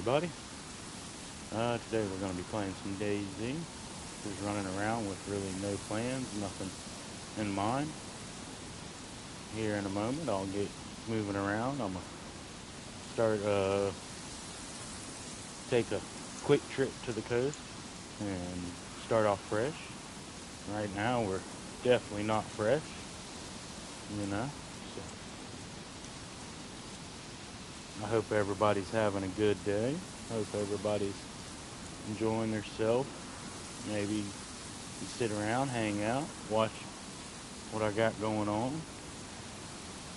everybody. Today we're going to be playing some DayZ. Just running around with really no plans, nothing in mind. Here in a moment, I'll get moving around. I'm going to start, take a quick trip to the coast and start off fresh. Right now, we're definitely not fresh, you know. So I hope everybody's having a good day. Hope everybody's enjoying themselves. Maybe you sit around, hang out, watch what I got going on.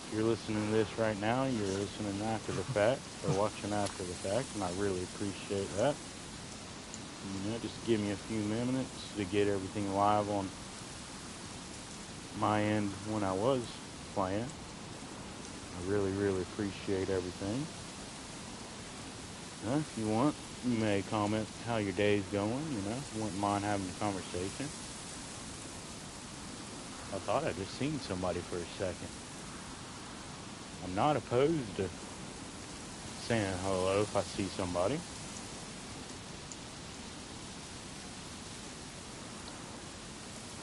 If you're listening to this right now, you're listening after the fact, or watching after the fact, and I really appreciate that. You know, just give me a few minutes to get everything live on my end when I was playing. I really appreciate everything. If you want, you may comment how your day's going, you know. Wouldn't mind having a conversation. I thought I just seen somebody for a second. I'm not opposed to saying hello if I see somebody.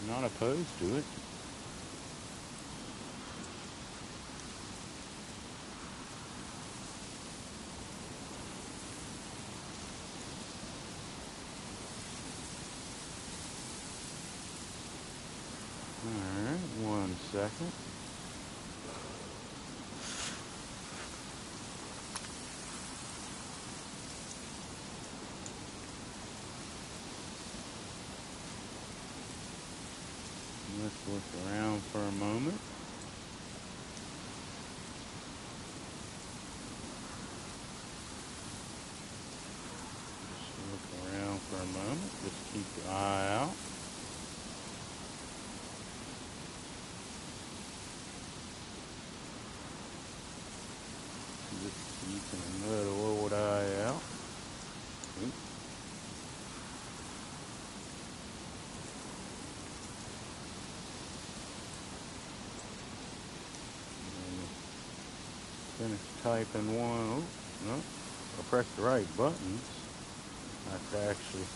I'm not opposed to it. Alright, 1 second. Let's look around for a moment. Just look around for a moment. Just keep your eye out. Just keeping a little old eye out. Oops. Finish typing one. Oh, no. I pressed the right buttons. That's actually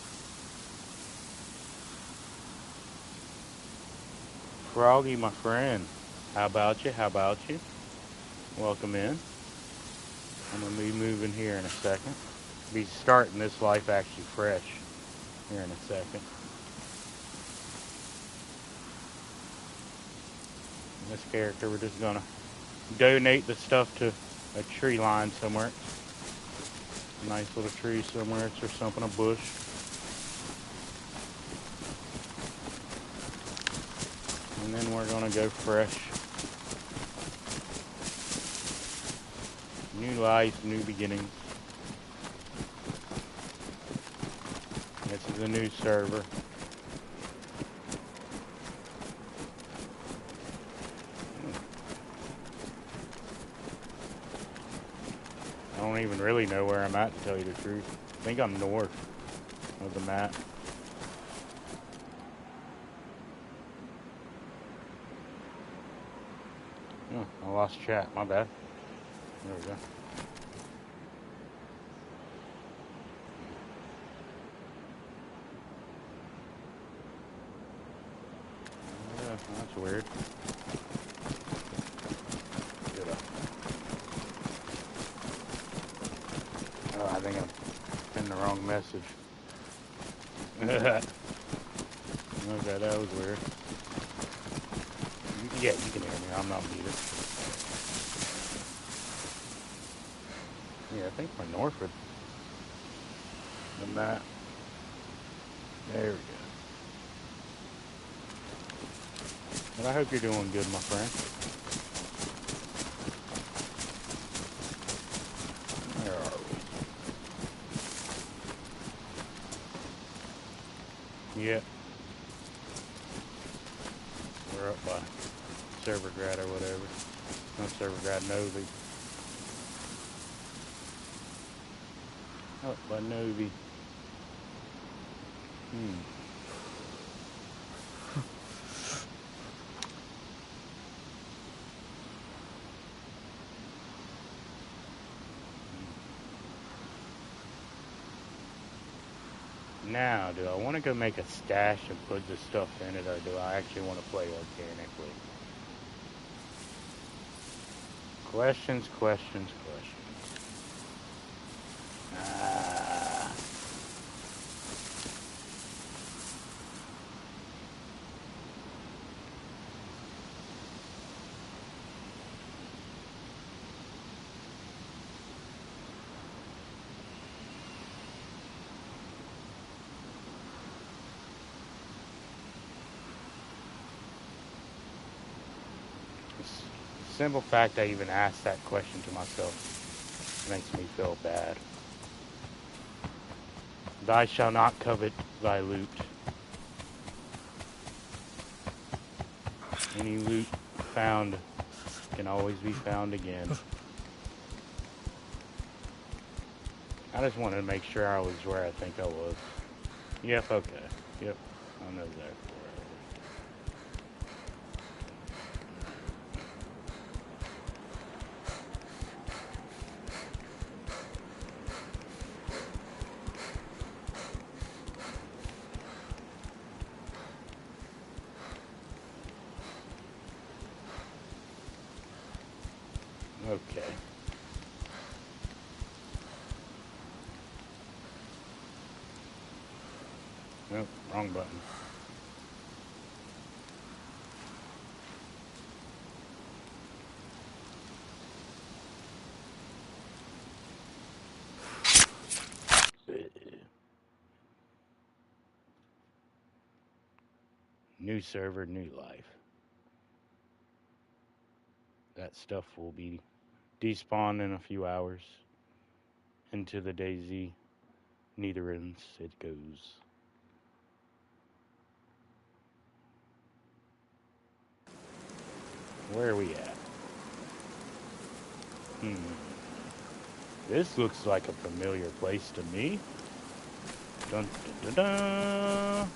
Froggy, my friend. How about you? How about you? Welcome in. I'm going to be moving here in a second. Be starting this life actually fresh here in a second. This character, we're just going to donate the stuff to a tree line somewhere. A nice little tree somewhere or something, a bush. And then we're going to go fresh. New life, new beginnings. This is a new server. I don't even really know where I'm at, to tell you the truth. I think I'm north of the map. Oh, I lost chat, my bad. There we go. Yeah, that's weird. Oh, I think I'm in the wrong message. Okay, that was weird. Yeah, you can hear me. I'm not muted. Yeah, I think we're north of the map. There we go. But I hope you're doing good, my friend. Where are we? Yep. We're up by Servergrad or whatever. Not Servergrad, Novi. Up by Novi. Now, do I want to go make a stash and put the stuff in it, or do I actually want to play organically? Questions, questions, questions. Ah. The simple fact I even asked that question to myself makes me feel bad. Thou shalt not covet thy loot. Any loot found can always be found again. I just wanted to make sure I was where I think I was. Yep, okay. Yep, I know exactly where I was. Okay. Nope, wrong button. New server, new life. That stuff will be despawned in a few hours. Into the DayZ Netherlands it goes. Where are we at? This looks like a familiar place to me. Dun dun dun dun.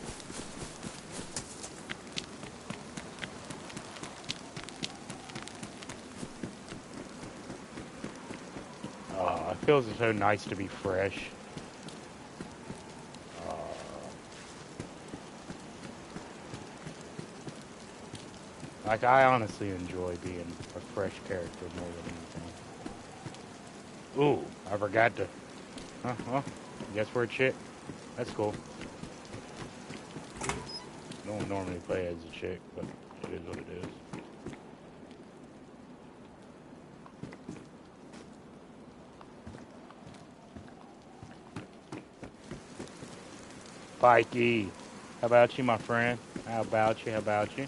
Oh, it feels so nice to be fresh. Like, I honestly enjoy being a fresh character more than anything. Ooh, I forgot to... Well, guess we're a chick. That's cool. Don't normally play as a chick, but it is what it is. Pikey, how about you, my friend? How about you? How about you?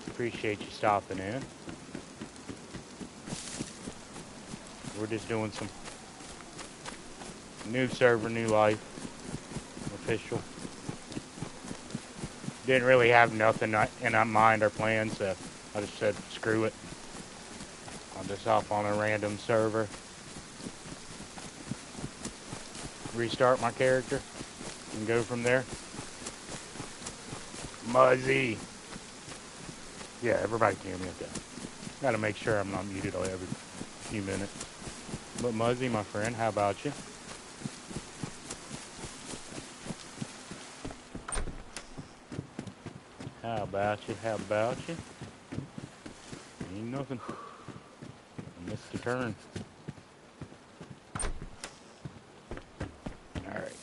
Appreciate you stopping in. We're just doing some new server, new life, official. Didn't really have nothing in mind or plans, so I just said, screw it. I'll just hop on a random server, restart my character, and go from there. Muzzy. Yeah, everybody can hear me okay. Gotta make sure I'm not muted every few minutes. But Muzzy, my friend, how about you? How about you? How about you? Ain't nothing. I missed the turn. Alright.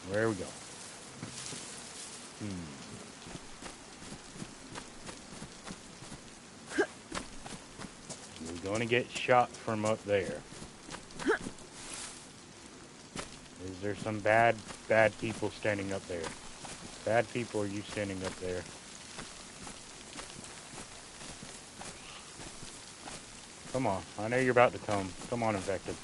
Where are we going? We're going to get shot from up there. Is there some bad people standing up there? Bad people, are you standing up there? Come on. I know you're about to come. Come on, infected.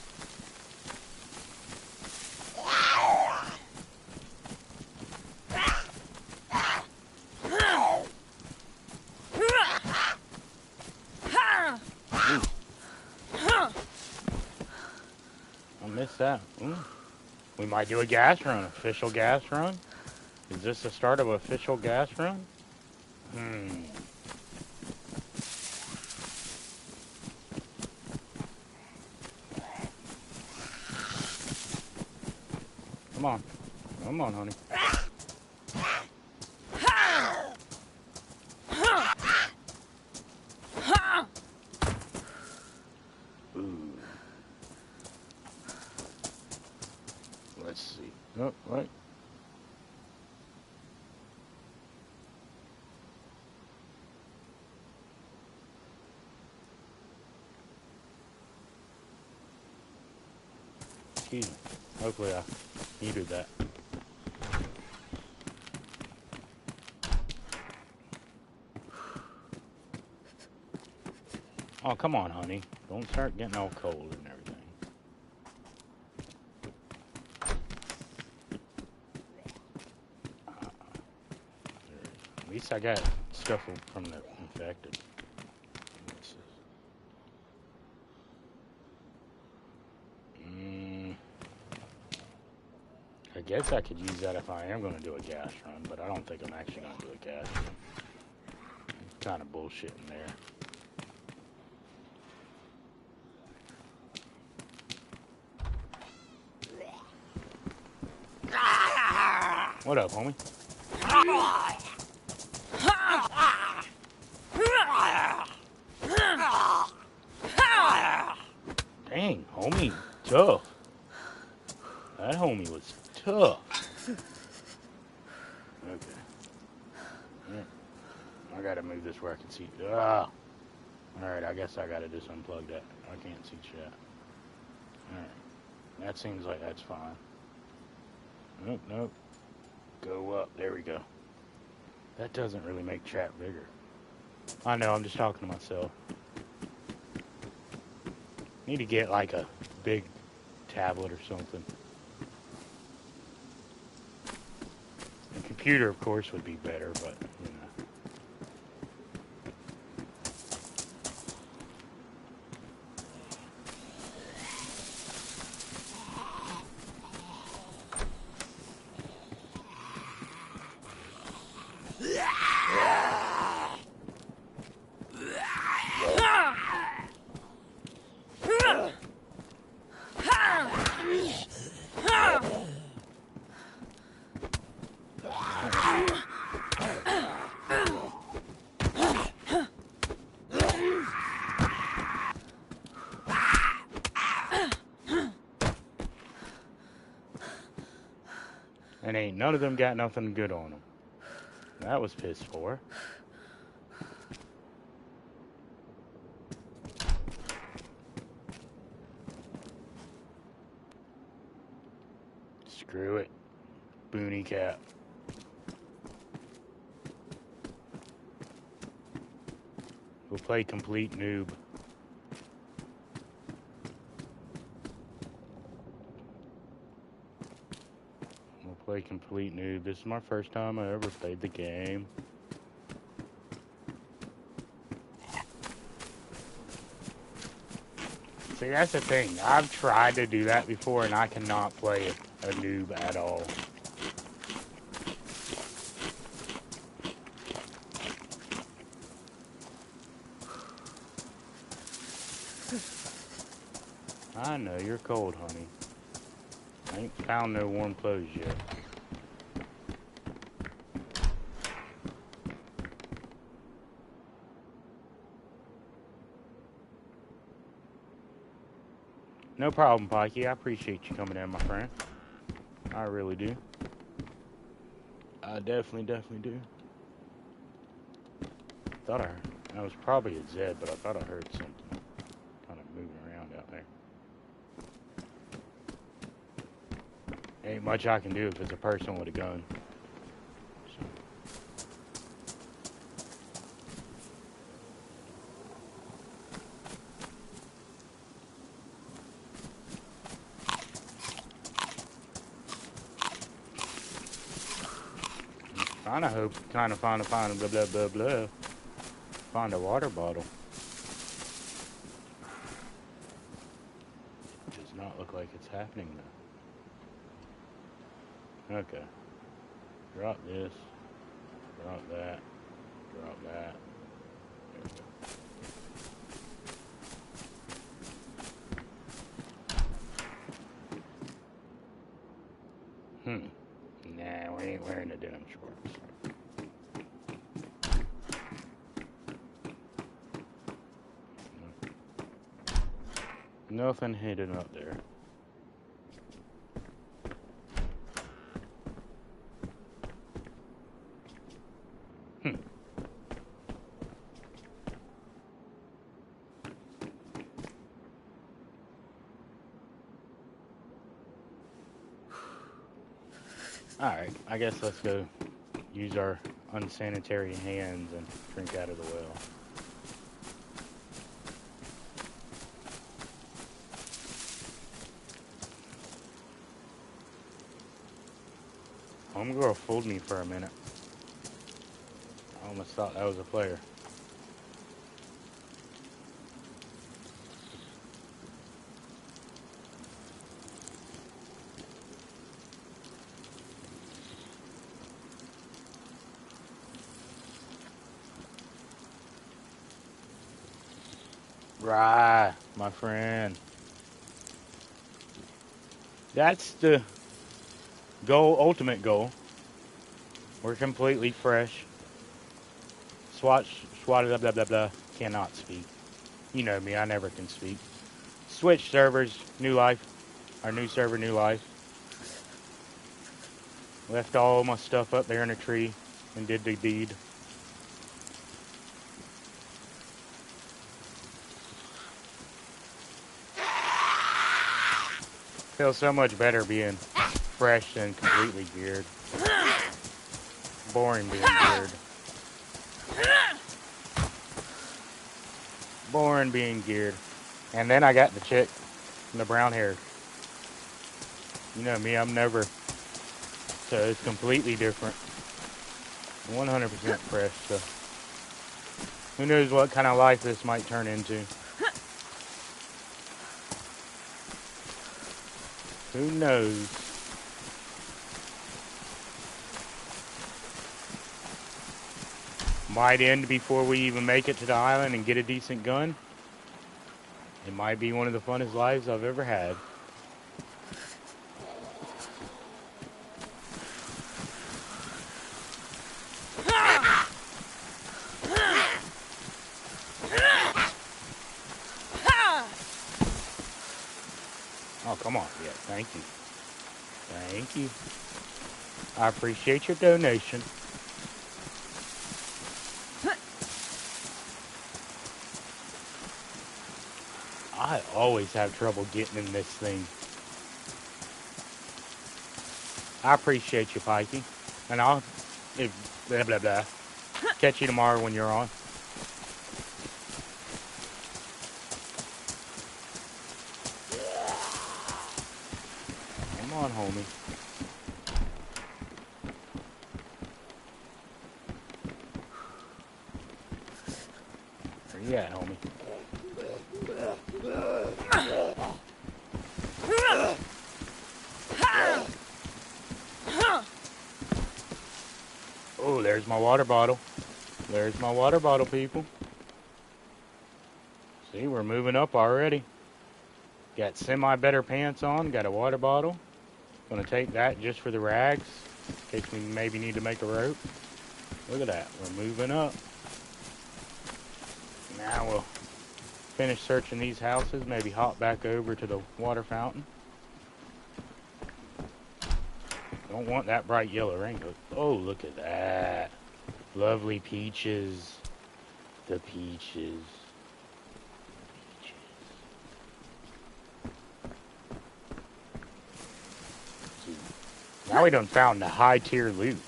I missed that. Ooh. We might do a gas run. Official gas run? Is this the start of an official gas run? Come on. Come on, honey. Ooh. Let's see. Oh, right. Excuse me. Hopefully I muted that. Oh, come on, honey. Don't start getting all cold and everything. At least I got stuff from the infected. I guess I could use that if I am going to do a gas run, but I don't think I'm actually going to do a gas run. It's kind of bullshit in there. What up, homie? Dang, homie, tough. That homie was tough. Okay. Yeah. I gotta move this where I can see. Ah. Alright, I guess I gotta just unplug that. I can't see chat. Alright. That seems like that's fine. Nope, nope. Go up. There we go. That doesn't really make chat bigger. I know, I'm just talking to myself. Need to get like a big tablet or something. The computer, of course, would be better, but, you know. And ain't none of them got nothing good on them. That was piss poor. Screw it. Boonie cap. We'll play complete noob. Play complete noob. This is my first time I ever played the game. See, that's the thing. I've tried to do that before and I cannot play a noob at all. I know, you're cold, honey. I ain't found no warm clothes yet. No problem, Pikey. I appreciate you coming in, my friend. I really do. I definitely do. Thought I was probably a Zed, but I thought I heard something kind of moving around out there. Ain't much I can do if it's a person with a gun. So. Kind of find blah blah blah blah. Find a water bottle. Does not look like it's happening though. Okay. Drop this. Drop that. Drop that. There we go. ain't wearing the denim shorts. Nothing hidden up there. Alright, I guess let's go use our unsanitary hands and drink out of the well. Homegirl fooled me for a minute. I almost thought that was a player. Right, my friend. That's the goal, ultimate goal. We're completely fresh. Swatch, blah, blah, blah, blah. Cannot speak. You know me, I never can speak. Switch servers, new life. Our new server, new life. Left all my stuff up there in a tree and did the deed. Feels so much better being fresh than completely geared. Boring being geared. Boring being geared. And then I got the chick in the brown hair. You know me, I'm never. So it's completely different. 100% fresh. So who knows what kind of life this might turn into. Who knows? Might end before we even make it to the island and get a decent gun. It might be one of the funnest lives I've ever had. Oh, come on. Yeah, thank you. Thank you. I appreciate your donation. I always have trouble getting in this thing. I appreciate you, Pikey. And I'll, blah, blah, blah. Catch you tomorrow when you're on. Come on, homie. Where you at, homie? Oh, there's my water bottle. There's my water bottle, people. See, we're moving up already. Got semi-better pants on, got a water bottle. Gonna take that just for the rags, in case we maybe need to make a rope. Look at that, we're moving up. Now we'll finish searching these houses, maybe hop back over to the water fountain. Don't want that bright yellow rainbow. Oh, look at that. Lovely peaches. The peaches. Now we done found the high tier loot.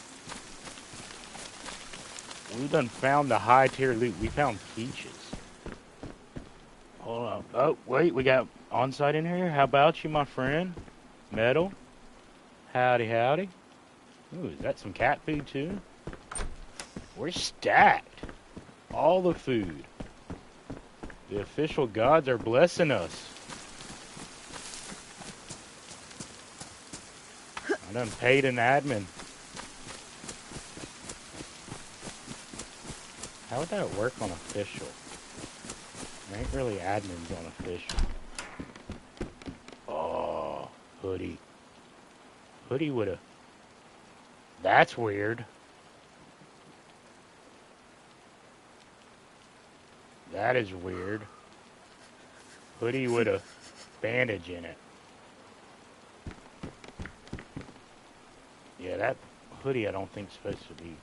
We done found the high tier loot. We found peaches. Hold on. Oh, wait, we got on-site in here. How about you, my friend? Metal. Howdy, howdy. Ooh, is that some cat food too? We're stacked. All the food. The official gods are blessing us. I done paid an admin. How would that work on official? There ain't really admins on official. Oh, hoodie. Hoodie with a That's weird. That is weird. Hoodie with a bandage in it. Yeah, that hoodie I don't think is supposed to be.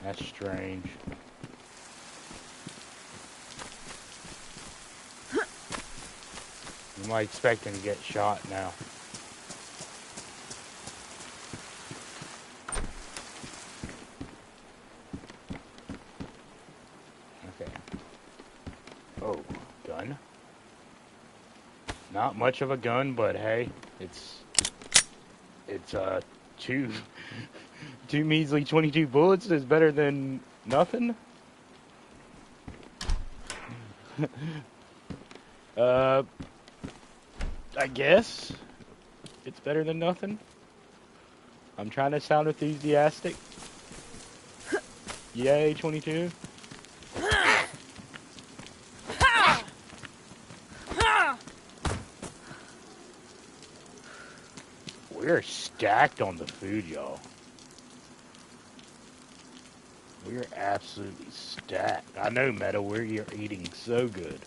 That's strange. Am I expecting to get shot now? Okay. Oh, gun. Not much of a gun, but hey, it's two measly 22 bullets is better than nothing. I guess it's better than nothing. I'm trying to sound enthusiastic. Yay, 22. We're stacked on the food, y'all. We're absolutely stacked. I know, Meta, we're eating so good.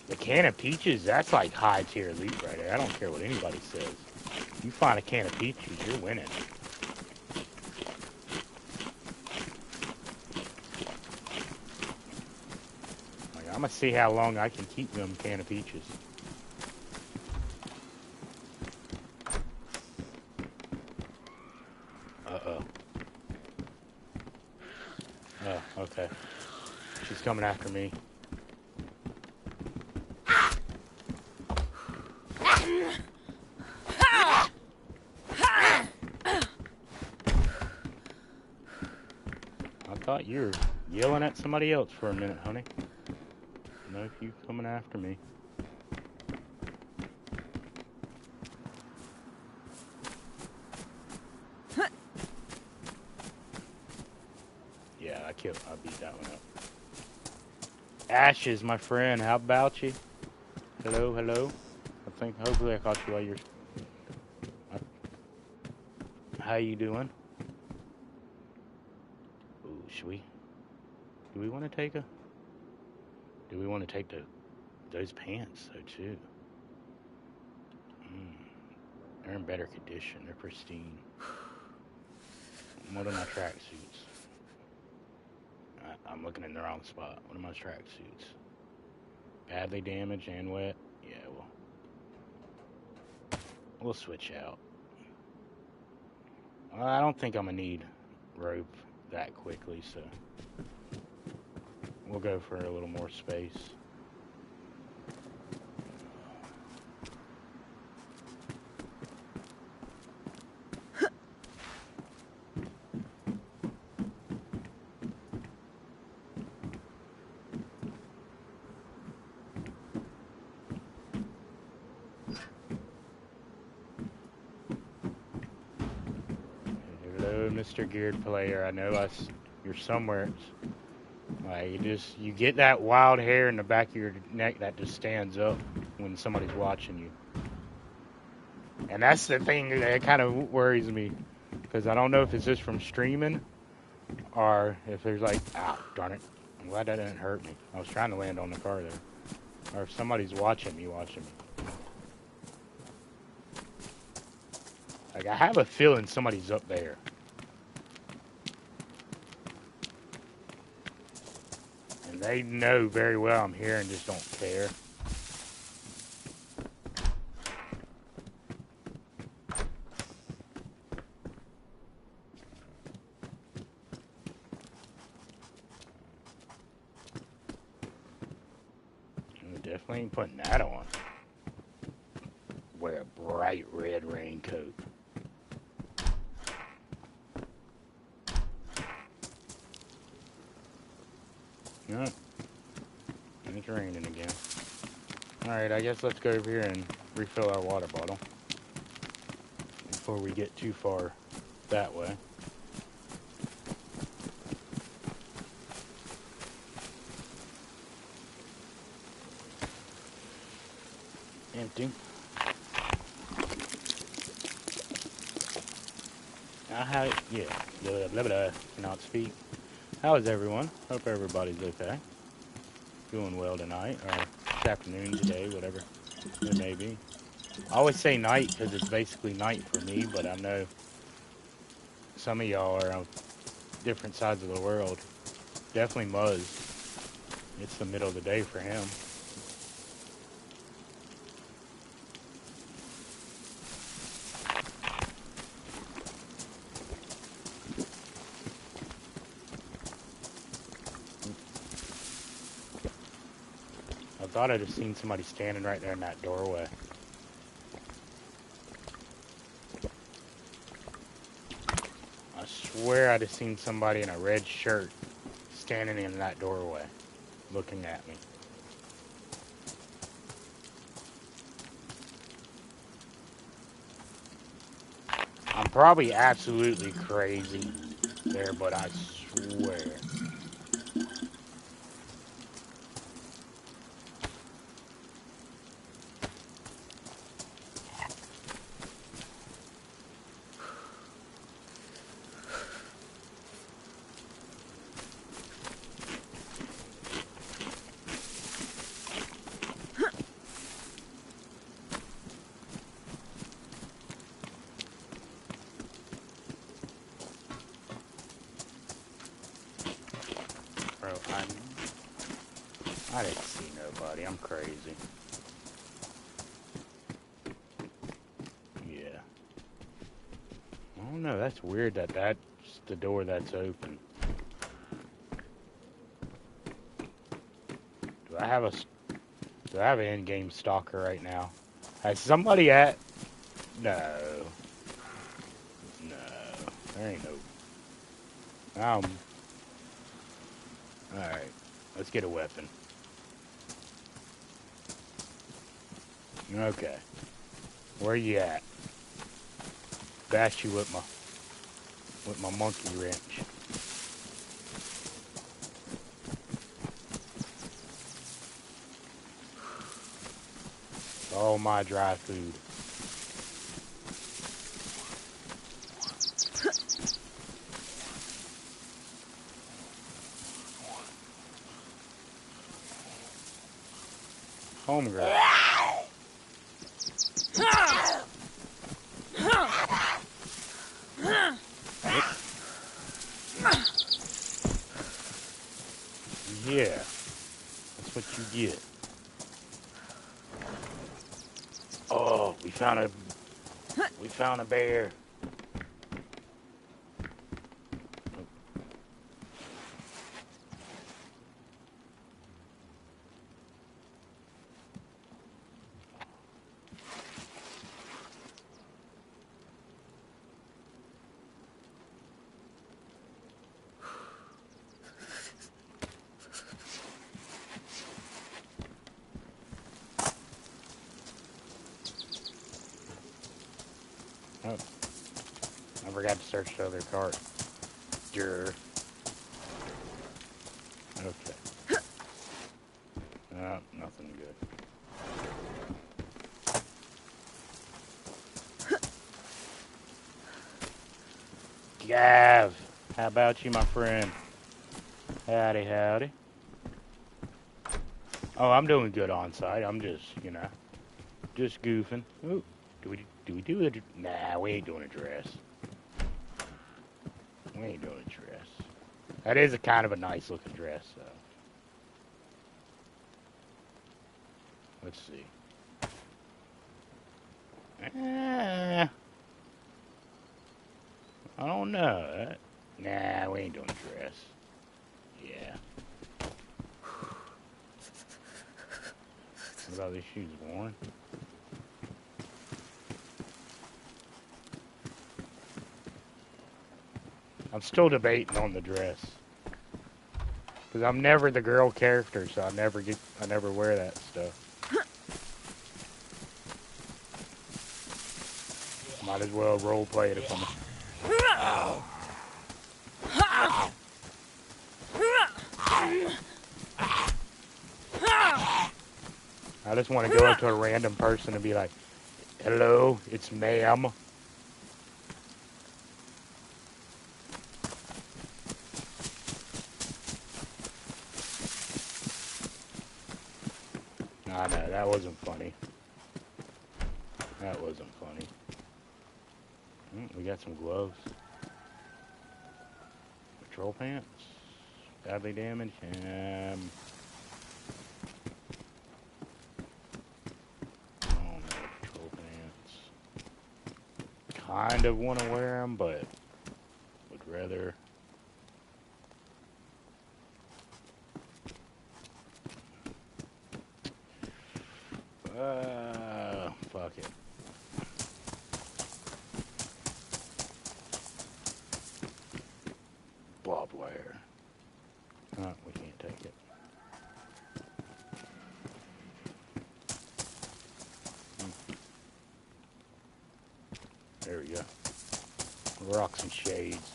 The can of peaches, that's like high tier elite right there. I don't care what anybody says. You find a can of peaches, you're winning. Like, I'm gonna see how long I can keep them can of peaches. Uh-oh. Oh, okay. She's coming after me. I thought you were yelling at somebody else for a minute, honey. No, you coming after me. Yeah, I beat that one up. Ashes, my friend, how about you? Hello, hello. Hopefully I caught you while you're... How you doing? Ooh, do we want to take those pants, though, too? They're in better condition. They're pristine. What are my tracksuits? I'm looking in the wrong spot. What are my tracksuits? Badly damaged and wet? Yeah, we'll switch out. I don't think I'm going to need rope that quickly, so we'll go for a little more space. Hello, Mr. Geared Player. I know you're somewhere. Like, you get that wild hair in the back of your neck that just stands up when somebody's watching you. And that's the thing that kind of worries me, because I don't know if it's just from streaming or if there's like, darn it. I'm glad that didn't hurt me. I was trying to land on the car there. Or if somebody's watching me. Like, I have a feeling somebody's up there. And they know very well I'm here and just don't care. Definitely ain't putting that on. Wear a bright red raincoat. No. It's raining again. Alright, I guess let's go over here and refill our water bottle before we get too far that way. Empty. Yeah, blah, blah, blah, cannot speak. How is everyone? Hope everybody's okay. Doing well tonight, or this afternoon, today, whatever it may be. I always say night because it's basically night for me, but I know some of y'all are on different sides of the world. Definitely Muzz. It's the middle of the day for him. I thought I just seen somebody standing right there in that doorway. I swear I just seen somebody in a red shirt standing in that doorway, looking at me. I'm probably absolutely crazy there, but I swear. Bro, I didn't see nobody. I'm crazy. Yeah. I don't know. That's weird that that's the door that's open. Do I have an in-game stalker right now? Has somebody at? No. No. There ain't no. Alright. Let's get a weapon. Okay. Where you at? Bash you with my monkey wrench. All my dry food. Homegirl. Yeah, that's what you get. Oh, we found a bear. Oh, I forgot to search the other cart. Durr. Okay. Oh, nothing good. Gav, how about you, my friend? Howdy, howdy. Oh, I'm doing good on site. I'm just, just goofing. Ooh, do we do it? Nah, we ain't doing a dress. We ain't doing a dress. That is a kind of a nice looking dress, though. Let's see. I don't know. Nah, we ain't doing a dress. Yeah. What about these shoes, Warren? I'm still debating on the dress. Because I'm never the girl character, so I never wear that stuff. Might as well role play it if I'm... I just want to go up to a random person and be like, hello, it's ma'am. I know, that wasn't funny. That wasn't funny. We got some gloves. Patrol pants. Badly damaged. Oh no, patrol pants. Kind of want to wear them, but would rather. Fuck it. Barbed wire. Oh, we can't take it. There we go. Rocks and shades.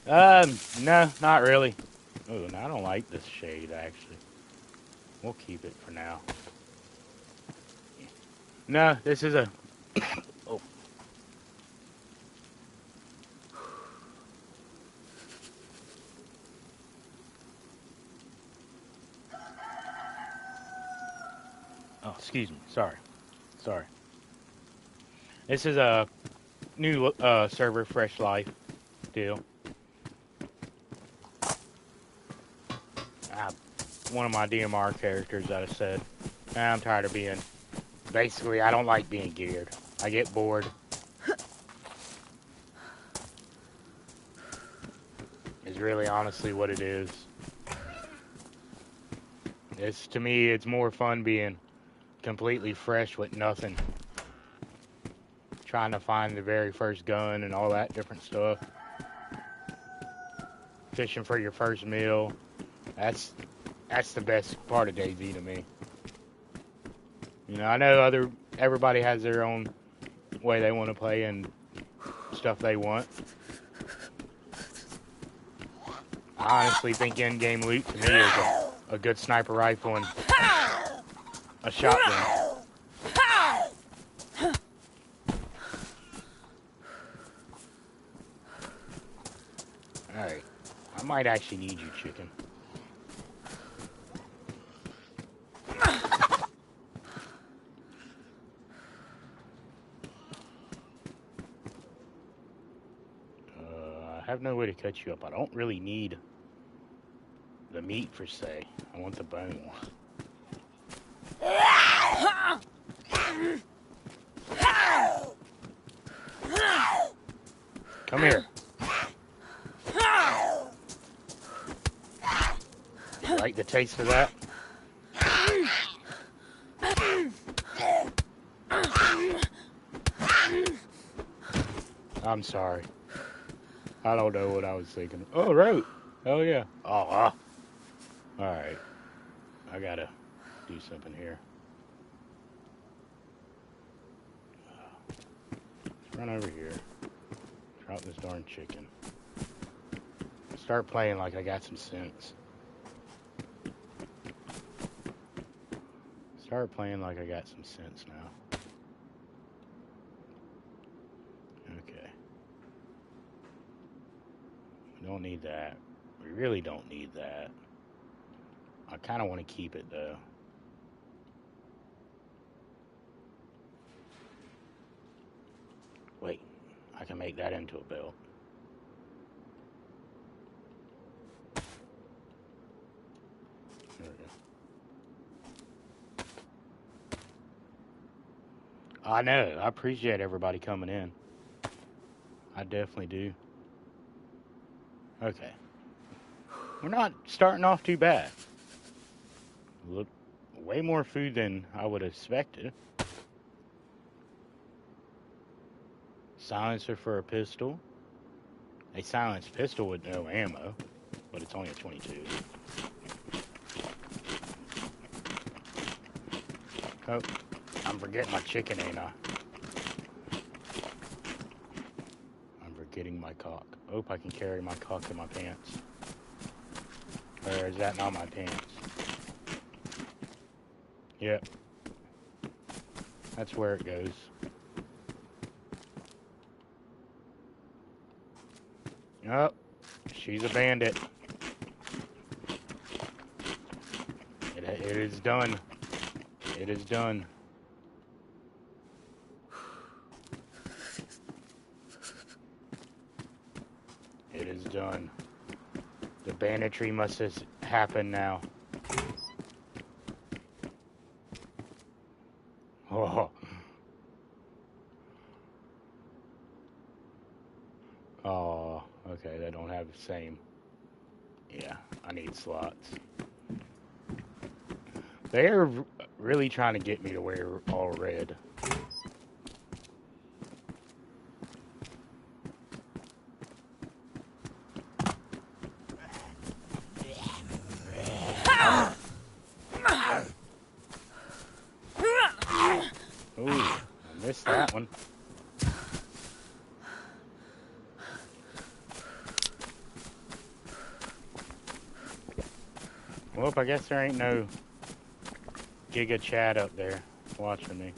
No, not really. Oh, no, I don't like this shade, actually. We'll keep it for now. No, this is a... Oh. Oh, excuse me. Sorry. This is a new server, Fresh Life deal. One of my DMR characters that I said, I'm tired of being... Basically, I don't like being geared. I get bored. Is really honestly what it is. To me, it's more fun being completely fresh with nothing. Trying to find the very first gun and all that different stuff. Fishing for your first meal. That's the best part of DayZ to me. You know, I know everybody has their own way they want to play and stuff they want. I honestly think in-game loot to me is a good sniper rifle and a shotgun. Alright, I might actually need you, chicken. I have no way to cut you up. I don't really need the meat per se. I want the bone. Come here. You like the taste of that? I'm sorry. I don't know what I was thinking. Oh, right. Oh, yeah. Oh, alright. I gotta do something here. Let's run over here. Drop this darn chicken. Start playing like I got some sense. Start playing like I got some sense now. Okay. We don't need that. We really don't need that. I kind of want to keep it though. Wait, I can make that into a belt. There we go. I know. I appreciate everybody coming in. I definitely do. Okay. We're not starting off too bad. Look, way more food than I would have expected. Silencer for a pistol. A silenced pistol with no ammo, but it's only a 22. Oh, I'm forgetting my chicken, ain't I? I'm forgetting my cock. Hope I can carry my cock in my pants. Or is that not my pants? Yep. That's where it goes. Oh, she's a bandit. It is done. It is done. It is done. The banditry must happen now. Oh. Oh, okay, they don't have the same. Yeah, I need slots. They're really trying to get me to wear all red. Ooh, I missed that one. Well, I guess there ain't no Giga Chad up there watching me.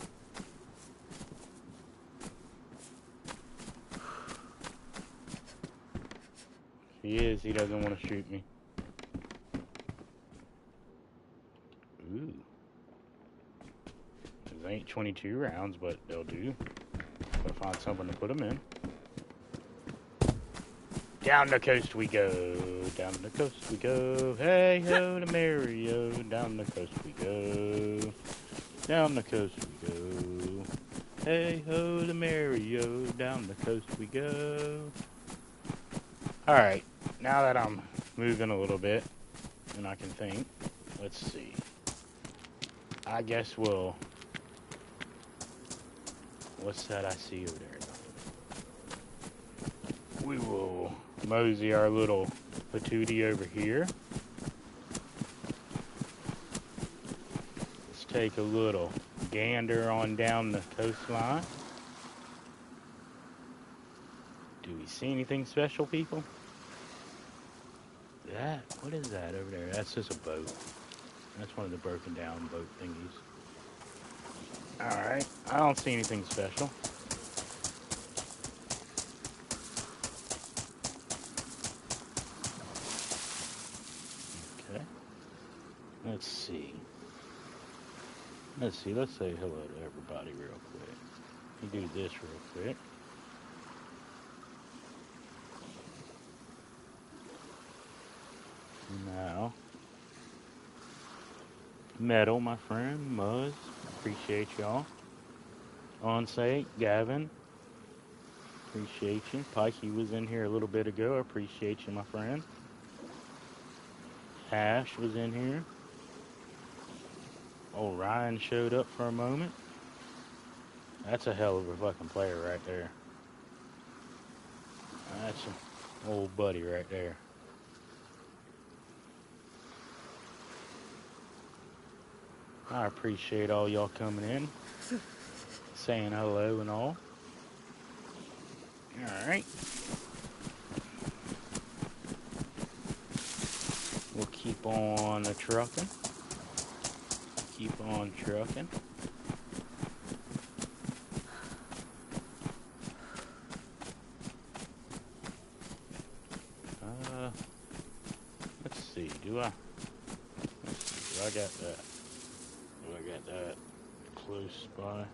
If he is, he doesn't want to shoot me. Ooh. These ain't 22 rounds, but they'll do. Gotta find something to put them in. Down the coast we go, down the coast we go, hey ho to Mario, down the coast we go, down the coast we go, hey ho to Mario, down the coast we go. Alright, now that I'm moving a little bit, and I can think, let's see, I guess we'll, what's that I see over there? We will mosey our little patootie over here. Let's take a little gander on down the coastline. Do we see anything special, people? What is that over there? That's just a boat. That's one of the broken down boat thingies. Alright, I don't see anything special. Let's see. Let's say hello to everybody real quick. Let me do this real quick. Now, Metal, my friend, Muzz, appreciate y'all. Onsite, Gavin, appreciate you. Pikey was in here a little bit ago, I appreciate you, my friend. Hash was in here. Old Ryan showed up for a moment. That's a hell of a fucking player right there. That's an old buddy right there. I appreciate all y'all coming in, saying hello and all. Alright. We'll keep on trucking. Keep on trucking. Let's see. Do I got that? Do I got that close by?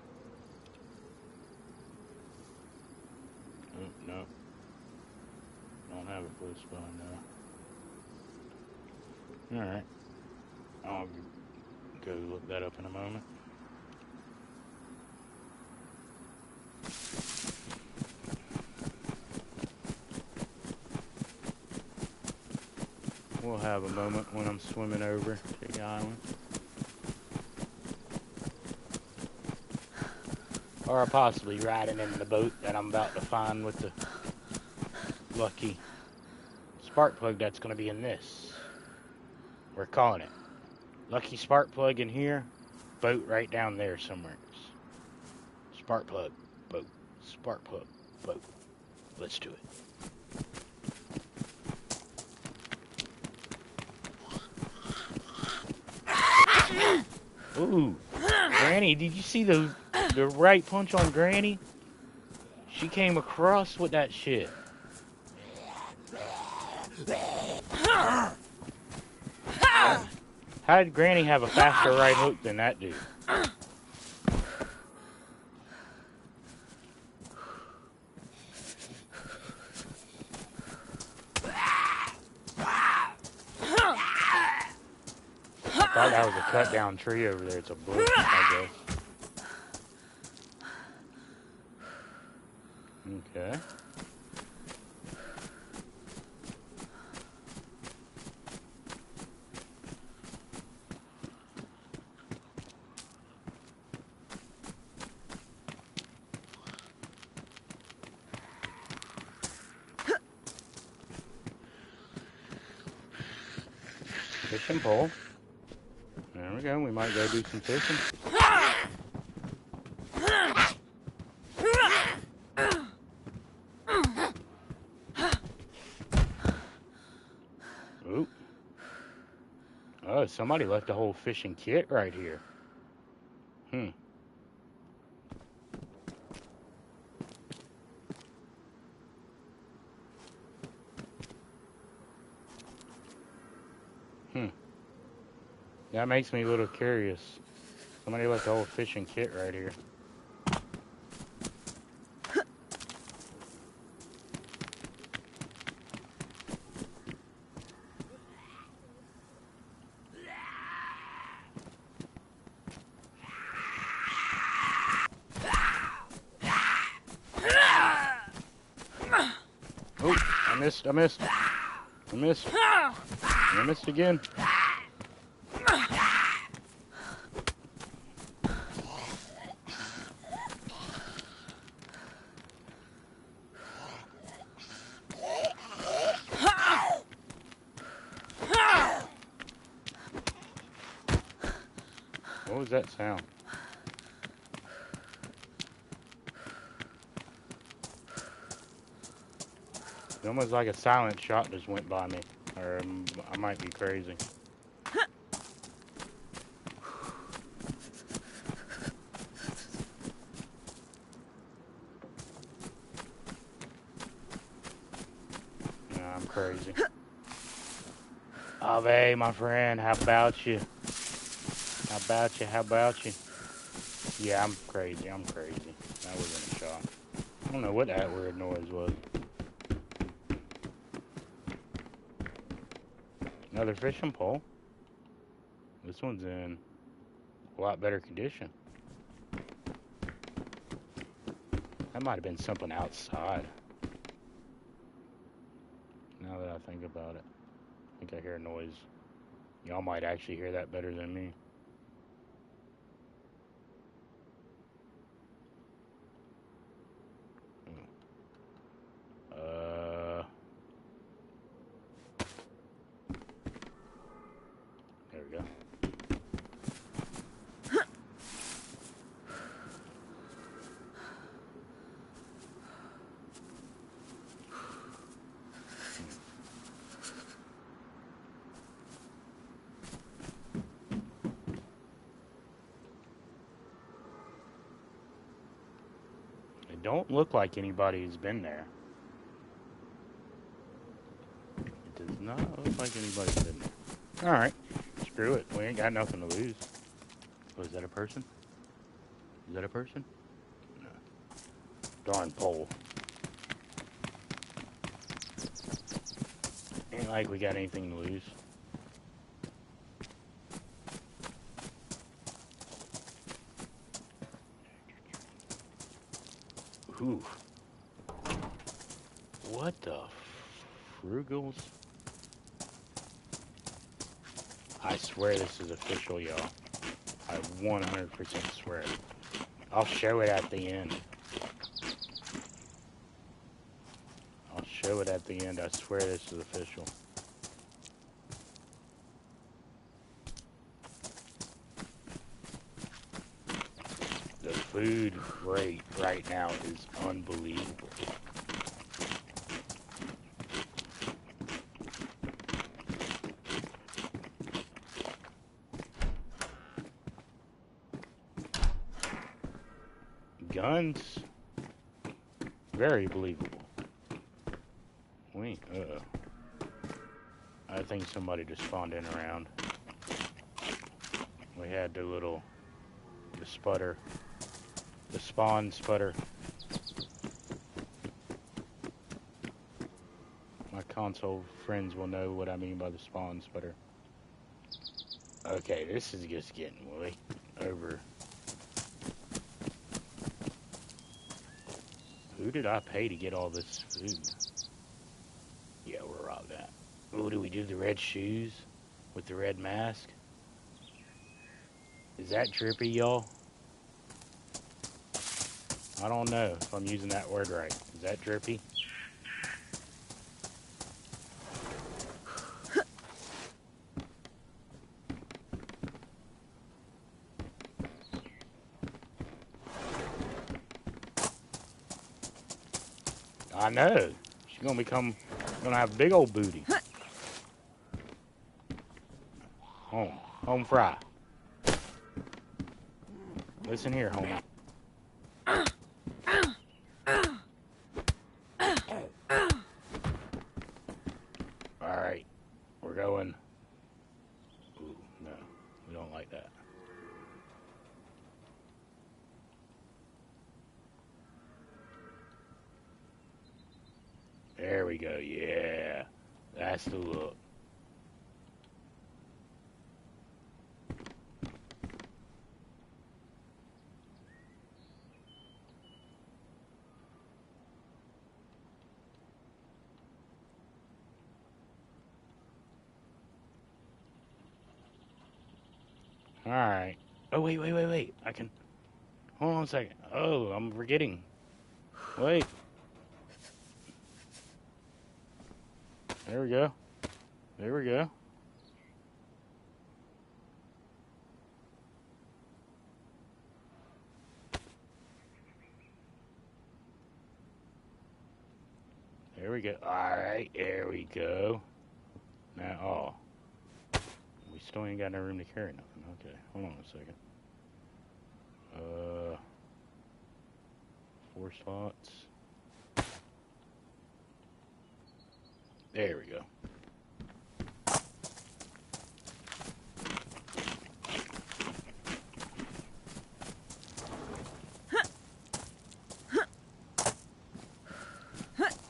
Oh, no. Don't have it close by now. Alright. I'll go look that up in a moment. We'll have a moment when I'm swimming over to the island. Or possibly riding in the boat that I'm about to find with the lucky spark plug that's going to be in this. We're calling it lucky spark plug in here, boat right down there somewhere. Spark plug, boat, spark plug, boat. Let's do it. Ooh, Granny, did you see the right punch on Granny? She came across with that shit. How did Granny have a faster right hook than that dude? I thought that was a cut down tree over there. It's a bush, I guess. Okay. Fishing pole. There we go. We might go do some fishing. Oop. Oh, somebody left a whole fishing kit right here. That makes me a little curious. Somebody left a whole fishing kit right here. Oh, I missed. I missed again. What was that sound? It's almost like a silent shot just went by me. Or I might be crazy. No, I'm crazy. Ave, my friend, how about you? How about you? How about you? Yeah, I'm crazy. I'm crazy. That wasn't a shot. I don't know what that weird noise was. Another fishing pole. This one's in a lot better condition. That might have been something outside. Now that I think about it. I think I hear a noise. Y'all might actually hear that better than me. There we go. It don't look like anybody's been there. It does not look like anybody's been there. Alright. Screw it. We ain't got nothing to lose. Oh, is that a person? Is that a person? No. Darn pole. Ain't like we got anything to lose. Ooh. What the frugals? I swear this is official, y'all. I 100% swear. I'll show it at the end. I'll show it at the end. I swear this is official. The food rate right now is unbelievable. guns. Very believable. Wait, I think somebody just spawned in around. We had the sputter. The spawn sputter. My console friends will know what I mean by the spawn sputter. Okay, this is just getting way over. Who did I pay to get all this food? Yeah, we'll rob that. Oh, do we do the red shoes with the red mask? Is that trippy, y'all? I don't know if I'm using that word right. Is that trippy? I know. She's gonna have a big old booty. Home fry. Listen here, homie. Alright, we're going. Ooh, no, we don't like that. There we go, yeah. That's the look. Alright. Oh, wait. I can. Hold on a second. Oh, I'm forgetting. Wait. There we go. There we go. There we go. Alright, there we go. Now, we still ain't got no room to carry nothing. Okay, hold on a second. 4 slots. There we go.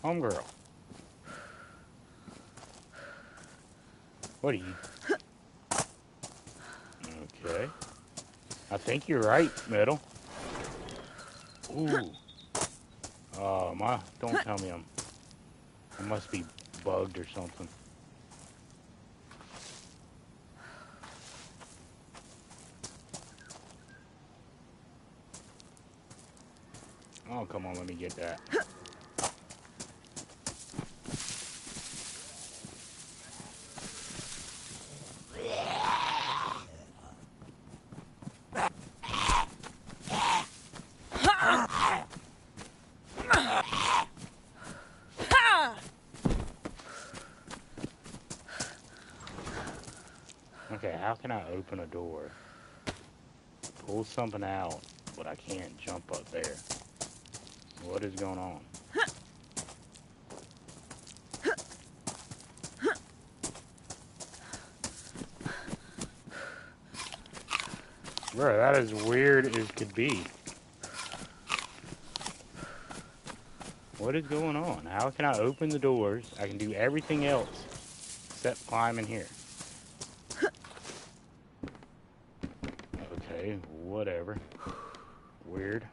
Homegirl. What are you? Okay. I think you're right, Metal. Ooh. Oh, don't tell me I must be bugged or something. Oh, come on, let me get that. Okay, how can I open a door? Pull something out, but I can't jump up there. What is going on? Bro, that is weird as could be. What is going on? How can I open the doors? I can do everything else except climb in here. Okay, whatever. Weird.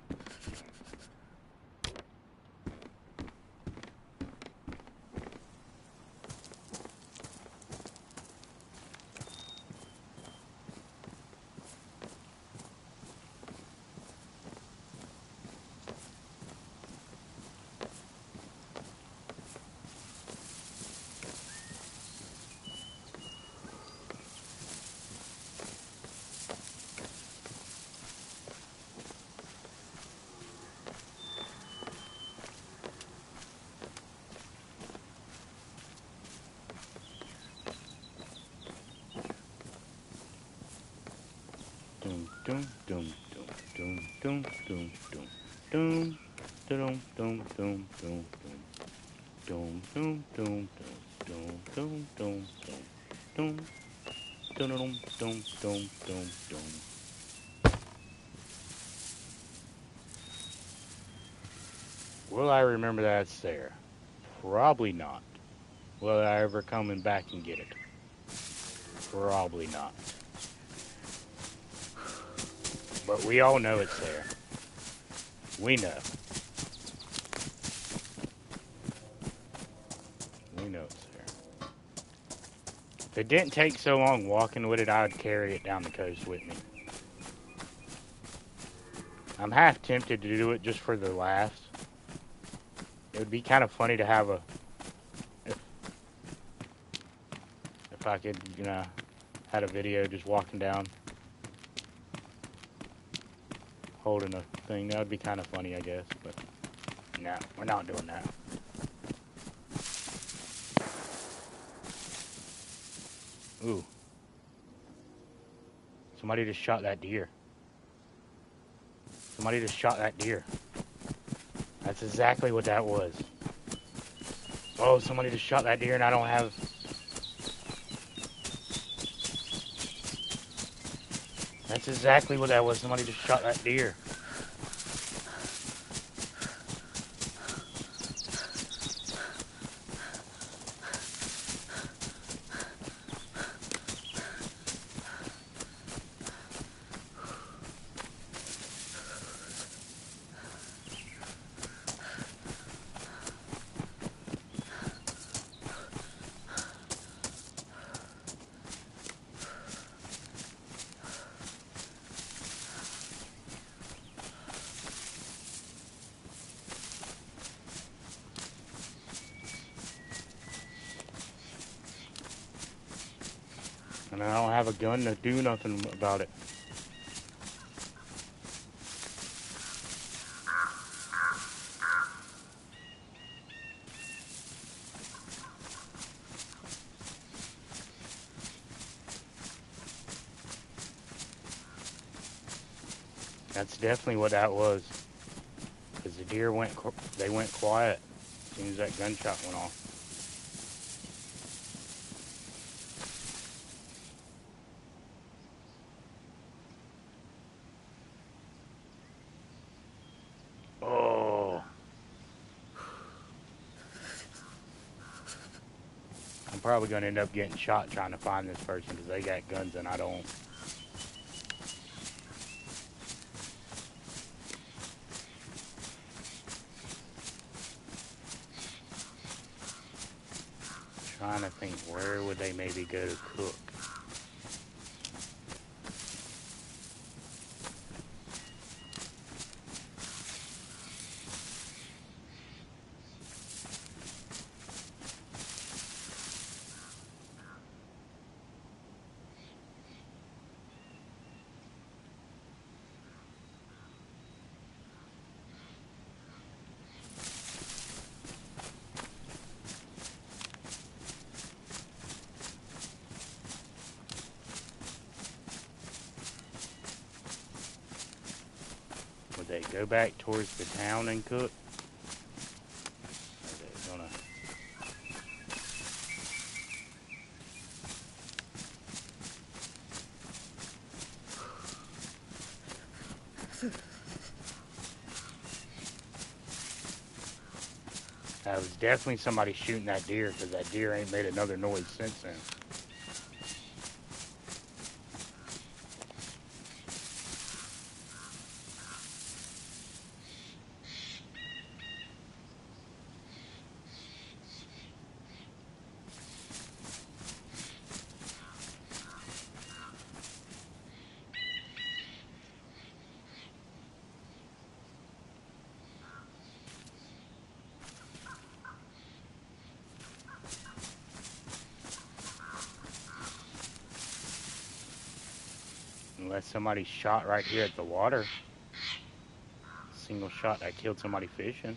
Dum, dum, dum, dum, dum, dum, dum, dum. Doom, doom, doom, doom, doom, doom. Doom, doom, doom, doom, doom, doom, doom, doom, doom, doom, doom, doom, doom. Will I remember that it's there? Probably not. Will I ever come back and get it? Probably not. But we all know it's there. We know. We know it's there. If it didn't take so long walking with it, I would carry it down the coast with me. I'm half tempted to do it just for the laughs. It would be kind of funny to have if I could, had a video just walking down, holding a thing. That would be kind of funny, I guess. But no, we're not doing that. Ooh. Somebody just shot that deer. Somebody just shot that deer. That's exactly what that was. Oh, somebody just shot that deer and I don't have... That's exactly what that was. Somebody just shot that deer. And I don't have a gun to do nothing about it. That's definitely what that was. Because the deer went quiet as soon as that gunshot went off. Oh. I'm probably going to end up getting shot trying to find this person because they got guns and I don't. Trying to think, where would they maybe go to cook? Would they go back towards the town and cook? Or are they gonna... That was definitely somebody shooting that deer because that deer ain't made another noise since then. Unless somebody shot right here at the water. Single shot that killed somebody fishing.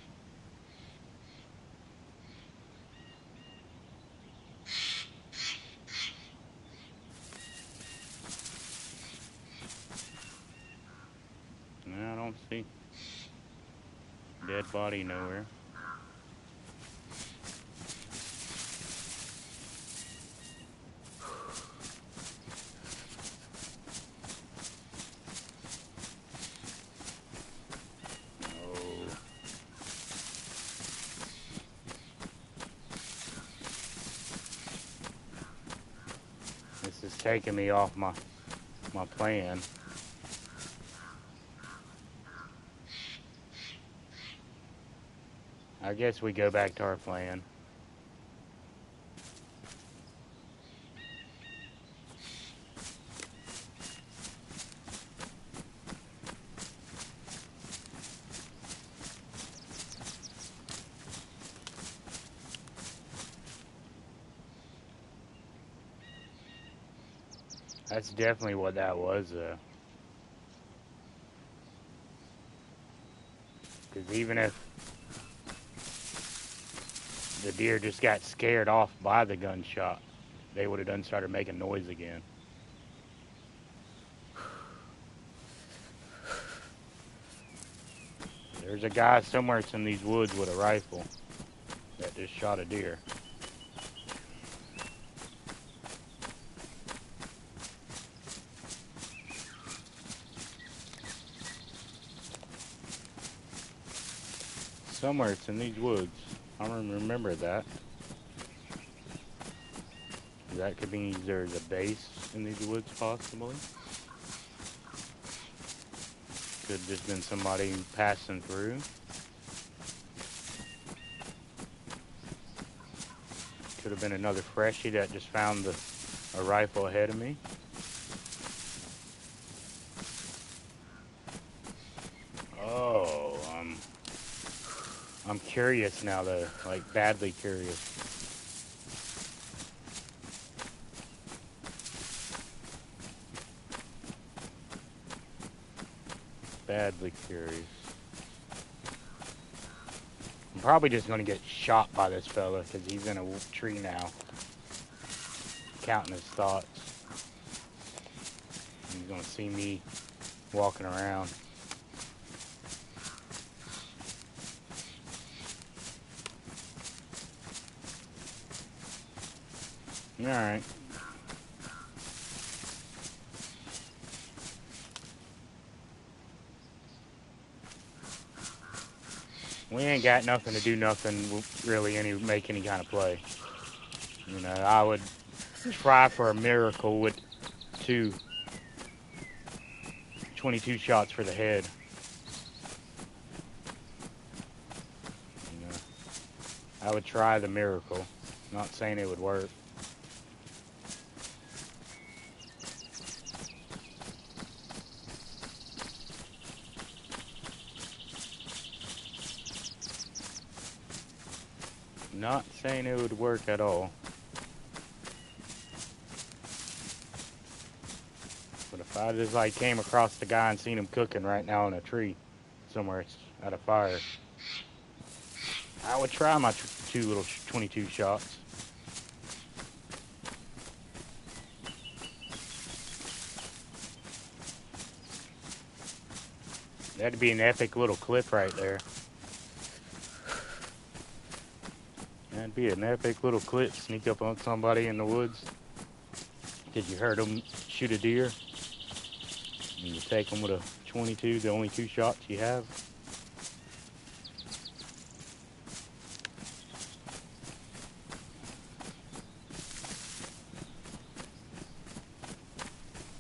No, I don't see. Dead body nowhere. Oh. This is taking me off my plan. I guess we go back to our plan. That's definitely what that was, though. Because even if the deer just got scared off by the gunshot, they would have done started making noise again. There's a guy somewhere in these woods with a rifle that just shot a deer. Somewhere it's in these woods. I don't remember that. That could mean there's a base in these woods, possibly. Could have just been somebody passing through. Could have been another freshie that just found a rifle ahead of me. Oh, I'm curious now, though, like badly curious. Badly curious. I'm probably just gonna get shot by this fella because he's in a tree now, counting his thoughts. He's gonna see me walking around. Alright. We ain't got nothing to do nothing really make any kind of play. You know, I would try for a miracle with 22 shots for the head. You know, I would try the miracle. Not saying it would work. Not saying it would work at all. But if I just like came across the guy and seen him cooking right now in a tree somewhere at a fire, I would try my two little 22 shots. That'd be an epic little clip right there. That'd be an epic little clip. Sneak up on somebody in the woods because you heard them shoot a deer. And you take them with a 22, the only two shots you have.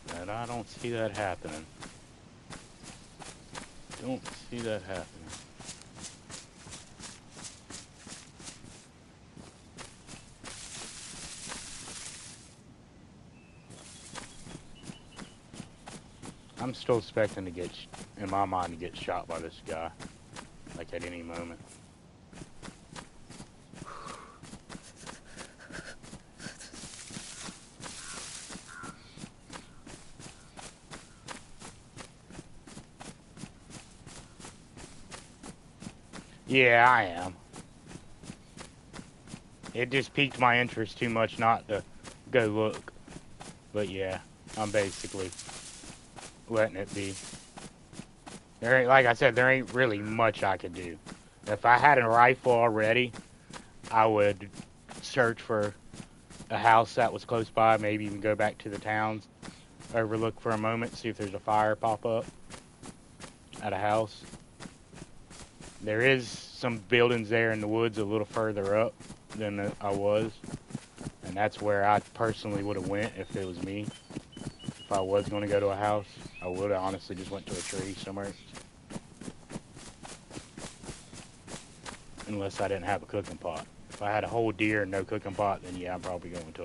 But I don't see that happening. Don't see that happening. I'm still expecting to get, in my mind, to get shot by this guy, like at any moment. Yeah, I am. It just piqued my interest too much not to go look. But yeah, I'm basically letting it be. There ain't, like I said, there ain't really much I could do. If I had a rifle already, I would search for a house that was close by, maybe even go back to the towns, overlook for a moment, see if there's a fire pop up at a house. There is some buildings there in the woods a little further up than I was, and that's where I personally would have went if it was me. If I was going to go to a house, I would have honestly just went to a tree somewhere. Unless I didn't have a cooking pot. If I had a whole deer and no cooking pot, then yeah, I'm probably going to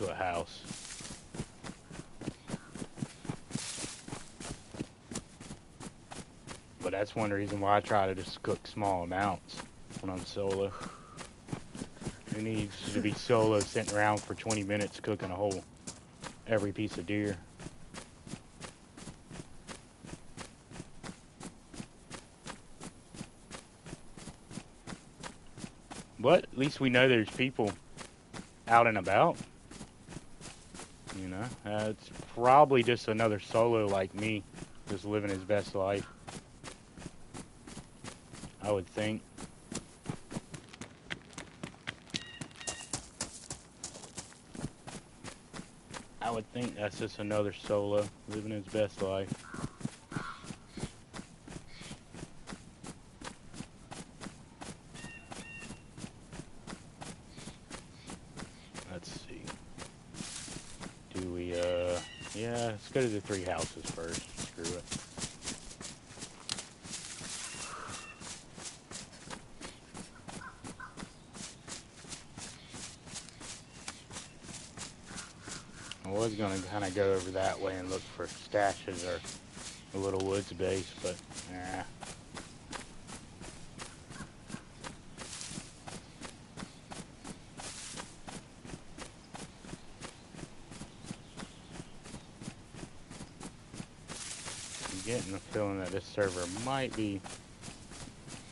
a house. But that's one reason why I try to just cook small amounts when I'm solo. Who needs to be solo sitting around for 20 minutes cooking every piece of deer? But at least we know there's people out and about. You know, it's probably just another solo like me, just living his best life. I would think. I would think that's just another solo living his best life. Let's see. Do we, yeah, let's go to the 3 houses first. Screw it. I was going to kind of go over that way and look for stashes or a little woods base, but nah. I'm getting the feeling that this server might be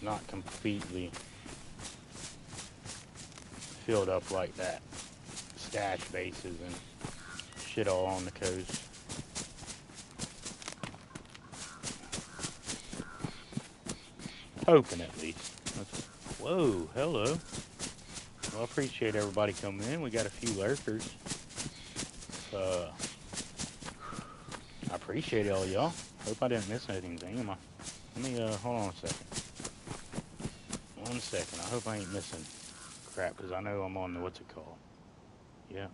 not completely filled up like that. Stash bases and shit all on the coast. Hoping at least. Whoa, hello. Well, I appreciate everybody coming in. We got a few lurkers. I appreciate all y'all. Hope I didn't miss anything. Am I? Let me, hold on a second. 1 second. I hope I ain't missing crap, because I know I'm on the, what's it called? Yeah.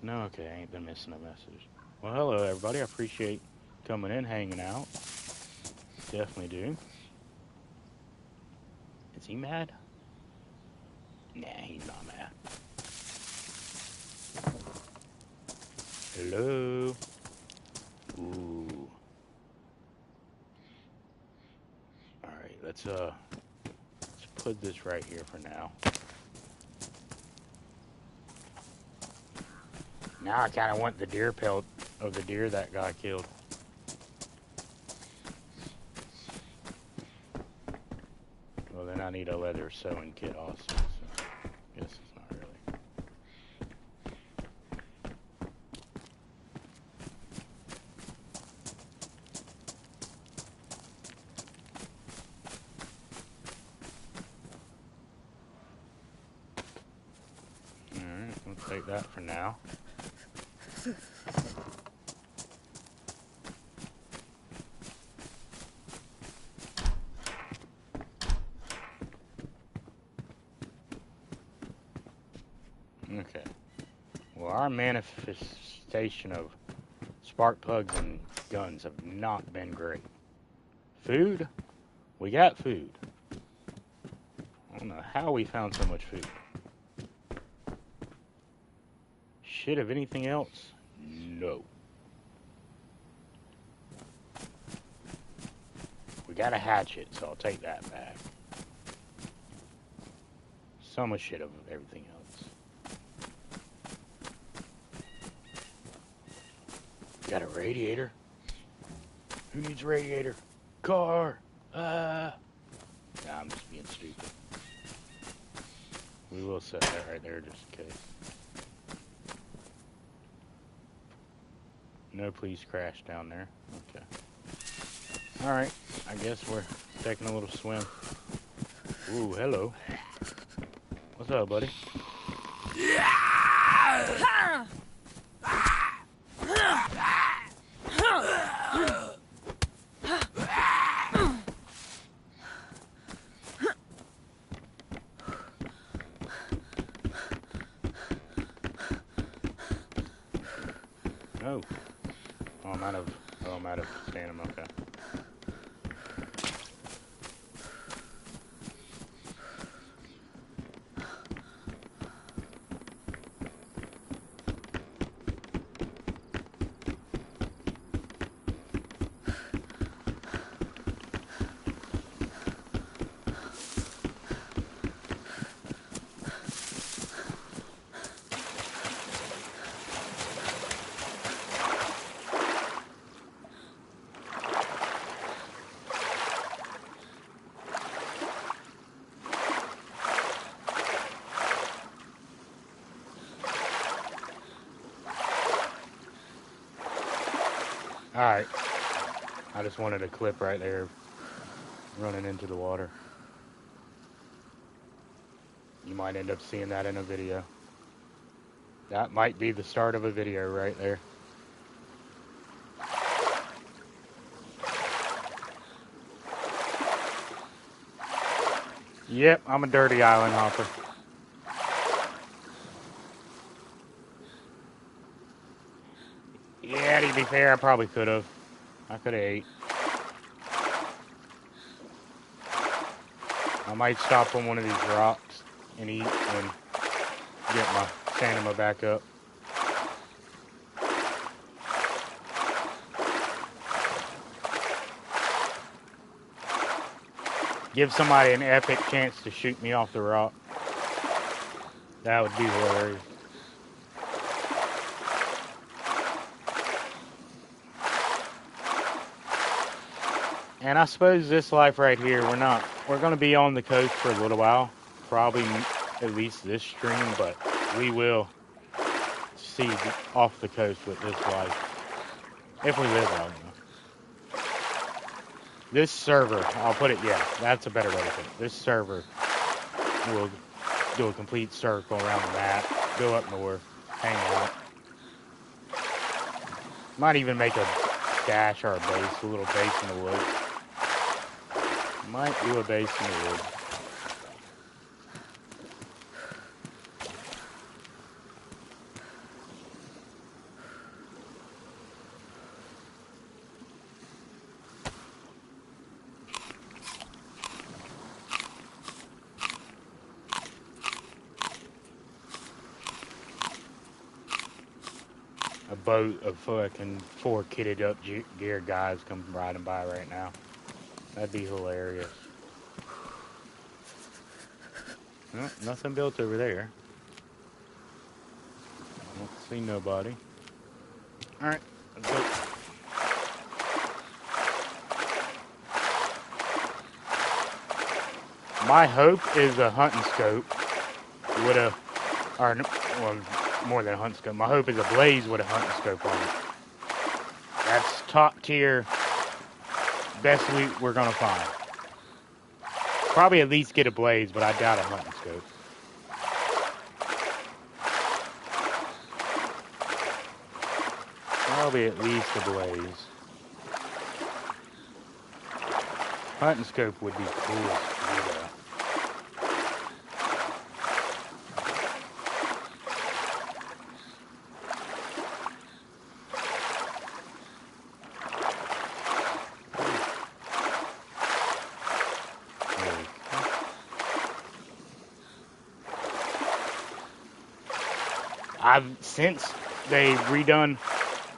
No, okay, I ain't been missing a message. Well, hello, everybody. I appreciate coming in, hanging out. Definitely do. Is he mad? Nah, he's not mad. Hello. Ooh. Alright, let's put this right here for now. Now I kind of want the deer pelt of the deer that guy killed. Well, then I need a leather sewing kit also, so I guess it's not really. Alright, we'll take that for now. Okay. Well, our manifestation of spark plugs and guns have not been great. Food? We got food. I don't know how we found so much food. Shit of anything else? No. We got a hatchet, so I'll take that back. So much shit of everything else. Got a radiator? Who needs a radiator? Car! Nah, I'm just being stupid. We will set that right there just in case. No police crash down there. Okay. Alright, I guess we're taking a little swim. Ooh, hello. What's up, buddy? Oh. Oh, I'm out of stamina, okay. Alright. I just wanted a clip right there running into the water. You might end up seeing that in a video. That might be the start of a video right there. Yep, I'm a dirty island hopper. Yeah, to be fair, I probably could have. I could have ate. I might stop on one of these rocks and eat and get my stamina back up. Give somebody an epic chance to shoot me off the rock. That would be hilarious. And I suppose this life right here, we're going to be on the coast for a little while. Probably at least this stream, but we will see off the coast with this life. If we live long enough. This server, I'll put it, yeah, that's a better way to put it. This server will do a complete circle around the map, go up north, hang out. Might even make a stash or a base, a little base in the woods. Might do a base in the woods. A boat of fucking 4 kitted up gear guys come riding by right now. That'd be hilarious. Well, nothing built over there. Don't see nobody. Alright, let's go. My hope is a hunting scope with a, or well, more than a hunting scope. My hope is a blaze with a hunting scope on it. That's top tier, best loot we're gonna find. Probably at least get a blaze, but I doubt a hunting scope. Probably at least a blaze. Hunting scope would be cool to do that. Since they redone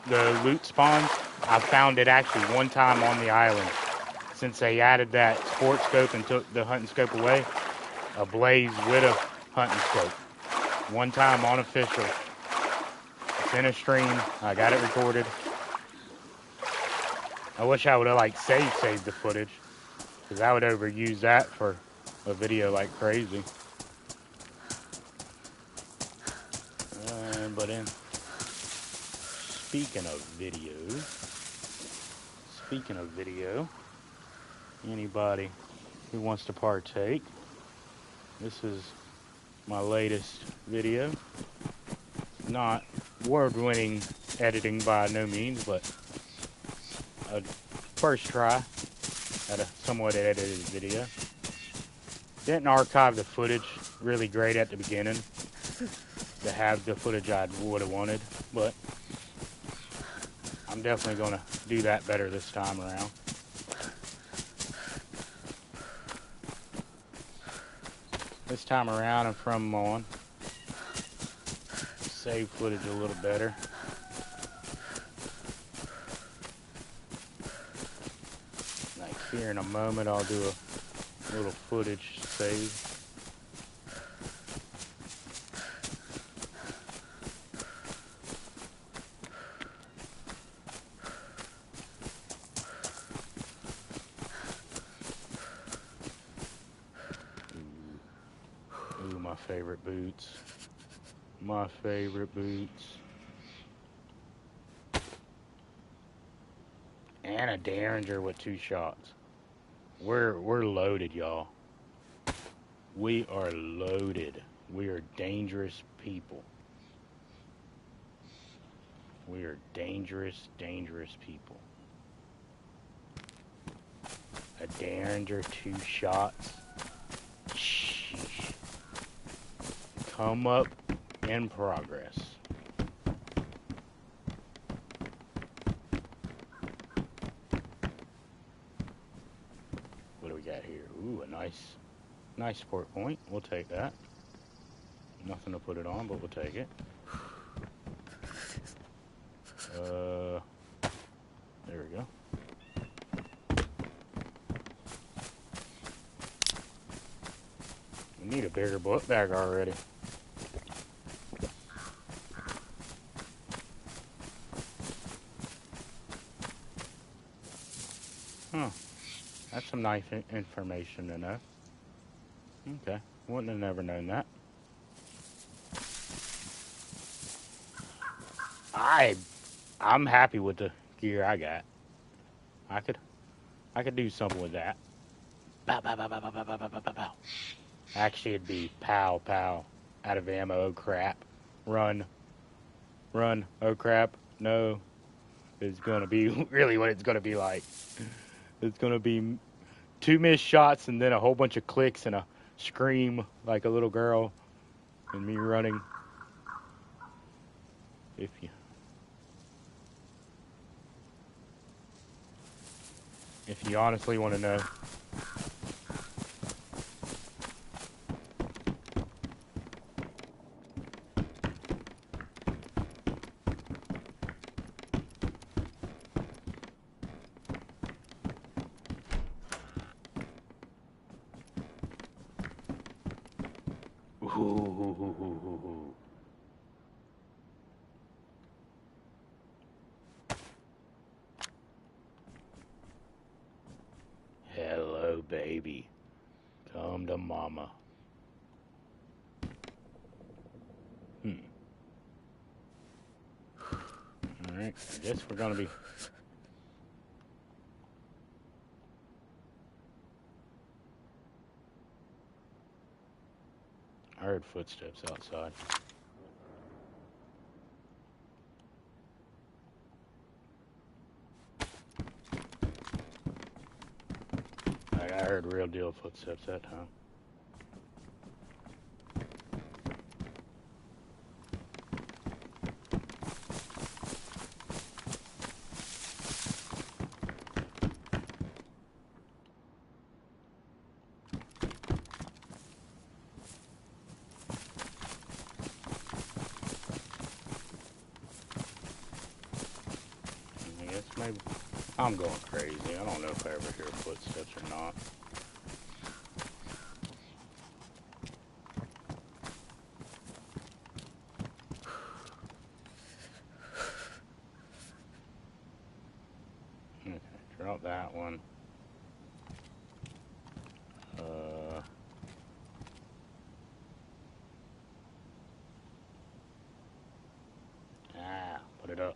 the loot spawns, I've found it actually one time on the island. Since they added that sport scope and took the hunting scope away, a blaze with a hunting scope. One time on official. It's in a stream. I got it recorded. I wish I would have like saved the footage, because I would overuse that for a video like crazy. But in speaking of video, anybody who wants to partake, this is my latest video. Not award-winning editing by no means, but a first try at a somewhat edited video. Didn't archive the footage really great at the beginning to have the footage I would have wanted, but I'm definitely going to do that better this time around. This time around and from on, save footage a little better. Like here in a moment, I'll do a little footage save. Ooh, my favorite boots. My favorite boots. And a Derringer with 2 shots. We're loaded, y'all. We are loaded. We are dangerous people. We are dangerous, dangerous people. A Derringer, 2 shots. Sheesh. Come up in progress. What do we got here? Ooh, a nice sport point. We'll take that. Nothing to put it on, but we'll take it. There we go. We need a bigger book bag already. Huh. That's some nice information to know. Okay. Wouldn't have never known that. I'm happy with the gear I got. I could do something with that. Pow, pow, pow, pow, pow, pow, pow, pow, pow, pow. Actually, it'd be pow, pow. Out of ammo, oh crap. Run, oh crap. No. It's gonna be really what it's gonna be like. It's gonna be 2 missed shots and then a whole bunch of clicks and a scream like a little girl and me running. If you honestly want to know. Ooh. Hello, baby. Come to mama. Alright, I guess we're gonna be... I heard footsteps outside. I heard real deal footsteps that time. I guess maybe I'm going crazy. I don't know if I ever hear footsteps or not. Okay, drop that one. Put it up.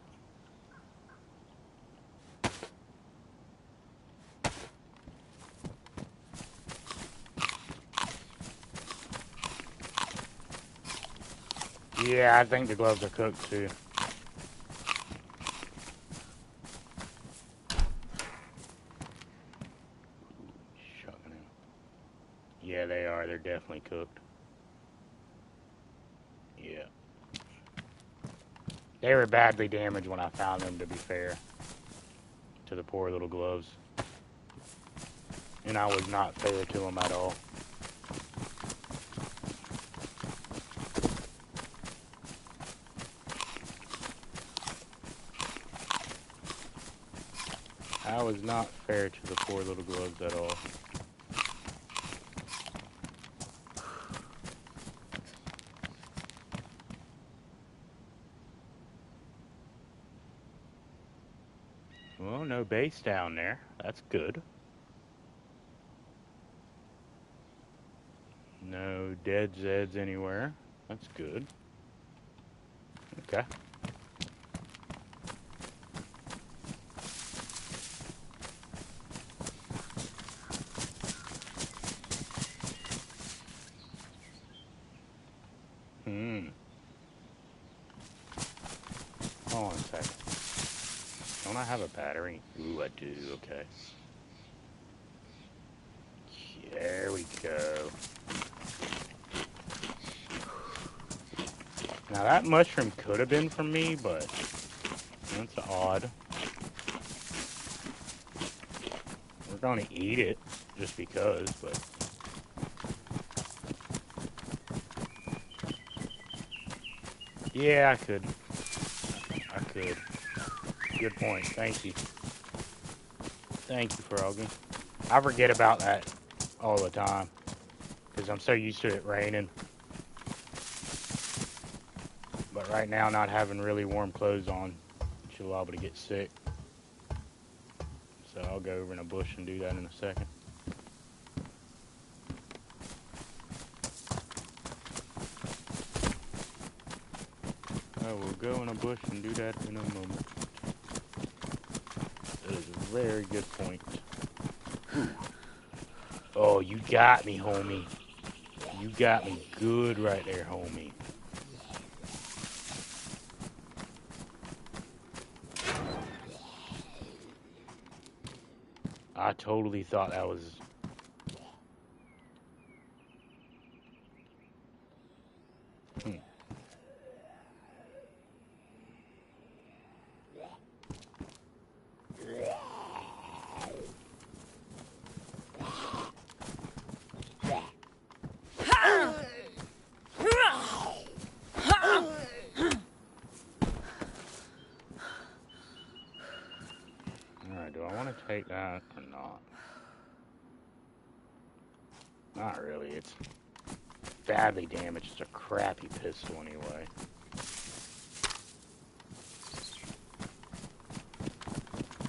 Yeah, I think the gloves are cooked too. Shucking him. Yeah, they are. They're definitely cooked. Yeah. They were badly damaged when I found them, to be fair. To the poor little gloves. And I was not fair to them at all. I was not fair to the poor little gloves at all. Well, no base down there. That's good. No dead Zeds anywhere. That's good. Okay. Hold on a second. Don't I have a battery? Ooh, I do. Okay. There we go. Now that mushroom could have been from me, but that's odd. We're gonna eat it just because, but yeah, I could. I could. Good point. Thank you. Thank you, Froggy. I forget about that all the time because I'm so used to it raining. But right now, not having really warm clothes on, you're liable to get sick. So I'll go over in a bush and do that in a second. I will go in a bush and do that in a moment. That is a very good point. Ooh. Oh, you got me, homie. You got me good right there, homie. I totally thought that was... Alright, do I want to take that or not? Not really. It's badly damaged. It's a crappy pistol anyway.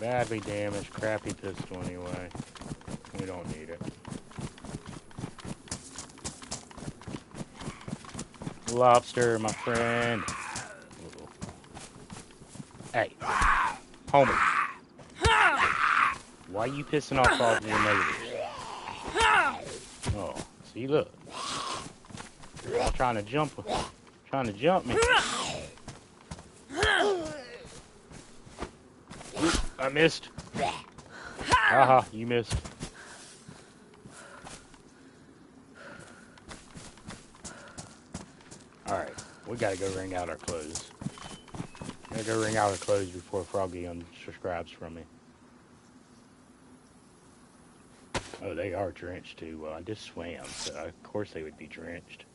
Badly damaged, crappy pistol anyway. We don't need it. Lobster, my friend. Uh-oh. Hey, homie. Why are you pissing off all of your neighbors? Oh, see, look. You're all trying to jump me. Oop, I missed. Haha, you missed. Alright, we gotta go wring out our clothes. Gotta go wring out our clothes before Froggy unsubscribes from me. Oh, they are drenched too. Well, I just swam, so of course they would be drenched.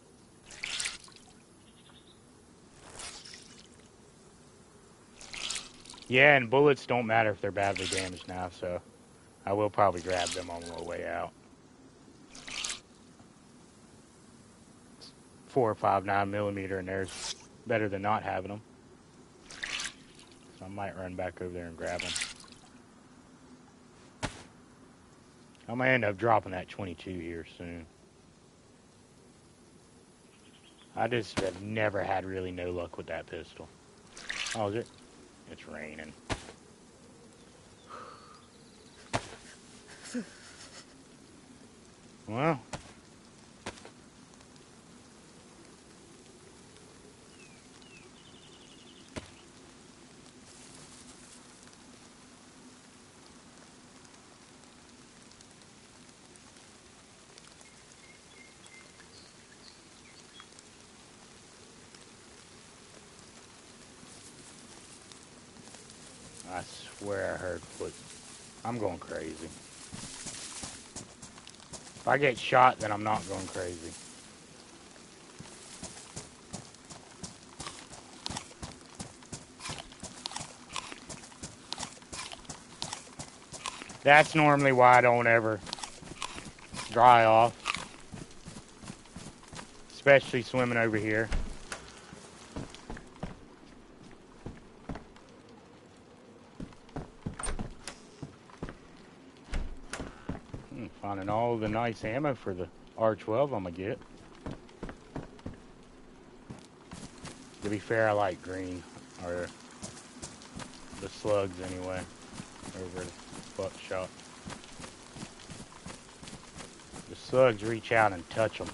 Yeah, and bullets don't matter if they're badly damaged now, so I will probably grab them on the way out. 4 or 5 9mm in there's better than not having them. So I might run back over there and grab them. I might end up dropping that 22 here soon. I just have never had really no luck with that pistol. Oh, is it? It's raining. Well. I swear I heard foot. I'm going crazy. If I get shot, then I'm not going crazy. That's normally why I don't ever dry off. Especially swimming over here. Finding all the nice ammo for the R12 I'm going to get. To be fair, I like green. Or the slugs anyway. Over the buckshot. The slugs reach out and touch them.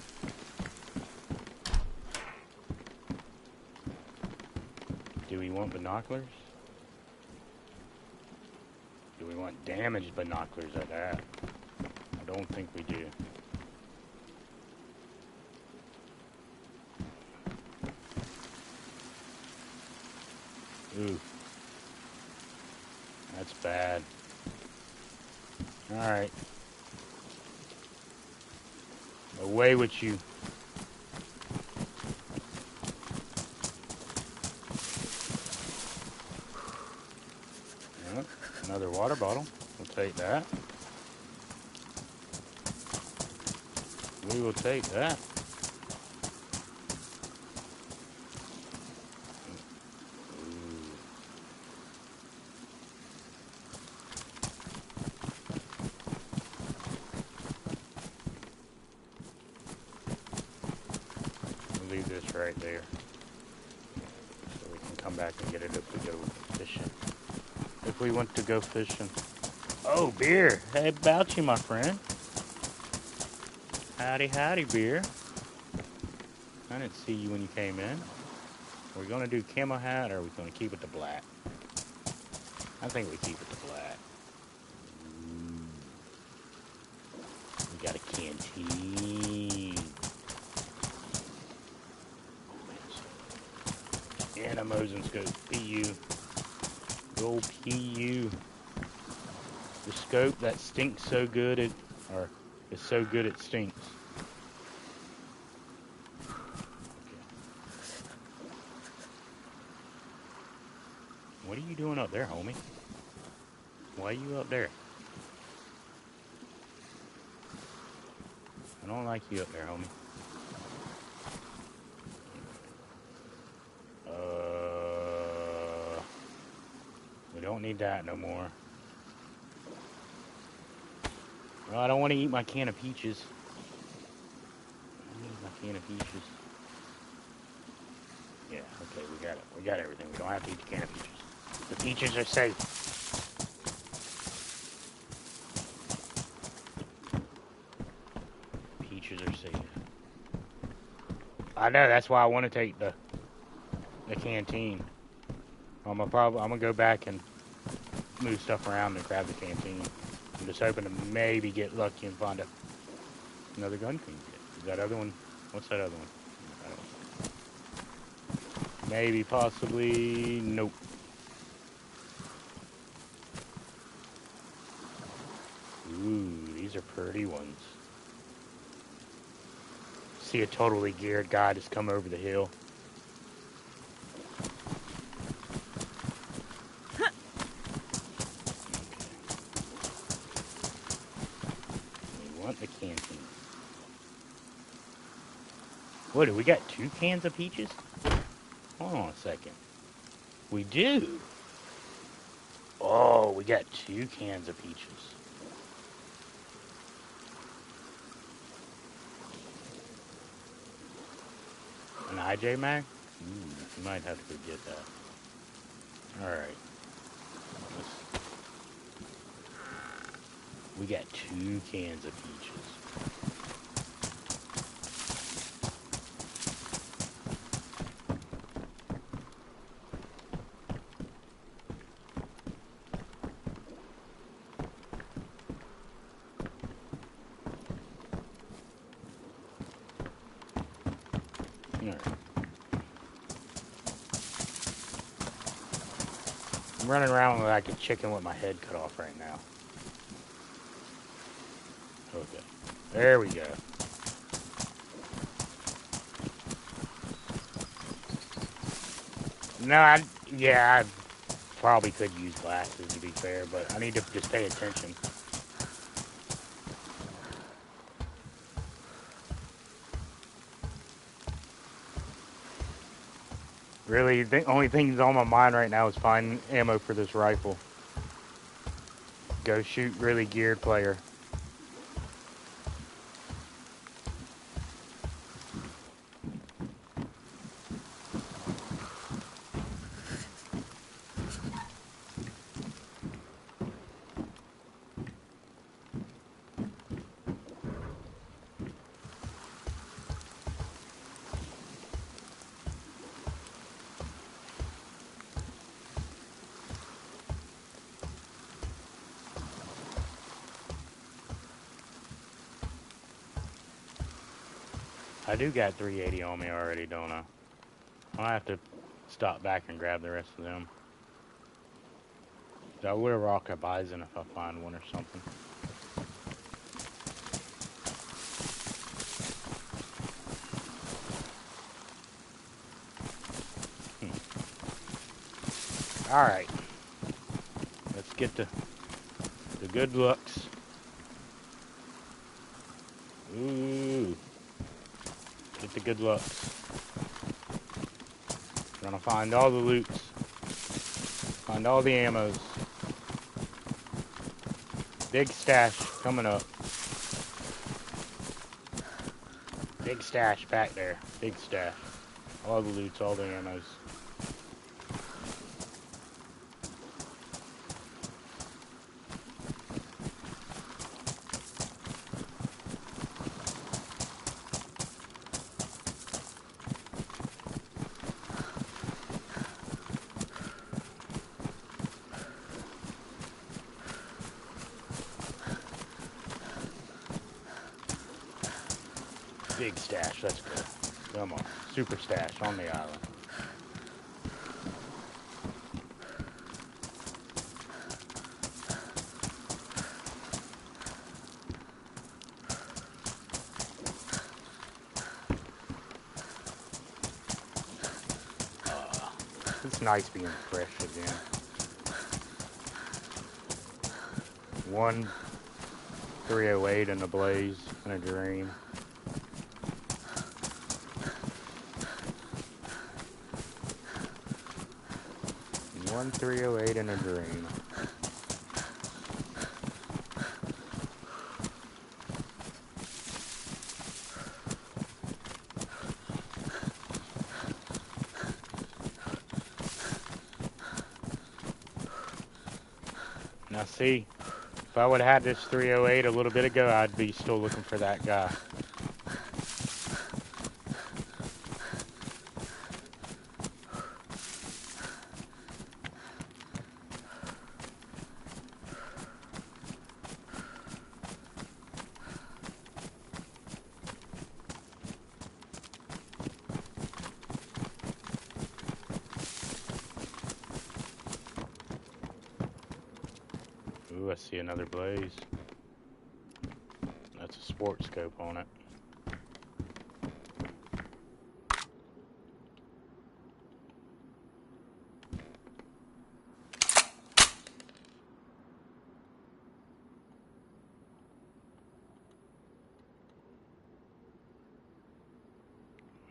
Do we want binoculars? Do we want damaged binoculars at that? I don't think we do. Ooh. That's bad. Alright. Away with you. Yep, another water bottle. We'll take that. We will take that. We'll leave this right there. So we can come back and get it if we go fishing. If we want to go fishing. Oh, beer. Hey, about you, my friend. Howdy, howdy, beer. I didn't see you when you came in. Are we going to do camo hat or are we going to keep it to black? I think we keep it to black. We got a canteen. And a Mosin scope. PU. Go PU. The scope that stinks so good it, or is so good it stinks. What are you doing up there, homie? Why are you up there? I don't like you up there, homie. We don't need that no more. Well, I don't want to eat my can of peaches. I need my can of peaches. Yeah, okay, we got it. We got everything. We don't have to eat the can of peaches. The peaches are safe. Peaches are safe. I know, that's why I want to take the canteen. I'm gonna go back and move stuff around and grab the canteen. I'm just hoping to maybe get lucky and find another gun can get. Is that other one? What's that other one? Maybe, possibly, nope. Ooh, these are pretty ones. See a totally geared guy just come over the hill. We want the canteen. What, do we got 2 cans of peaches? Hold on a second. We do. Oh, we got 2 cans of peaches. An IJ Mag? You might have to go get that. Alright. We got 2 cans of peaches. I'm running around like a chicken with my head cut off right now. Okay. There we go. No, I probably could use glasses to be fair, but I need to just pay attention. Really, the only thing that's on my mind right now is finding ammo for this rifle. Go shoot really geared player. I do got 380 on me already, don't I? I'll have to stop back and grab the rest of them. I will rock a bison if I find one or something. Alright. Let's get the good looks. Ooh. Get the good looks. Gonna find all the loots. Find all the ammos. Big stash coming up. Big stash back there. Big stash. All the loots, all the ammos. Big stash, let's go. Come on. Super stash on the island. It's nice being fresh again. One 308 in a blaze and a dream. One 308 in a dream. Now see, if I would have had this 308 a little bit ago, I'd be still looking for that guy. Ooh, I see another blaze. That's a sport scope on it.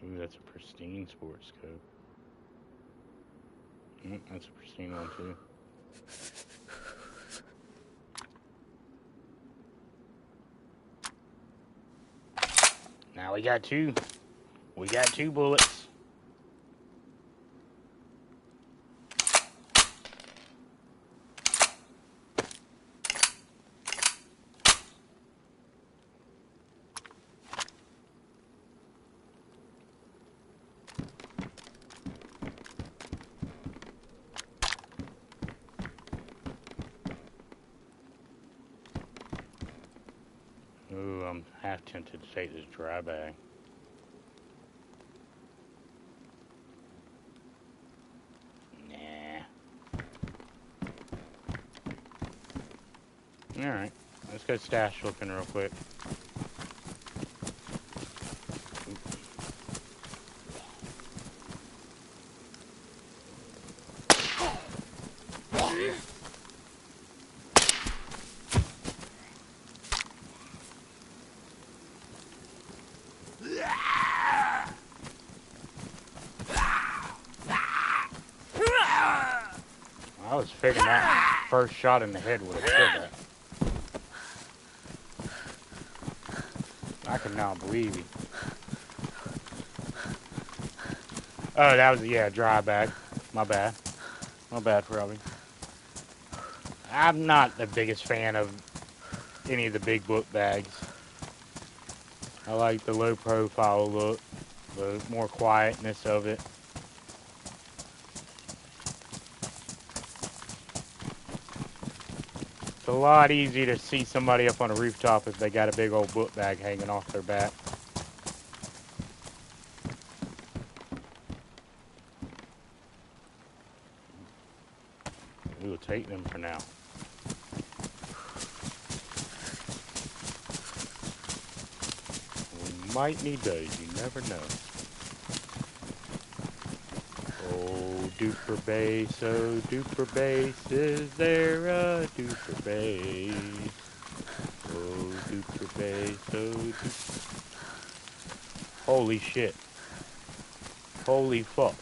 Ooh, that's a pristine sport scope. That's a pristine one too. Now we got two. We got two bullets. Ooh, I'm half tempted to take this dry bag. Nah. Alright, let's go stash looking real quick. I was figuring that first shot in the head would have killed that. I can now believe you. Oh, that was, yeah, dry bag. My bad. My bad, Robbie. I'm not the biggest fan of any of the big book bags. I like the low profile look, the more quietness of it. It's a lot easier to see somebody up on a rooftop if they got a big old book bag hanging off their back. We will take them for now. We might need those, you never know. Oh, duper bass, oh, duper bass, is there a duper bass? Oh, duper bass, oh, duper... Holy shit. Holy fuck.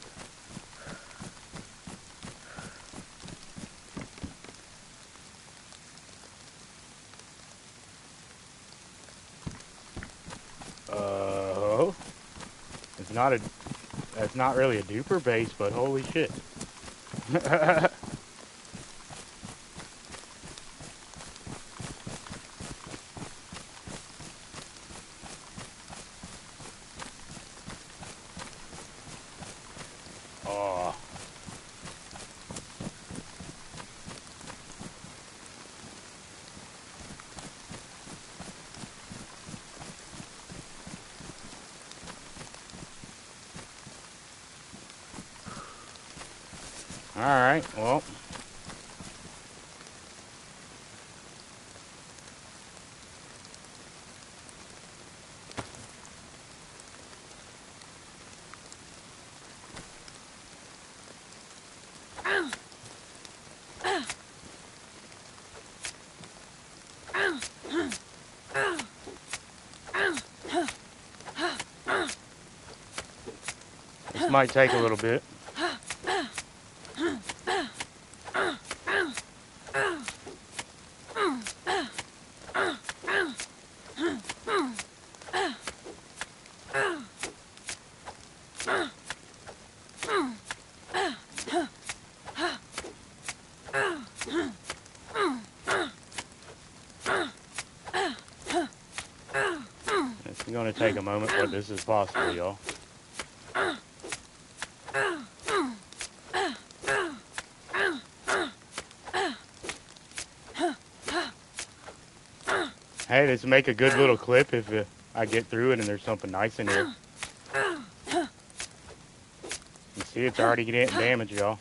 It's not a... That's not really a duper bass, but holy shit. Oh. Alright, well. This might take a little bit. It's going to take a moment, but this is possible, y'all. Hey, this make a good little clip if I get through it and there's something nice in here. You see, it's already getting damaged, y'all.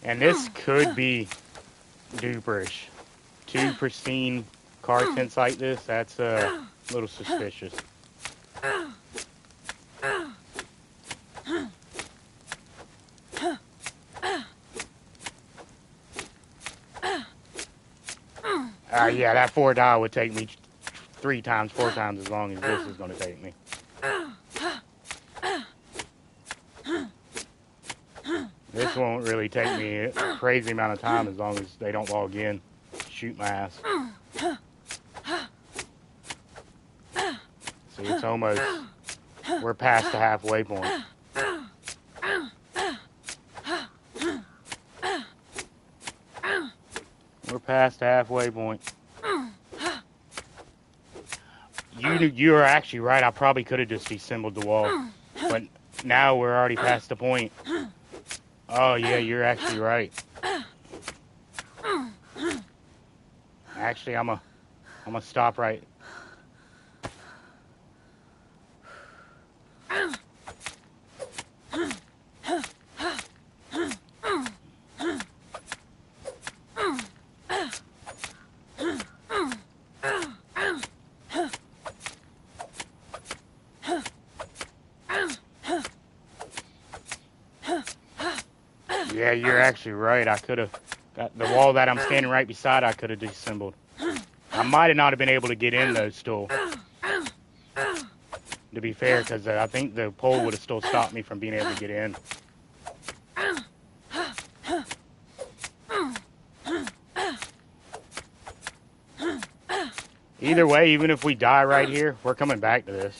And this could be duperish. Two pristine car tints like this, that's a little suspicious. Yeah, that 4 dial would take me 3 times, 4 times as long as this is going to take me. This won't really take me a crazy amount of time as long as they don't log in. Shoot my ass. See, it's almost, we're past the halfway point. We're past the halfway point. You are actually right. I probably could have just disassembled the wall. But now we're already past the point. Oh, yeah, you're actually right. Actually, I'm gonna stop right. you're actually right. I could have, the wall that I'm standing right beside, I could have disassembled. I might have not have been able to get in though still. To be fair, because I think the pole would have still stopped me from being able to get in. Either way, even if we die right here, we're coming back to this.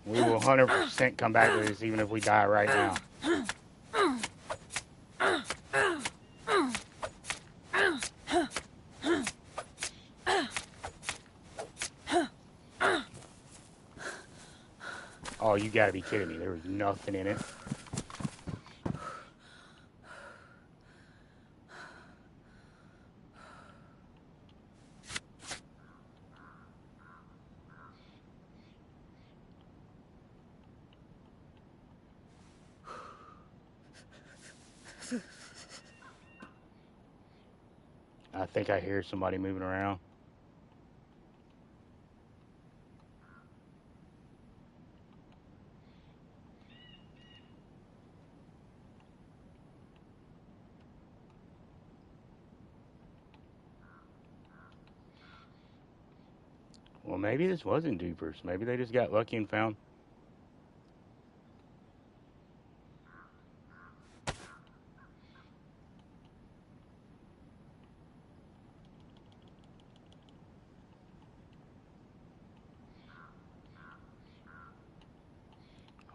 We will 100% come back to this even if we die right now. Oh, you gotta be kidding me. There was nothing in it. I think I hear somebody moving around. Well, maybe this wasn't dupers. Maybe they just got lucky and found.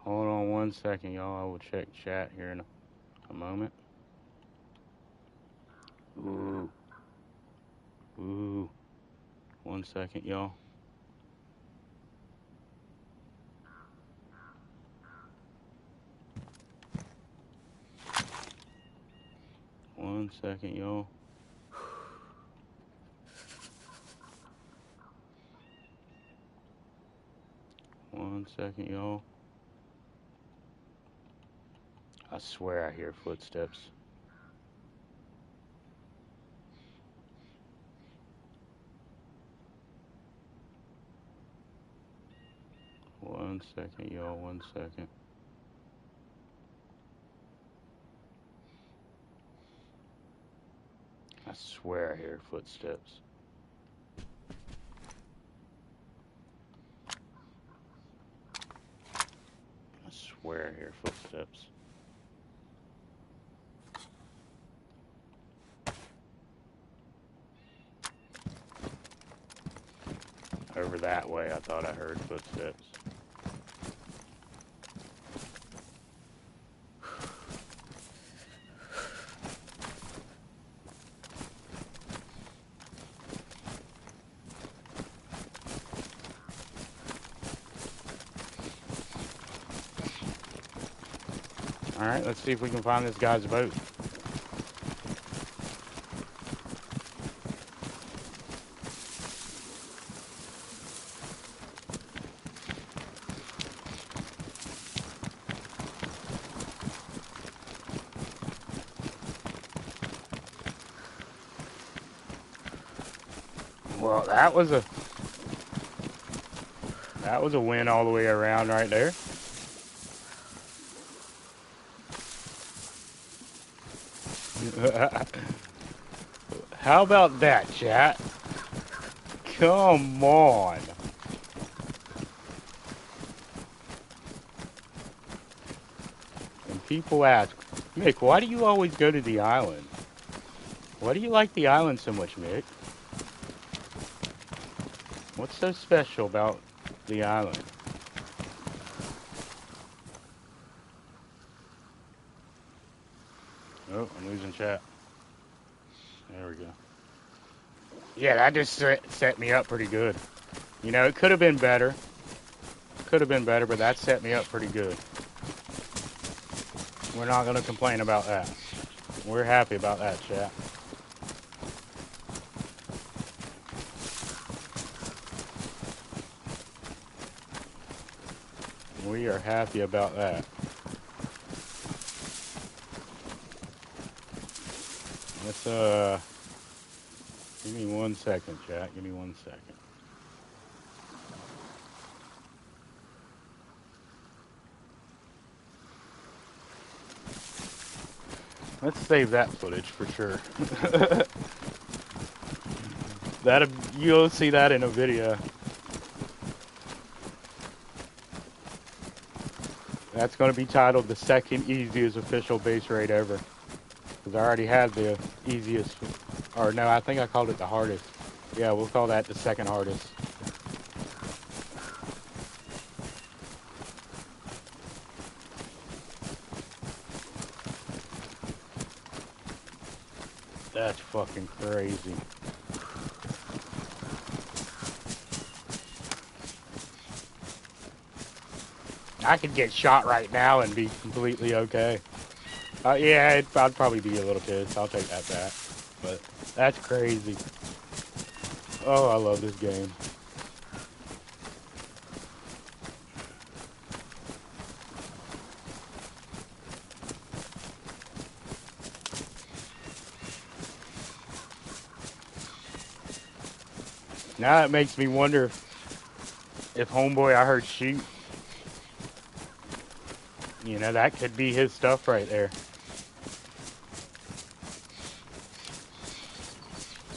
Hold on 1 second, y'all. I will check chat here in a moment. Ooh. Ooh. 1 second, y'all. One second, y'all. One second, y'all. I swear I hear footsteps. One second, y'all. 1 second. I swear I hear footsteps. I swear I hear footsteps. Over that way, I thought I heard footsteps. Alright, let's see if we can find this guy's boat. Well, that was a win all the way around right there. How about that, chat? Come on. And people ask, Mick, why do you always go to the island? Why do you like the island so much, Mick? What's so special about the island? Oh, I'm losing chat. There we go. Yeah, that just set me up pretty good. You know, it could have been better. Could have been better, but that set me up pretty good. We're not going to complain about that. We're happy about that, chat. We are happy about that. Let's, give me 1 second, chat. Give me 1 second. Let's save that footage for sure. You'll see that in a video. That's going to be titled the second easiest official base raid ever. Because I already had the easiest, or no, I think I called it the hardest. Yeah, we'll call that the second hardest. That's fucking crazy. I could get shot right now and be completely okay. Yeah, I'd probably be a little pissed. I'll take that back. But that's crazy. Oh, I love this game. Now it makes me wonder if homeboy I heard shoot, you know, that could be his stuff right there.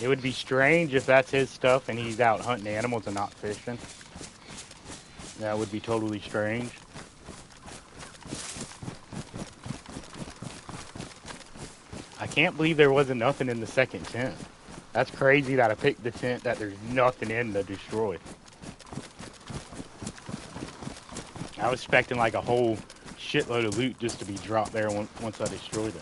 It would be strange if that's his stuff and he's out hunting animals and not fishing. That would be totally strange. I can't believe there wasn't nothing in the second tent. That's crazy that I picked the tent that there's nothing in to destroy. I was expecting like a whole shitload of loot just to be dropped there once I destroyed it.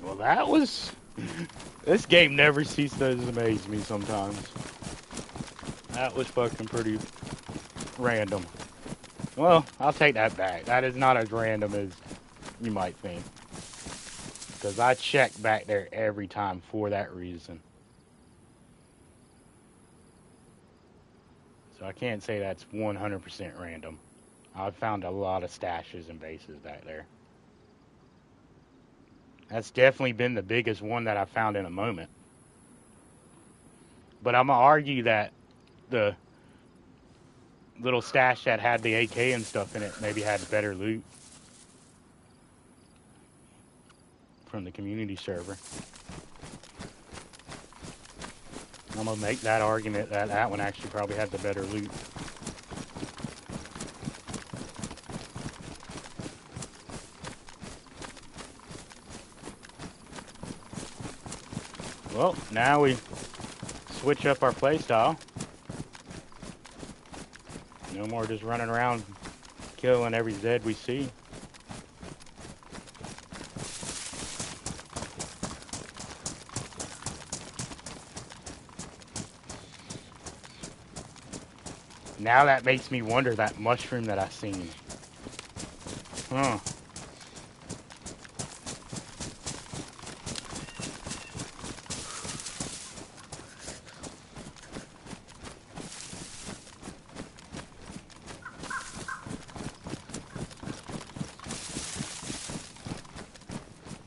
Well, that was... This game never ceases to amaze me sometimes. That was fucking pretty random. Well, I'll take that back. That is not as random as you might think. Because I check back there every time for that reason. So I can't say that's 100% random. I've found a lot of stashes and bases back there. That's definitely been the biggest one that I found in a moment. But I'm going to argue that the little stash that had the AK and stuff in it maybe had better loot from the community server. I'm going to make that argument that that one actually probably had the better loot. Well, now we switch up our playstyle. No more just running around killing every Zed we see. Now that makes me wonder that mushroom that I seen. Huh.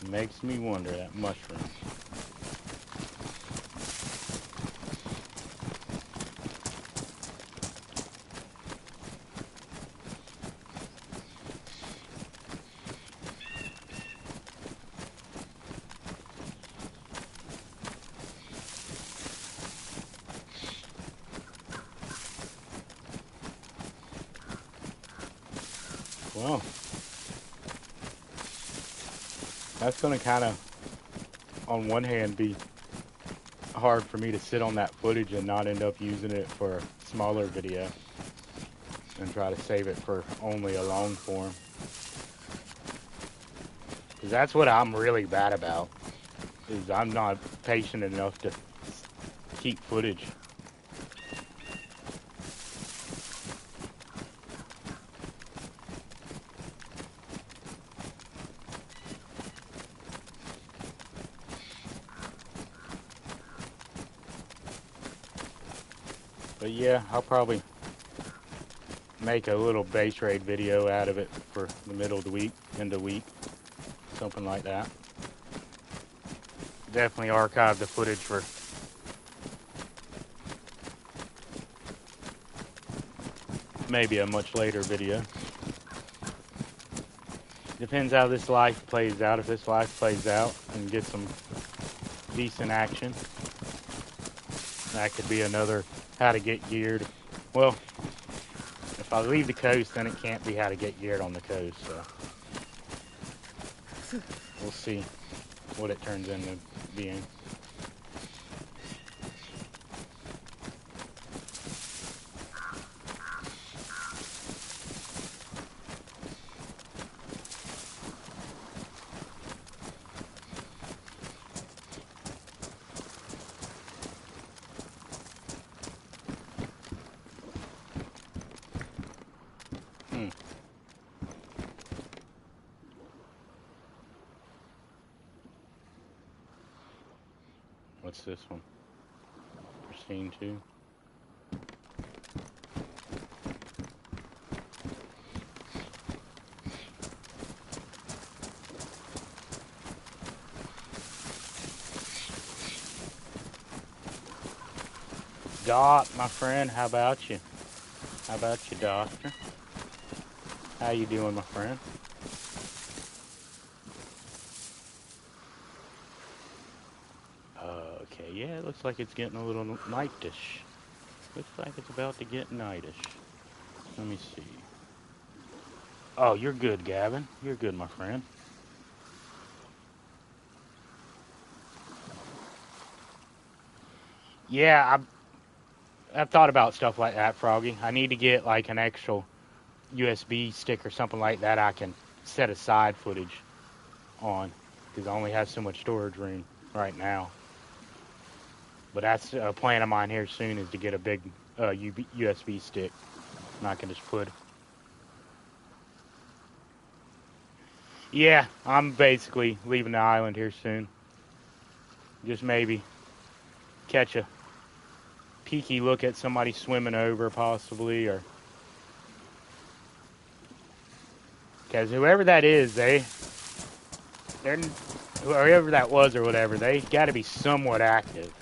Makes me wonder, that mushroom. Well, that's going to kind of, on one hand, be hard for me to sit on that footage and not end up using it for a smaller video and try to save it for only a long form. Because that's what I'm really bad about, is I'm not patient enough to keep footage. But yeah, I'll probably make a little base raid video out of it for the middle of the week, end of the week, something like that. Definitely archive the footage for maybe a much later video. Depends how this life plays out. If this life plays out and get some decent action, that could be another how to get geared. Well, if I leave the coast, then it can't be how to get geared on the coast, so we'll see what it turns into being. What's this one? Pristine 2. Doc, my friend, how about you? How about you, doctor? How you doing, my friend? Okay, yeah, it looks like it's getting a little nightish. Looks like it's about to get nightish. Let me see. Oh, you're good, Gavin. You're good, my friend. Yeah, I've thought about stuff like that, Froggy. I need to get like an actual USB stick or something like that I can set aside footage on, because I only have so much storage room right now. But that's a plan of mine here soon, is to get a big USB stick, and I can just put. Yeah, I'm basically leaving the island here soon. Just maybe catch a peeky look at somebody swimming over, possibly, or because whoever that is, they're whoever that was or whatever, they got to be somewhat active.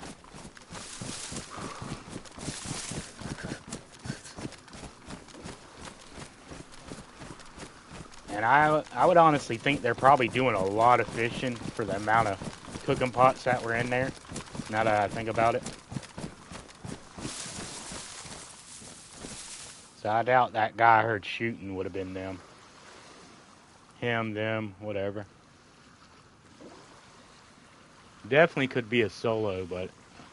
And I would honestly think they're probably doing a lot of fishing for the amount of cooking pots that were in there, now that I think about it. So I doubt that guy I heard shooting would have been them. Him, them, whatever. Definitely could be a solo, but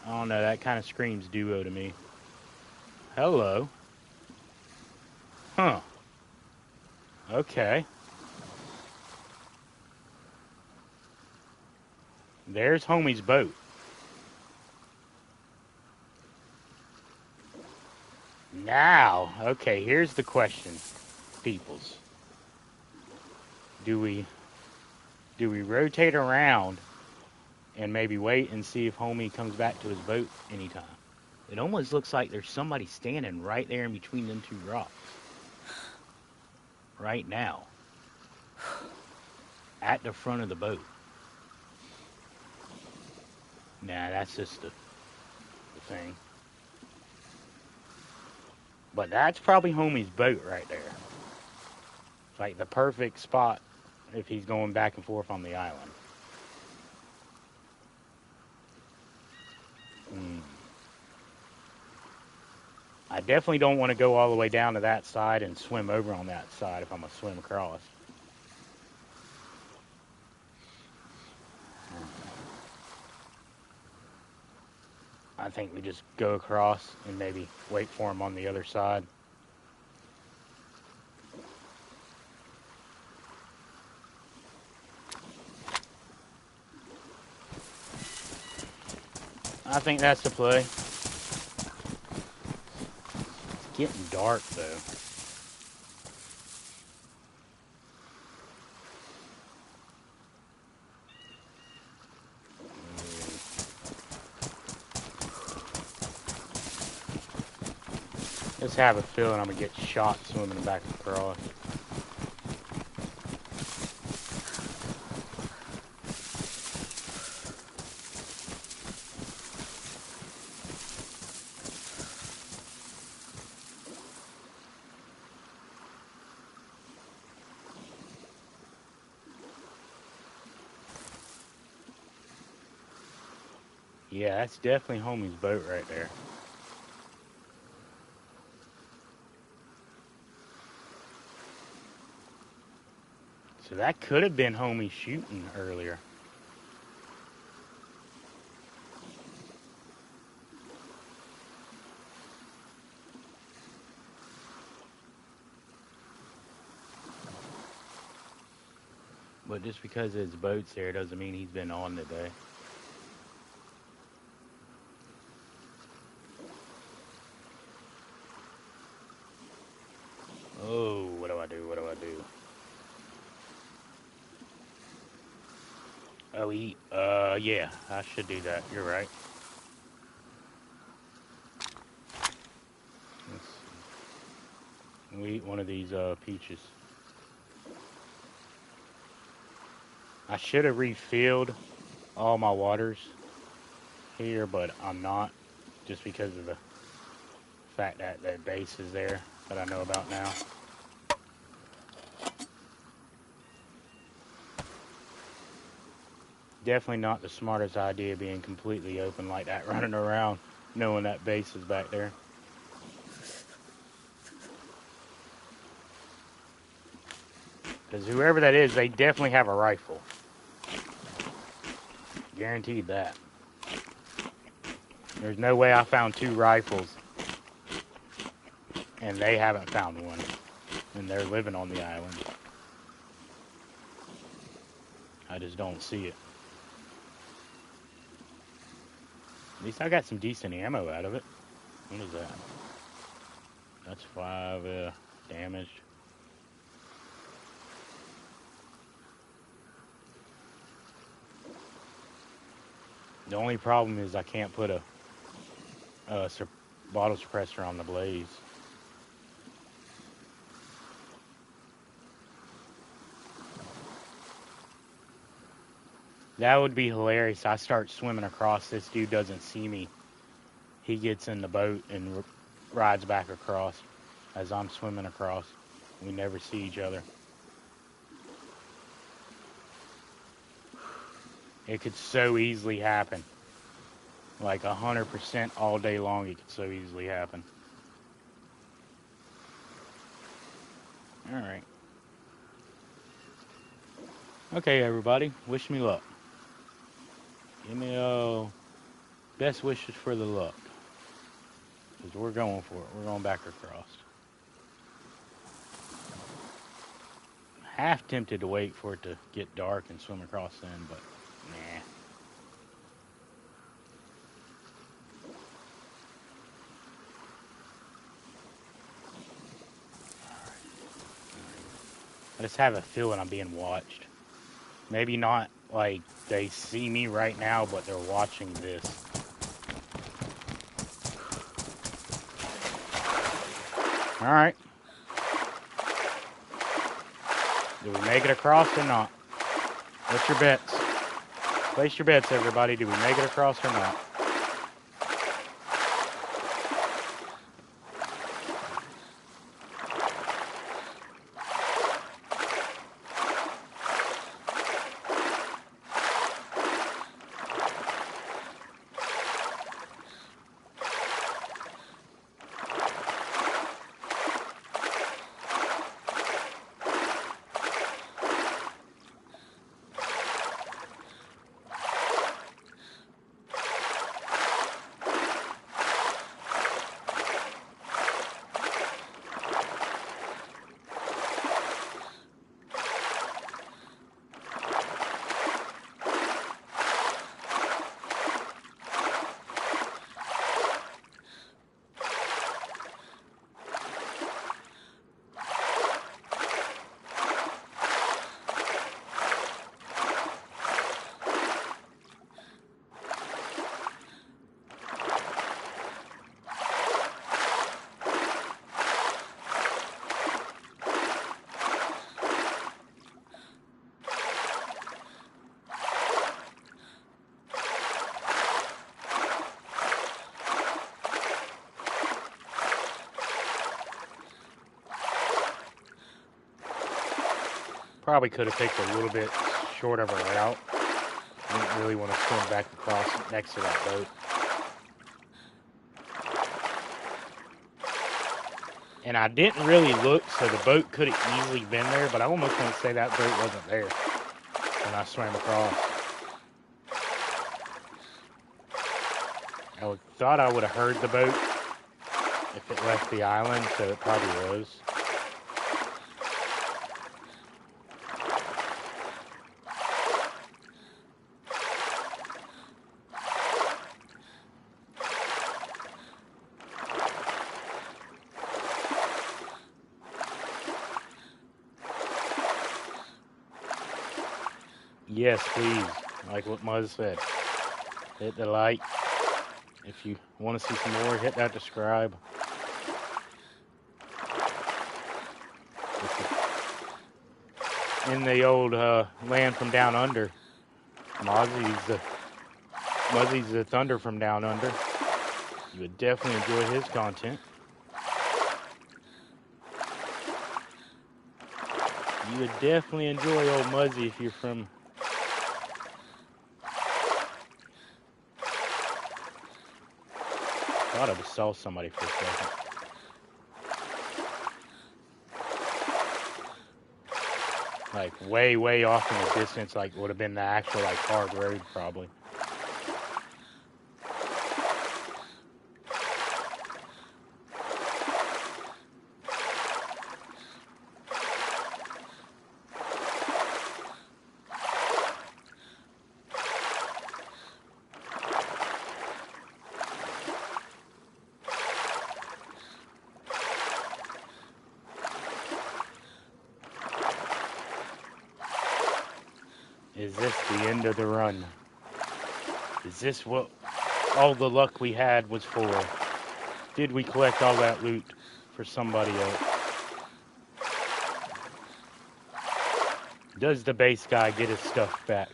I don't know, that kind of screams duo to me. Hello. Huh. Okay. There's homie's boat. Now, okay, here's the question, peoples. Do we rotate around and maybe wait and see if homie comes back to his boat anytime? It almost looks like there's somebody standing right there in between them two rocks. Right now. At the front of the boat. Nah, that's just the thing. But that's probably homie's boat right there. It's like the perfect spot if he's going back and forth on the island. I definitely don't want to go all the way down to that side and swim over on that side if I'm going to swim across. I think we just go across and maybe wait for him on the other side. I think that's the play. It's getting dark though. Just have a feeling I'm gonna get shot swimming back across. Yeah, that's definitely homie's boat right there. So that could have been homie shooting earlier. But just because his boat's there doesn't mean he's been on today. Oh, what do I do? What do I do? Oh, yeah, I should do that. You're right. Let's see. We eat one of these peaches. I should have refilled all my waters here, but I'm not, just because of the fact that that base is there that I know about now. Definitely not the smartest idea being completely open like that, running around knowing that base is back there. Because whoever that is, they definitely have a rifle. Guaranteed that. There's no way I found 2 rifles and they haven't found one. And they're living on the island. I just don't see it. At least I got some decent ammo out of it. What is that? That's 5 damaged. The only problem is I can't put a bottle suppressor on the blaze. That would be hilarious. I start swimming across. This dude doesn't see me. He gets in the boat and rides back across as I'm swimming across. We never see each other. It could so easily happen. Like 100% all day long, it could so easily happen. Alright. Okay, everybody. Wish me luck. Give me best wishes for the luck. Because we're going for it. We're going back across. Half tempted to wait for it to get dark and swim across then, but nah. I just have a feeling I'm being watched. Maybe not like they see me right now, but they're watching this. Alright. Do we make it across or not? What's your bets? Place your bets, everybody. Do we make it across or not? Probably could have picked a little bit short of a route. Didn't really want to swim back across next to that boat. And I didn't really look, so the boat could have easily been there, but I almost want to say that boat wasn't there when I swam across. I thought I would have heard the boat if it left the island, so it probably was. Yes, please. Like what Muzz said. Hit the like. If you want to see some more, hit that subscribe. In the old land from down under, Muzzy's the thunder from down under. You would definitely enjoy his content. You would definitely enjoy old Muzzy if you're from... I thought I just saw somebody for a second. Like way, way off in the distance, like would have been the actual like hard road probably. Is this the end of the run? Is this what all the luck we had was for? Did we collect all that loot for somebody else? Does the base guy get his stuff back?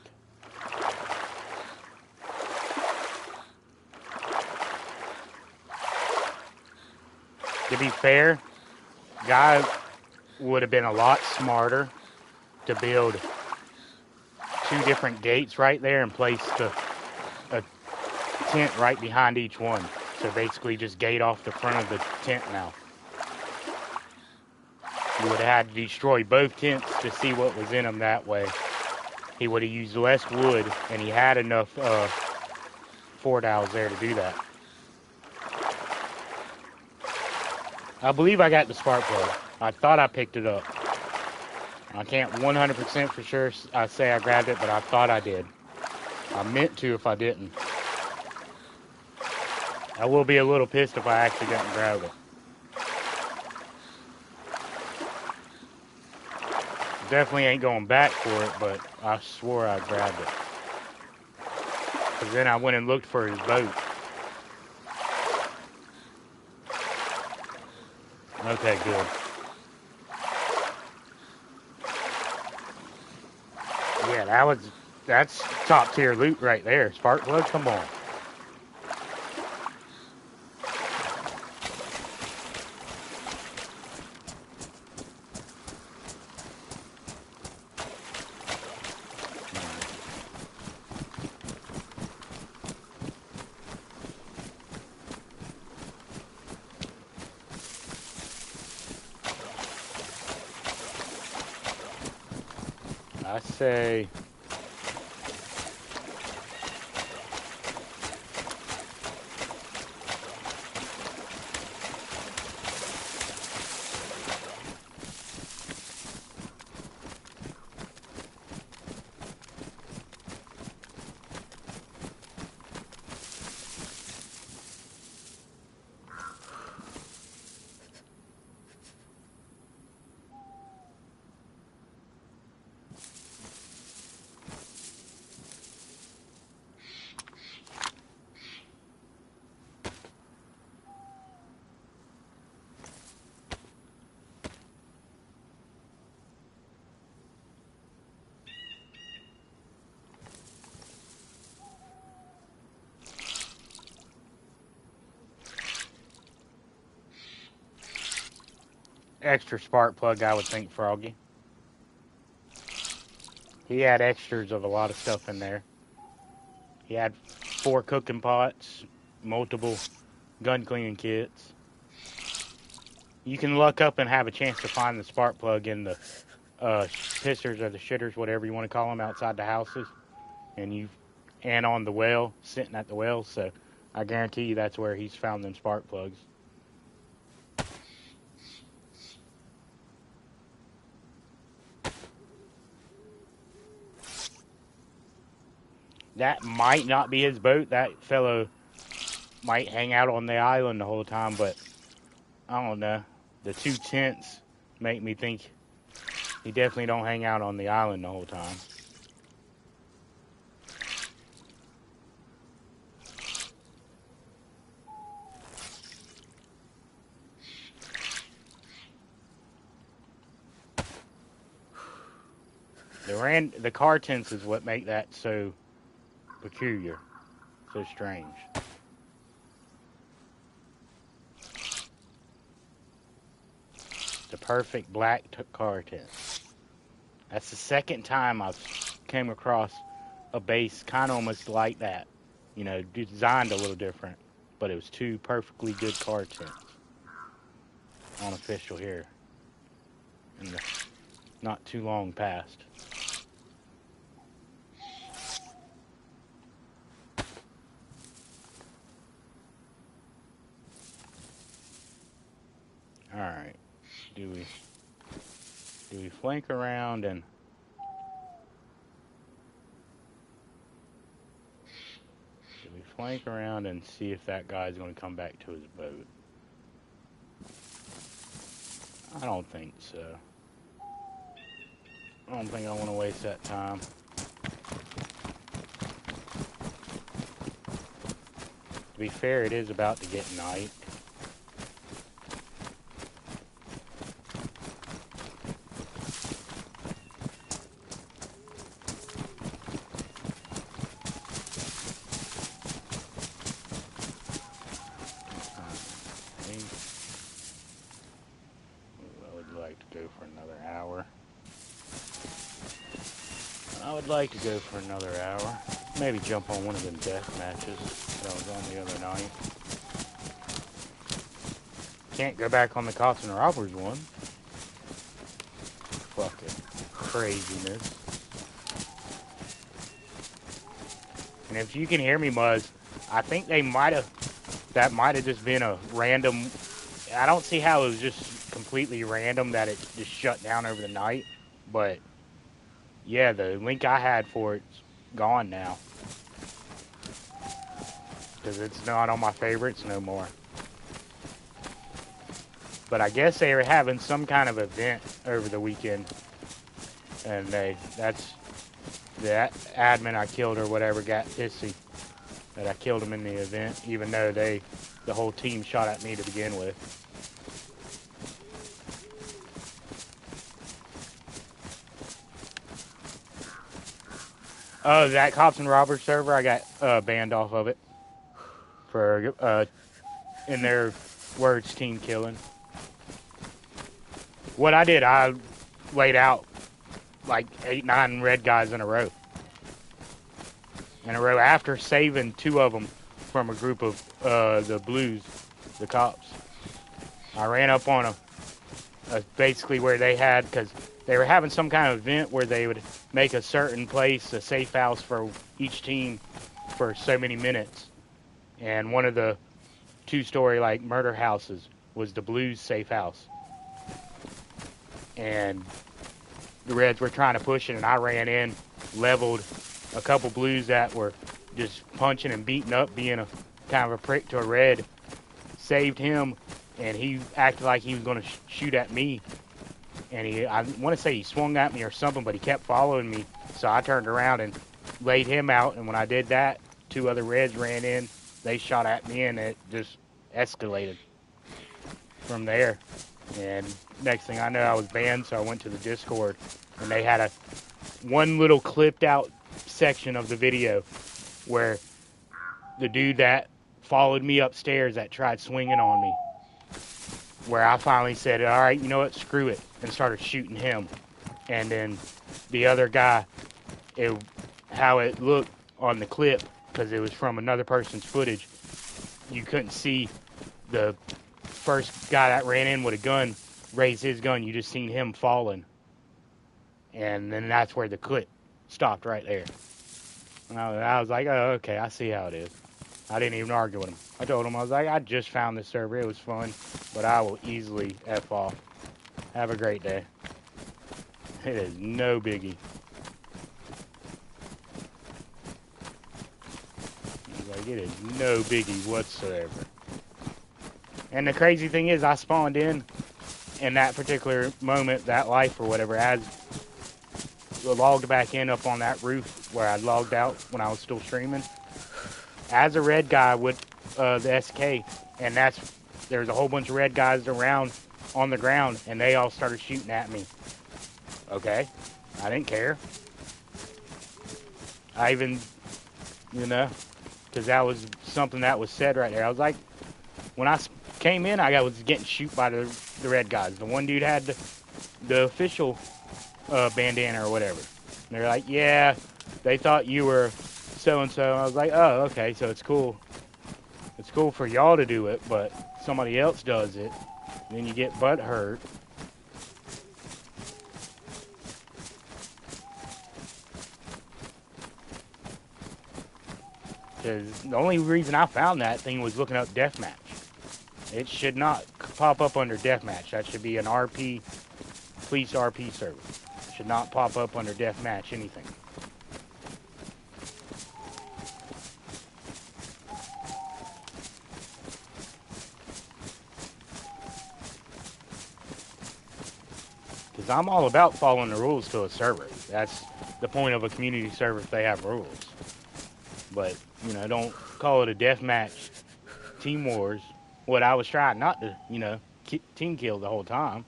To be fair, guy would have been a lot smarter to build 2 different gates right there and place a tent right behind each one. So basically just gate off the front of the tent now. You would have had to destroy both tents to see what was in them that way. He would have used less wood, and he had enough fort owls there to do that. I believe I got the spark plug. I thought I picked it up. I can't 100% for sure say I grabbed it, but I thought I did. I meant to if I didn't. I will be a little pissed if I actually didn't grab it. Definitely ain't going back for it, but I swore I grabbed it. Because then I went and looked for his boat. Okay, good. Yeah, that's top tier loot right there. Spark plug, come on. I say... extra spark plug, I would think, Froggy. He had extras of a lot of stuff in there. He had 4 cooking pots, multiple gun cleaning kits. You can look up and have a chance to find the spark plug in the pissers or the shitters, whatever you want to call them, outside the houses, and on the well, sitting at the well. So I guarantee you that's where he's found them spark plugs. That might not be his boat. That fellow might hang out on the island the whole time, but I don't know. The 2 tents make me think he definitely don't hang out on the island the whole time. The car tents is what make that so peculiar, so strange. The perfect black car tent. That's the second time I've came across a base kind of almost like that. You know, designed a little different, but it was 2 perfectly good car tents on official here in the not too long past. All right, do we flank around and see if that guy's going to come back to his boat? I don't think so. I don't think I want to waste that time. To be fair, it is about to get night. Like to go for another hour. Maybe jump on one of them death matches that I was on the other night. Can't go back on the cops and robbers one. Fucking craziness. And if you can hear me, Muzz, I think that might have just been a random. I don't see how it was just completely random that it just shut down over the night, but yeah, the link I had for it's gone now. Because it's not on my favorites no more. But I guess they were having some kind of event over the weekend. And that's the admin I killed or whatever got pissy that I killed him in the event, even though the whole team shot at me to begin with. Oh, that Cops and Robbers server, I got banned off of it for, in their words, team killing. What I did, I laid out like 8, 9 red guys in a row. After saving 2 of them from a group of the blues, the cops. I ran up on them, basically where they had, because they were having some kind of event where they would make a certain place a safe house for each team for so many minutes. And one of the 2-story like murder houses was the Blues safe house. And the Reds were trying to push it, and I ran in, leveled a couple Blues that were just punching and beating up, being a kind of a prick to a Red. Saved him, and he acted like he was going to shoot at me. And I want to say he swung at me or something, but he kept following me. So I turned around and laid him out. And when I did that, 2 other Reds ran in. They shot at me, and it just escalated from there. And next thing I know, I was banned, so I went to the Discord. And they had one little clipped out section of the video where the dude that followed me upstairs that tried swinging on me, where I finally said, all right, you know what, screw it, and started shooting him. And then the other guy how it looked on the clip, because it was from another person's footage. You couldn't see the first guy that ran in with a gun raise his gun. You just seen him falling, and then that's where the clip stopped right there. And I was like, oh, okay, I see how it is. I didn't even argue with him. I told him, I was like, I just found this server. It was fun, but I will easily F off. Have a great day. It is no biggie. Like, it is no biggie whatsoever. And the crazy thing is, I spawned in that particular moment, that life or whatever, as logged back in up on that roof where I logged out when I was still streaming, as a red guy with the SK, and there's a whole bunch of red guys around on the ground, and they all started shooting at me. Okay, I didn't care. I even, because that was something that was said right there. I was like, when I came in, I was getting shoot by the red guys. The one dude had the official bandana or whatever. And they're like, yeah, they thought you were so-and-so. I was like, oh, okay, so it's cool. It's cool for y'all to do it, but somebody else does it, and then you get butt hurt. Because the only reason I found that thing was looking up deathmatch. It should not pop up under deathmatch. That should be an RP, police RP server. It should not pop up under deathmatch anything. Because I'm all about following the rules to a server. That's the point of a community server if they have rules. But, don't call it a deathmatch team wars. What I was trying not to, team kill the whole time.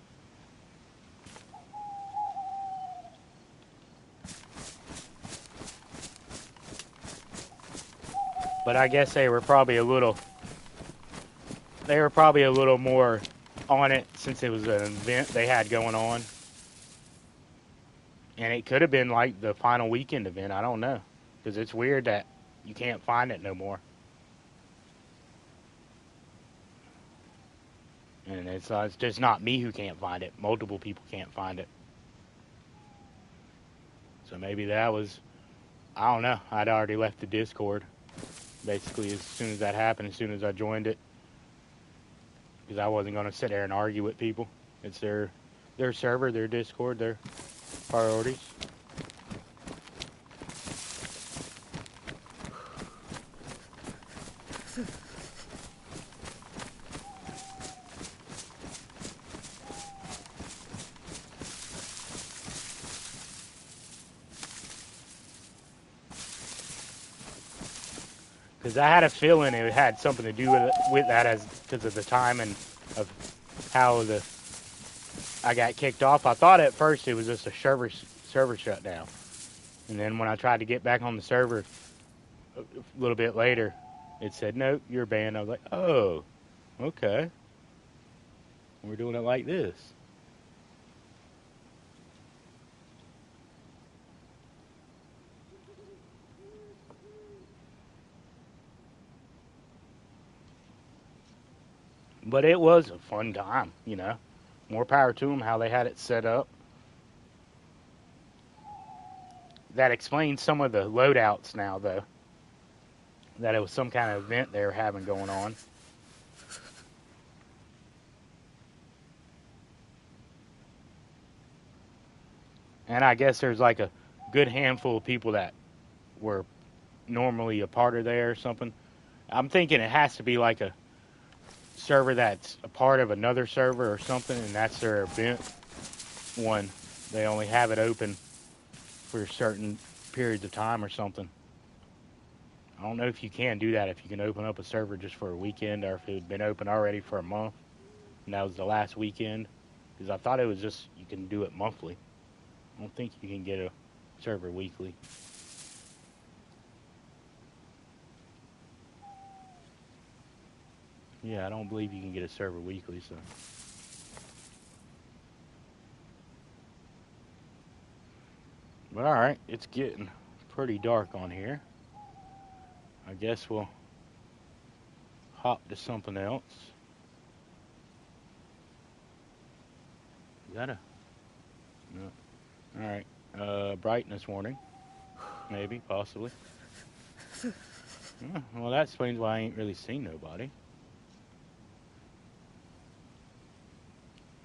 But I guess they were probably a little more on it since it was an event they had going on. And it could have been like the final weekend event. I don't know. Because it's weird that you can't find it no more. And it's just not me who can't find it. Multiple people can't find it. So maybe that was, I don't know. I'd already left the Discord. Basically, as soon as that happened, as soon as I joined it. Because I wasn't going to sit there and argue with people. It's their server, their Discord, their priorities. Because I had a feeling it had something to do with that, because of the time and of how I got kicked off. I thought at first it was just a server shutdown, and then when I tried to get back on the server a little bit later, it said, "Nope, you're banned." I was like, "Oh, okay, we're doing it like this." But it was a fun time, More power to them, how they had it set up. That explains some of the loadouts now, though. That it was some kind of event they were having going on. And I guess there's like a good handful of people that were normally a part of there or something. I'm thinking it has to be like a server that's a part of another server or something, and that's their event one. They only have it open for certain periods of time or something. I don't know if you can do that, if you can open up a server just for a weekend, or if it had been open already for a month and that was the last weekend. Because I thought it was just you can do it monthly. I don't think you can get a server weekly. Yeah, I don't believe you can get a server weekly, so. But alright, it's getting pretty dark on here. I guess we'll hop to something else. Is that a... No. Alright. Brightness warning. Maybe, possibly. Well, that explains why I ain't really seen nobody.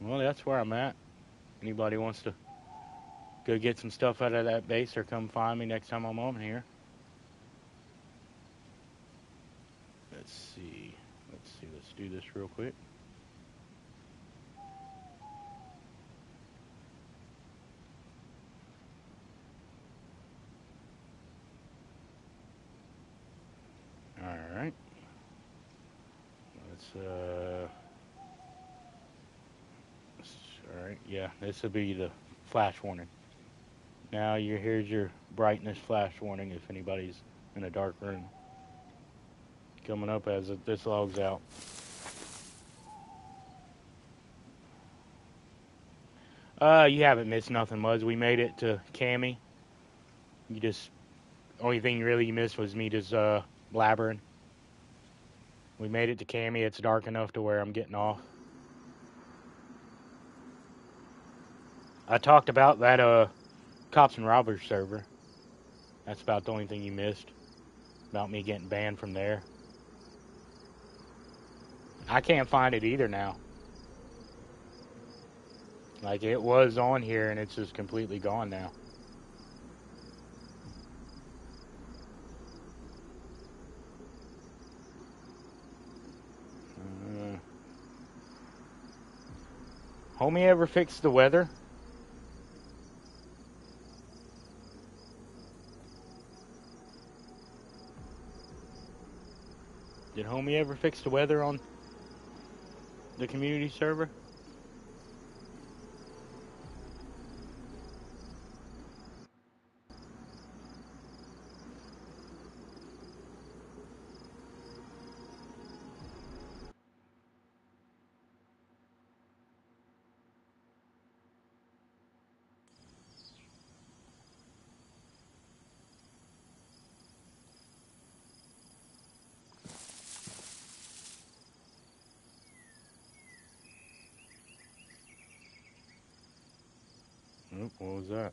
Well, that's where I'm at. Anybody wants to go get some stuff out of that base or come find me next time I'm on here. Let's see. Let's do this real quick. Alright. Alright, yeah, this will be the flash warning. Now here's your brightness flash warning if anybody's in a dark room. Coming up as this logs out. You haven't missed nothing, Muzz. We made it to Cammy. Only thing really you missed was me just blabbering. We made it to Cammy. It's dark enough to where I'm getting off. I talked about that Cops and Robbers server. That's about the only thing you missed. About me getting banned from there. I can't find it either now. Like, it was on here and it's just completely gone now. Homie ever fix the weather? Did Homie ever fix the weather on the community server? Oop, what was that?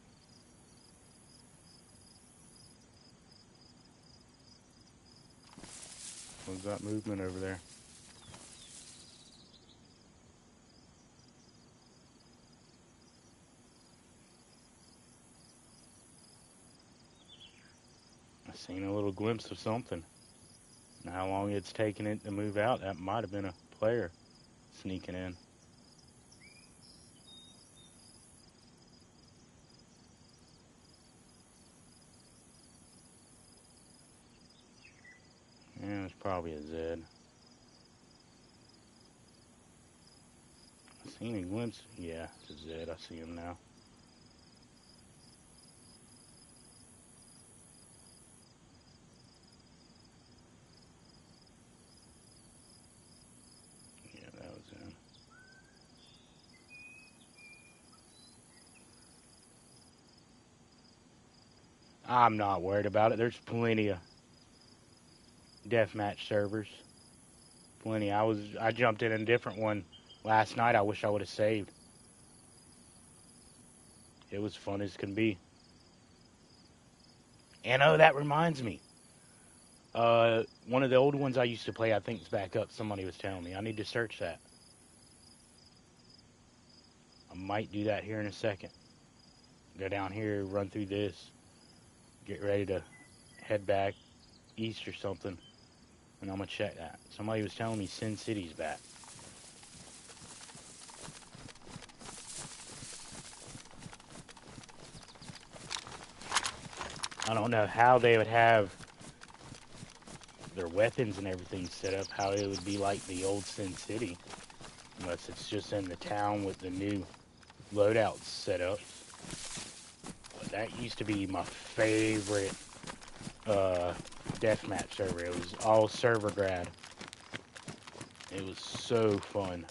What was that movement over there? I seen a little glimpse of something. And how long it's taken it to move out, that might have been a player sneaking in. Yeah, it's probably a Zed. I seen a glimpse. Yeah, it's a Zed. I see him now. Yeah, that was him. I'm not worried about it. There's plenty of deathmatch servers. Plenty. I jumped in a different one last night. I wish I would have saved. It was fun as can be. And oh, that reminds me. One of the old ones I used to play, I think it's back up. Somebody was telling me. I need to search that. I might do that here in a second. Go down here, run through this, get ready to head back east or something, and I'm gonna check that. Somebody was telling me Sin City's back. I don't know how they would have their weapons and everything set up, how it would be like the old Sin City, unless it's just in the town with the new loadouts set up. But that used to be my favorite deathmatch server. It was all server grad. It was so fun.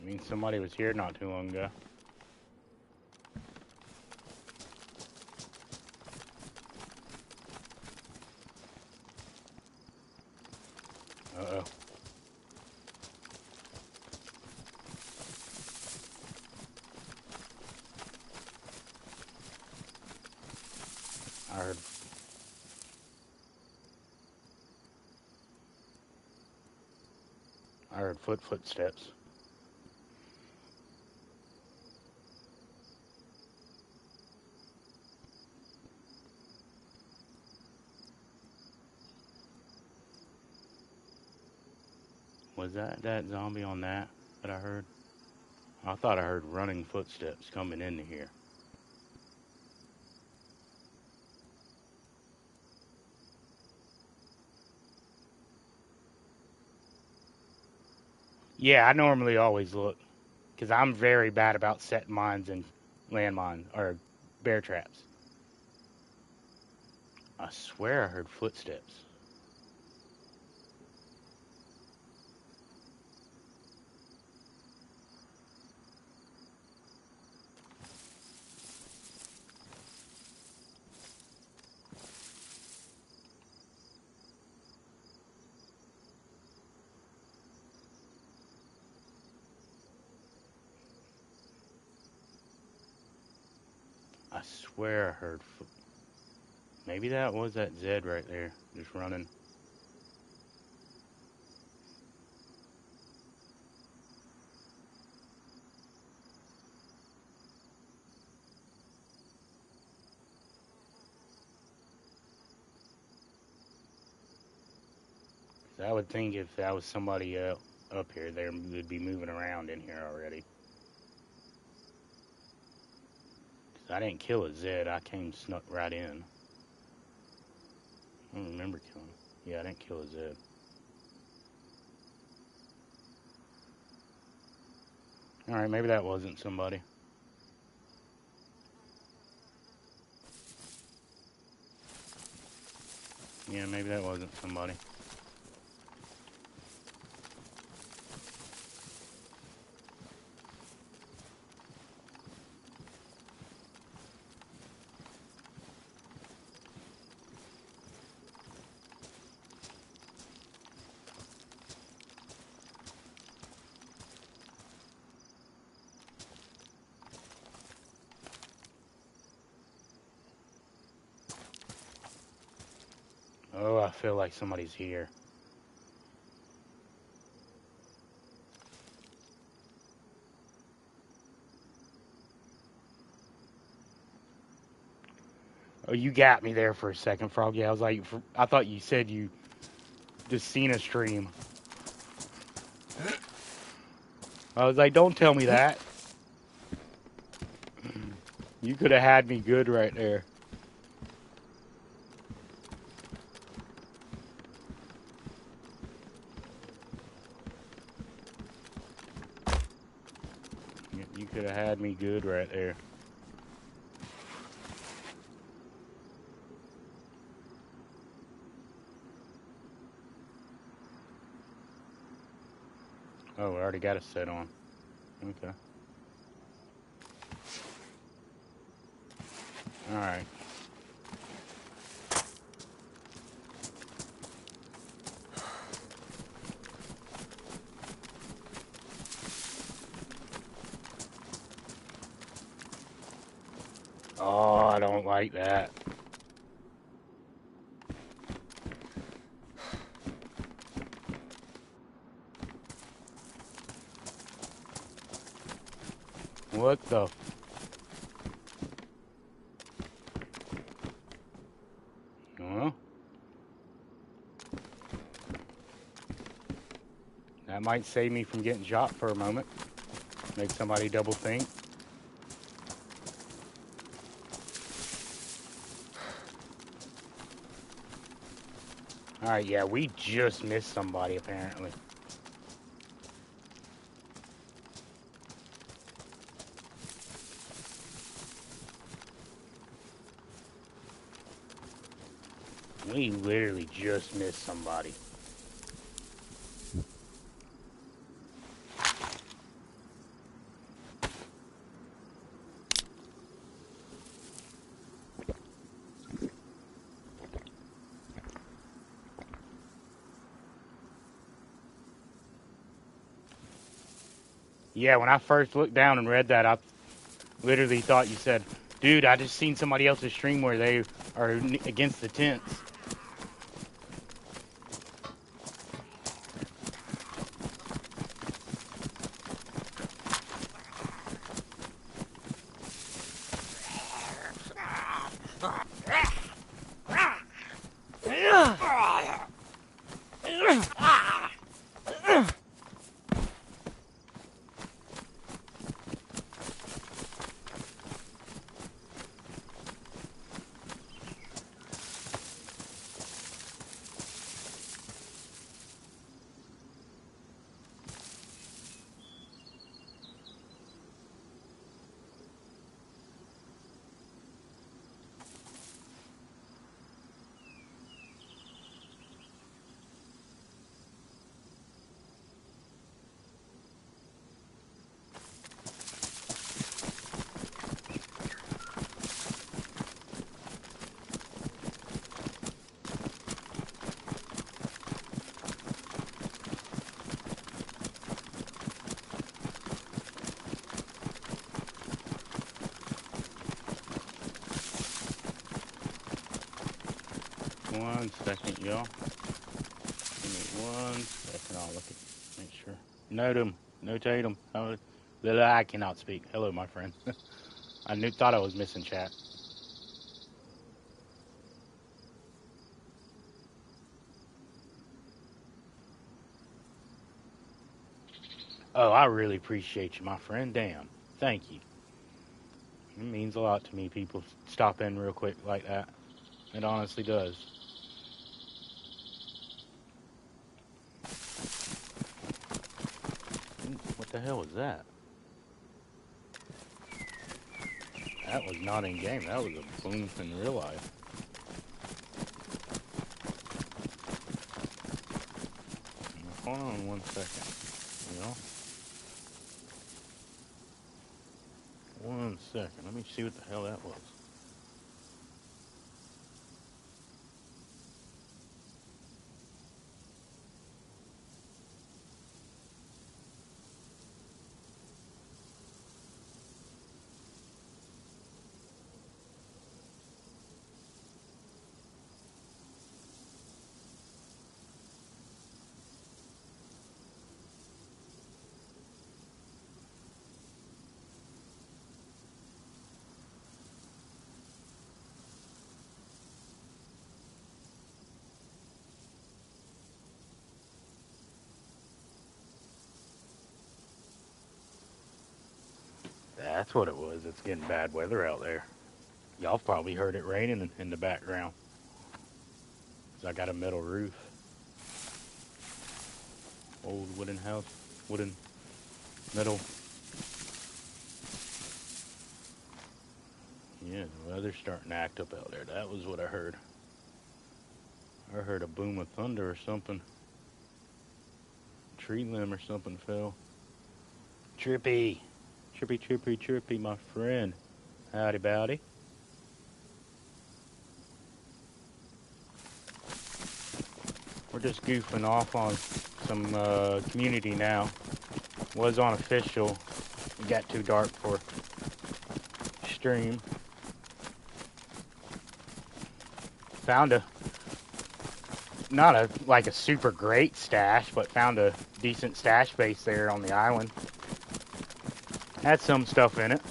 I mean, somebody was here not too long ago. Uh-oh. I heard footsteps. Was that zombie on that I heard? I thought I heard running footsteps coming into here. Yeah, I normally always look, because I'm very bad about setting mines and landmines, or bear traps. I swear I heard footsteps. I swear I heard Maybe that was that Zed right there, just running. I would think if that was somebody up here, they'd be moving around in here already. 'Cause I didn't kill a Zed, I came snuck right in. I don't remember killing him. Yeah, I didn't kill a Zed. Alright, maybe that wasn't somebody. Yeah, maybe that wasn't somebody. Oh, I feel like somebody's here. Oh, you got me there for a second, Froggy. I was like, I thought you said you just seen a stream. I was like, don't tell me that. You could have had me good right there. You could have had me good right there. Oh, I already got a set on. Okay. Alright. Oh, I don't like that. What the? Well, that might save me from getting shot for a moment. Make somebody double think. Alright, yeah, we just missed somebody apparently. We literally just missed somebody. Yeah, when I first looked down and read that, I literally thought you said, dude, I just seen somebody else's stream where they are against the tents. One second, y'all. Give me 1 second. I'll look at, make sure. Note him. Notate him. I cannot speak. Hello, my friend. Thought I was missing chat. Oh, I really appreciate you, my friend. Damn. Thank you. It means a lot to me, people stop in real quick like that. It honestly does. Ooh, what the hell was that? That was not in game. That was a boom in real life. Hold on 1 second. You know? 1 second. Let me see what the hell that was. That's what it was. It's getting bad weather out there. Y'all probably heard it raining in the background. 'Cause I got a metal roof. Old wooden house. Wooden metal. Yeah, the weather's starting to act up out there. That was what I heard. I heard a boom of thunder or something. Tree limb or something fell. Trippy. Trippy, trippy, trippy, my friend. Howdy, bowdy. We're just goofing off on some community now. Was on official. It got too dark for stream. Found not a super great stash, but found a decent stash base there on the island. Had some stuff in it.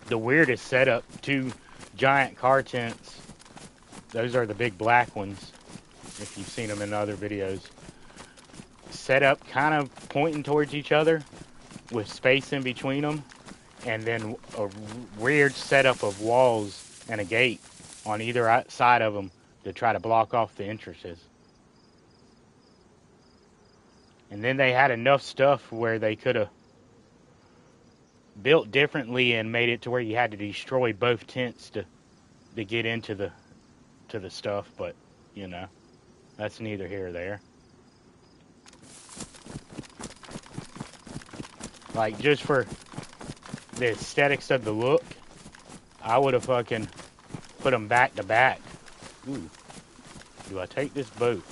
The weirdest setup, 2 giant car tents. Those are the big black ones, if you've seen them in other videos. Set up kind of pointing towards each other with space in between them, and then a weird setup of walls and a gate on either side of them to try to block off the entrances. And then they had enough stuff where they could have built differently and made it to where you had to destroy both tents to get into the stuff, but you know, that's neither here or there. Like, just for the aesthetics of the look, I would have fucking put them back to back. Ooh, do I take this boat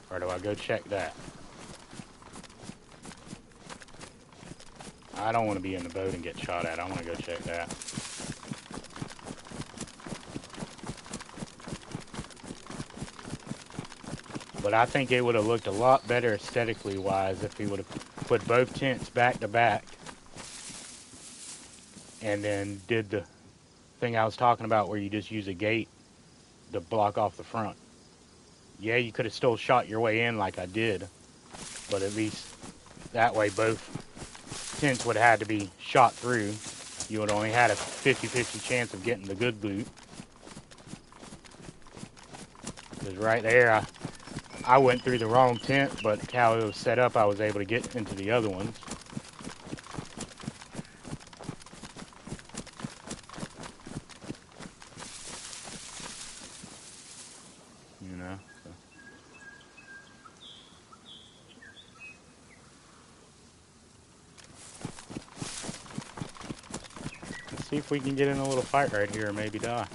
or do I go check that? I don't want to be in the boat and get shot at. I want to go check that. But I think it would have looked a lot better aesthetically wise if he would have put both tents back to back and then did the thing I was talking about where you just use a gate to block off the front. Yeah, you could have still shot your way in like I did, but at least that way both tents would have had to be shot through. You would only had a 50-50 chance of getting the good loot. Because right there, I went through the wrong tent, but how it was set up, I was able to get into the other ones. You know, so. Let's see if we can get in a little fight right here and maybe die.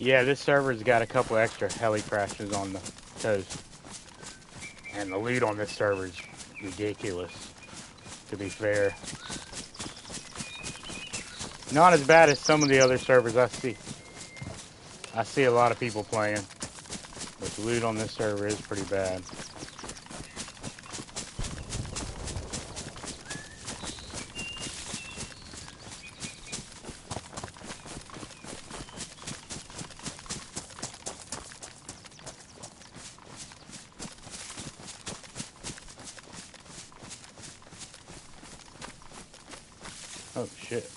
Yeah, this server's got a couple extra heli crashes on the coast. And the loot on this server is ridiculous, to be fair. Not as bad as some of the other servers I see. I see a lot of people playing, but the loot on this server is pretty bad. Oh shit.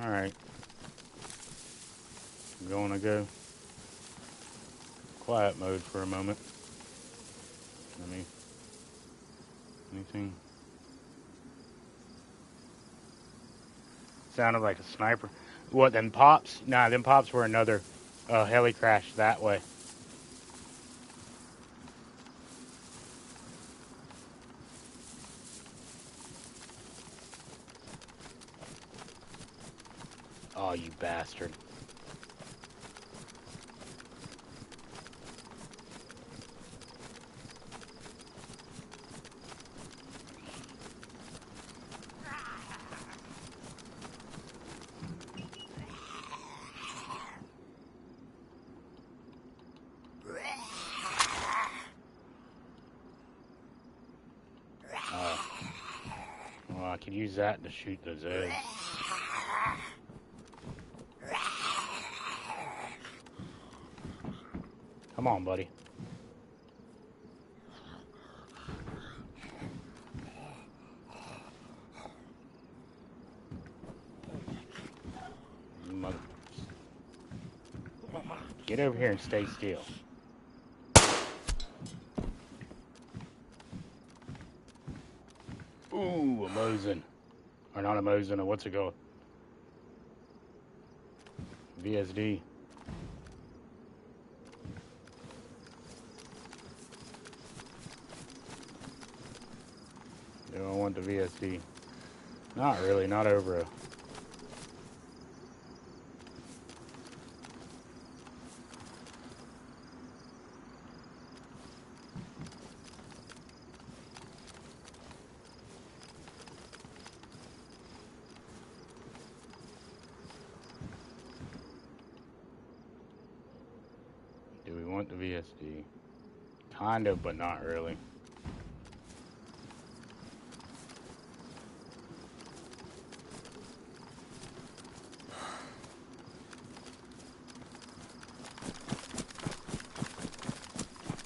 Alright. I'm going to go quiet mode for a moment. Anything? Sounded like a sniper. What, them pops? Nah, them pops were another heli crash that way. Oh, you bastard. Well, I could use that to shoot those eggs. Come on, buddy. Mother. Get over here and stay still. Ooh, a Mosin. Or not a Mosin, what's it called? VSD. Do I want the VSD? Not really, not over a... Do we want the VSD? Kind of, but not really.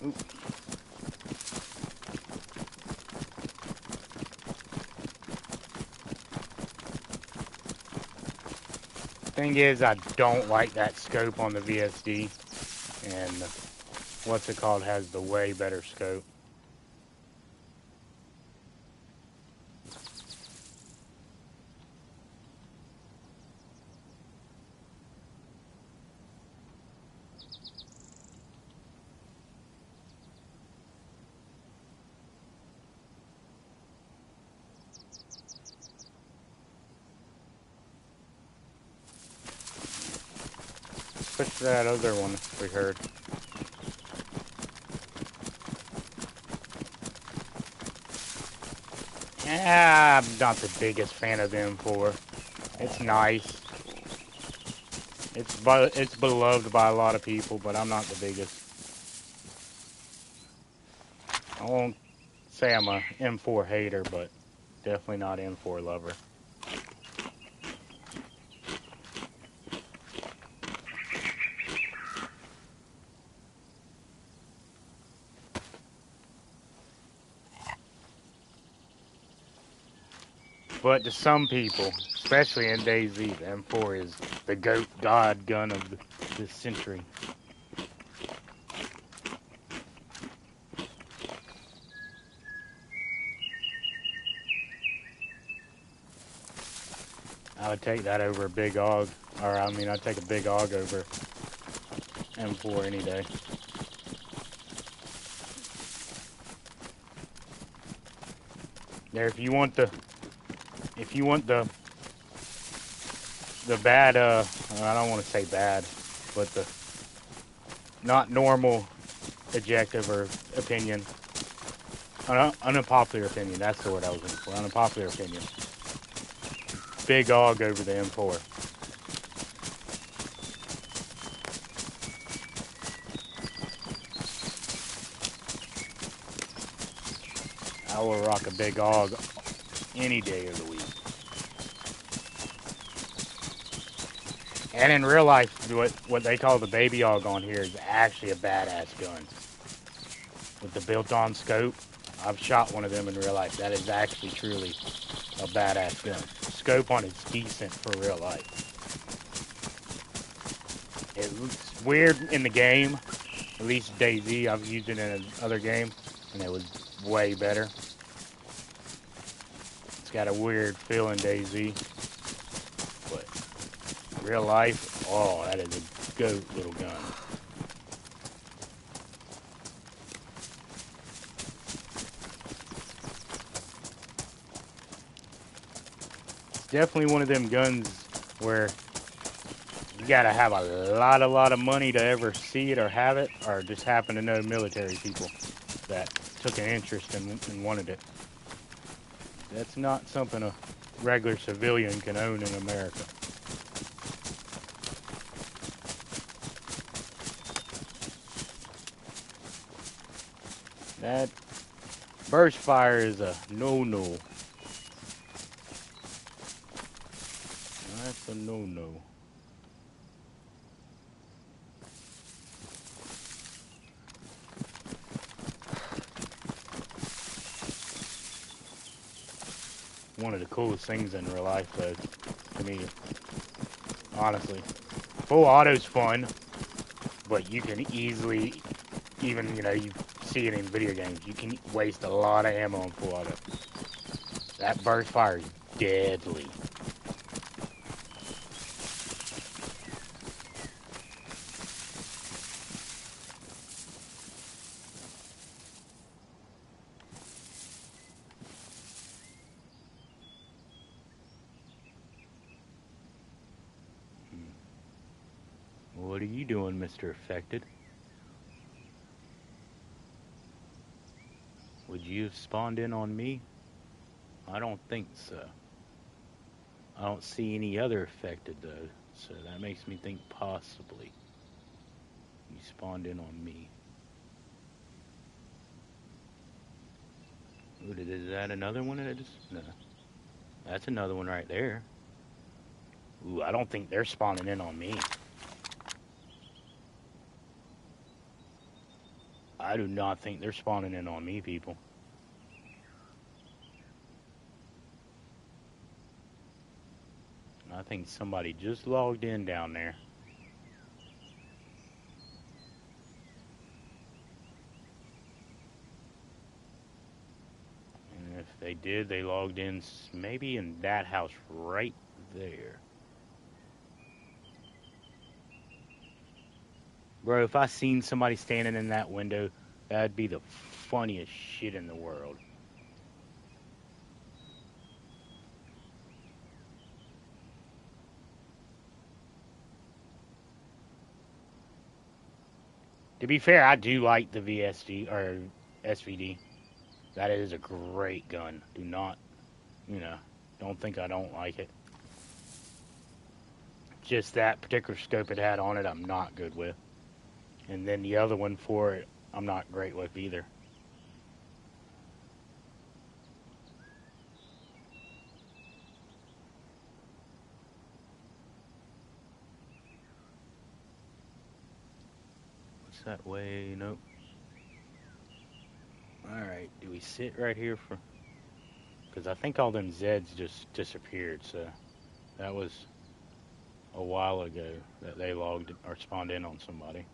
Ooh. Thing is, I don't like that scope on the VSD, and what's it called has the way better scope. Switch to that other one we heard. I'm not the biggest fan of the M4. It's nice. It's beloved by a lot of people, but I'm not the biggest. I won't say I'm a M4 hater, but definitely not M4 lover. But to some people, especially in DayZ, the M4 is the GOAT god gun of this century. I would take that over a big AUG, or I mean, I'd take a big AUG over M4 any day. There, if you want the bad, I don't want to say bad, but the not normal objective or opinion, unpopular opinion, that's the word I was looking for, unpopular opinion. Big AUG over the M4. I will rock a big AUG any day of the week. And in real life, what they call the baby AUG on here is actually a badass gun. With the built-on scope, I've shot one of them in real life. That is actually truly a badass gun. Scope on it's decent for real life. It looks weird in the game. At least DayZ, I've used it in another game, and it was way better. It's got a weird feel in DayZ, but real life, oh, that is a goat little gun. It's definitely one of them guns where you gotta have a lot of money to ever see it or have it, or just happen to know military people that took an interest and wanted it. That's not something a regular civilian can own in America. That burst fire is a no-no. That's a no-no. One of the coolest things in real life, though, to me, honestly. Full auto's fun, but you can easily, even, you see it in video games, you can waste a lot of ammo on full auto. That burst fire is deadly. What are you doing, Mr. Affected? Would you have spawned in on me? I don't think so. I don't see any other affected, though, so that makes me think possibly you spawned in on me. Ooh, is that another one that just... No. That's another one right there. Ooh, I don't think they're spawning in on me. I do not think they're spawning in on me, people. I think somebody just logged in down there. And if they did, they logged in maybe in that house right there. Bro, if I seen somebody standing in that window, that'd be the funniest shit in the world. To be fair, I do like the VSD or SVD. That is a great gun. Do not, you know, don't think I don't like it. Just that particular scope it had on it, I'm not good with. And then the other one for it, I'm not great with either. What's that way? Nope. Alright, do we sit right here for... Because I think all them Zeds just disappeared, so that was a while ago that they logged or spawned in on somebody.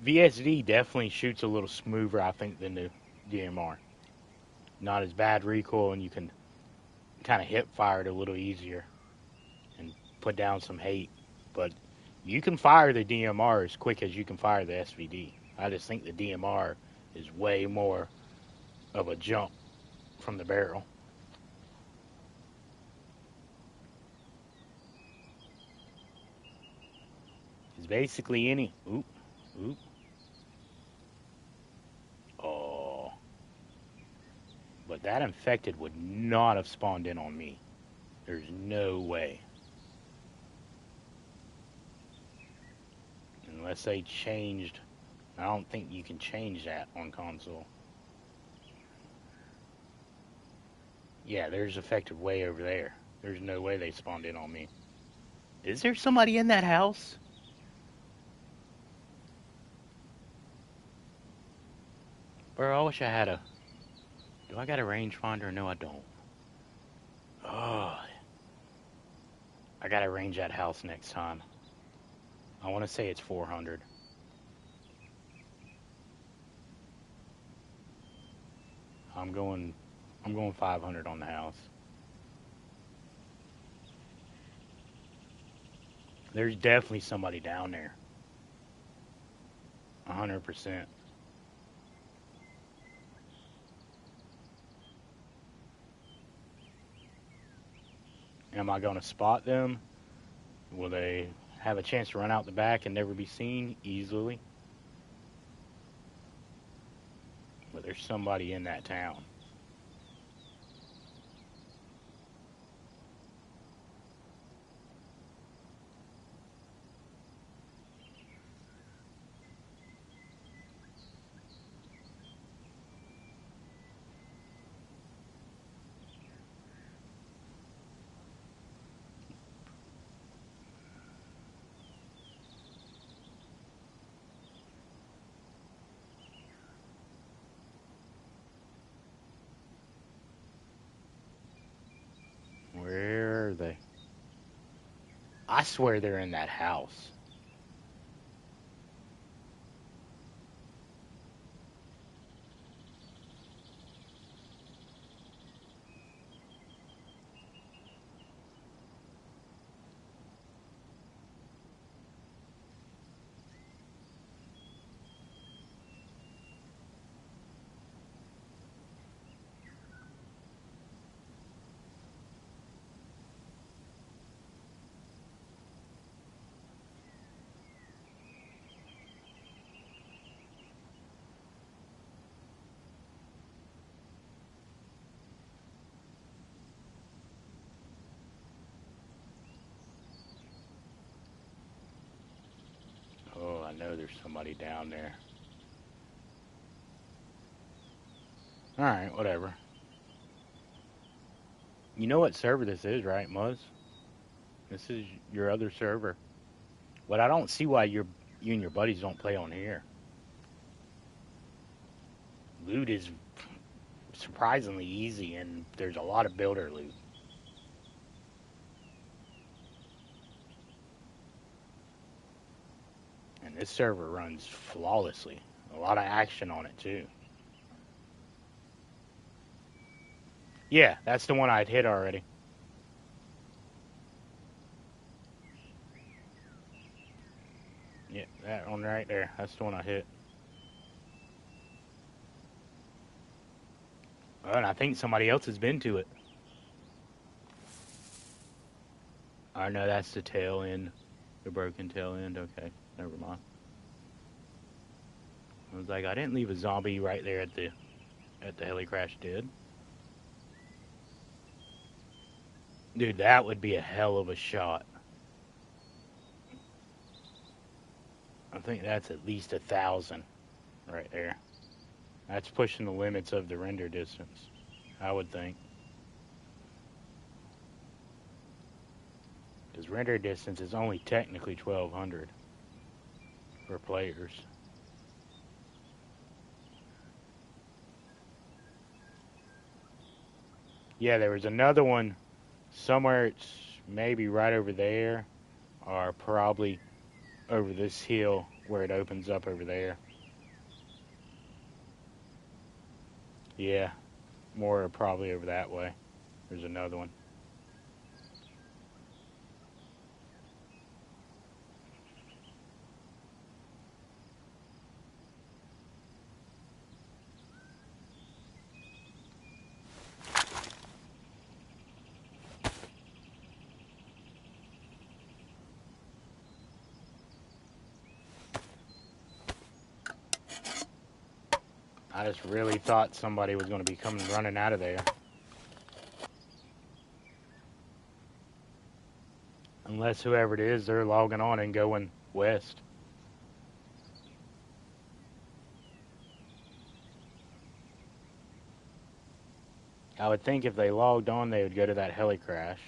VSD definitely shoots a little smoother, I think, than the DMR. Not as bad recoil, and you can kind of hip fire it a little easier and put down some hate. But you can fire the DMR as quick as you can fire the SVD. I just think the DMR is way more of a jump from the barrel. It's basically any... Oop, oop. Oh. But that infected would not have spawned in on me. There's no way. Unless they changed. I don't think you can change that on console. Yeah, there's affected way over there. There's no way they spawned in on me. Is there somebody in that house? Bro, I wish I had a... Do I got a rangefinder? No, I don't. Oh. I gotta range that house next time. I want to say it's 400. I'm going 500 on the house. There's definitely somebody down there. 100%. Am I going to spot them? Will they have a chance to run out the back and never be seen easily? But there's somebody in that town. Where are they? I swear they're in that house. there's somebody down there. Alright, whatever. You know what server this is, right, Muzz? This is your other server. But I don't see why you and your buddies don't play on here. Loot is surprisingly easy, and there's a lot of builder loot. And this server runs flawlessly. A lot of action on it, too. Yeah, that's the one I'd hit already. Yeah, that one right there. That's the one I hit. Oh, and I think somebody else has been to it. Oh, no, that's the tail end. The broken tail end. Okay, never mind. I was like, I didn't leave a zombie right there at the heli crash dead. Dude, that would be a hell of a shot. I think that's at least 1,000 right there. That's pushing the limits of the render distance, I would think. Because render distance is only technically 1,200 for players. Yeah, there was another one somewhere. It's maybe right over there, or probably over this hill where it opens up over there. Yeah, more probably over that way. There's another one. I just really thought somebody was going to be coming running out of there. Unless whoever it is, they're logging on and going west. I would think if they logged on, they would go to that heli crash.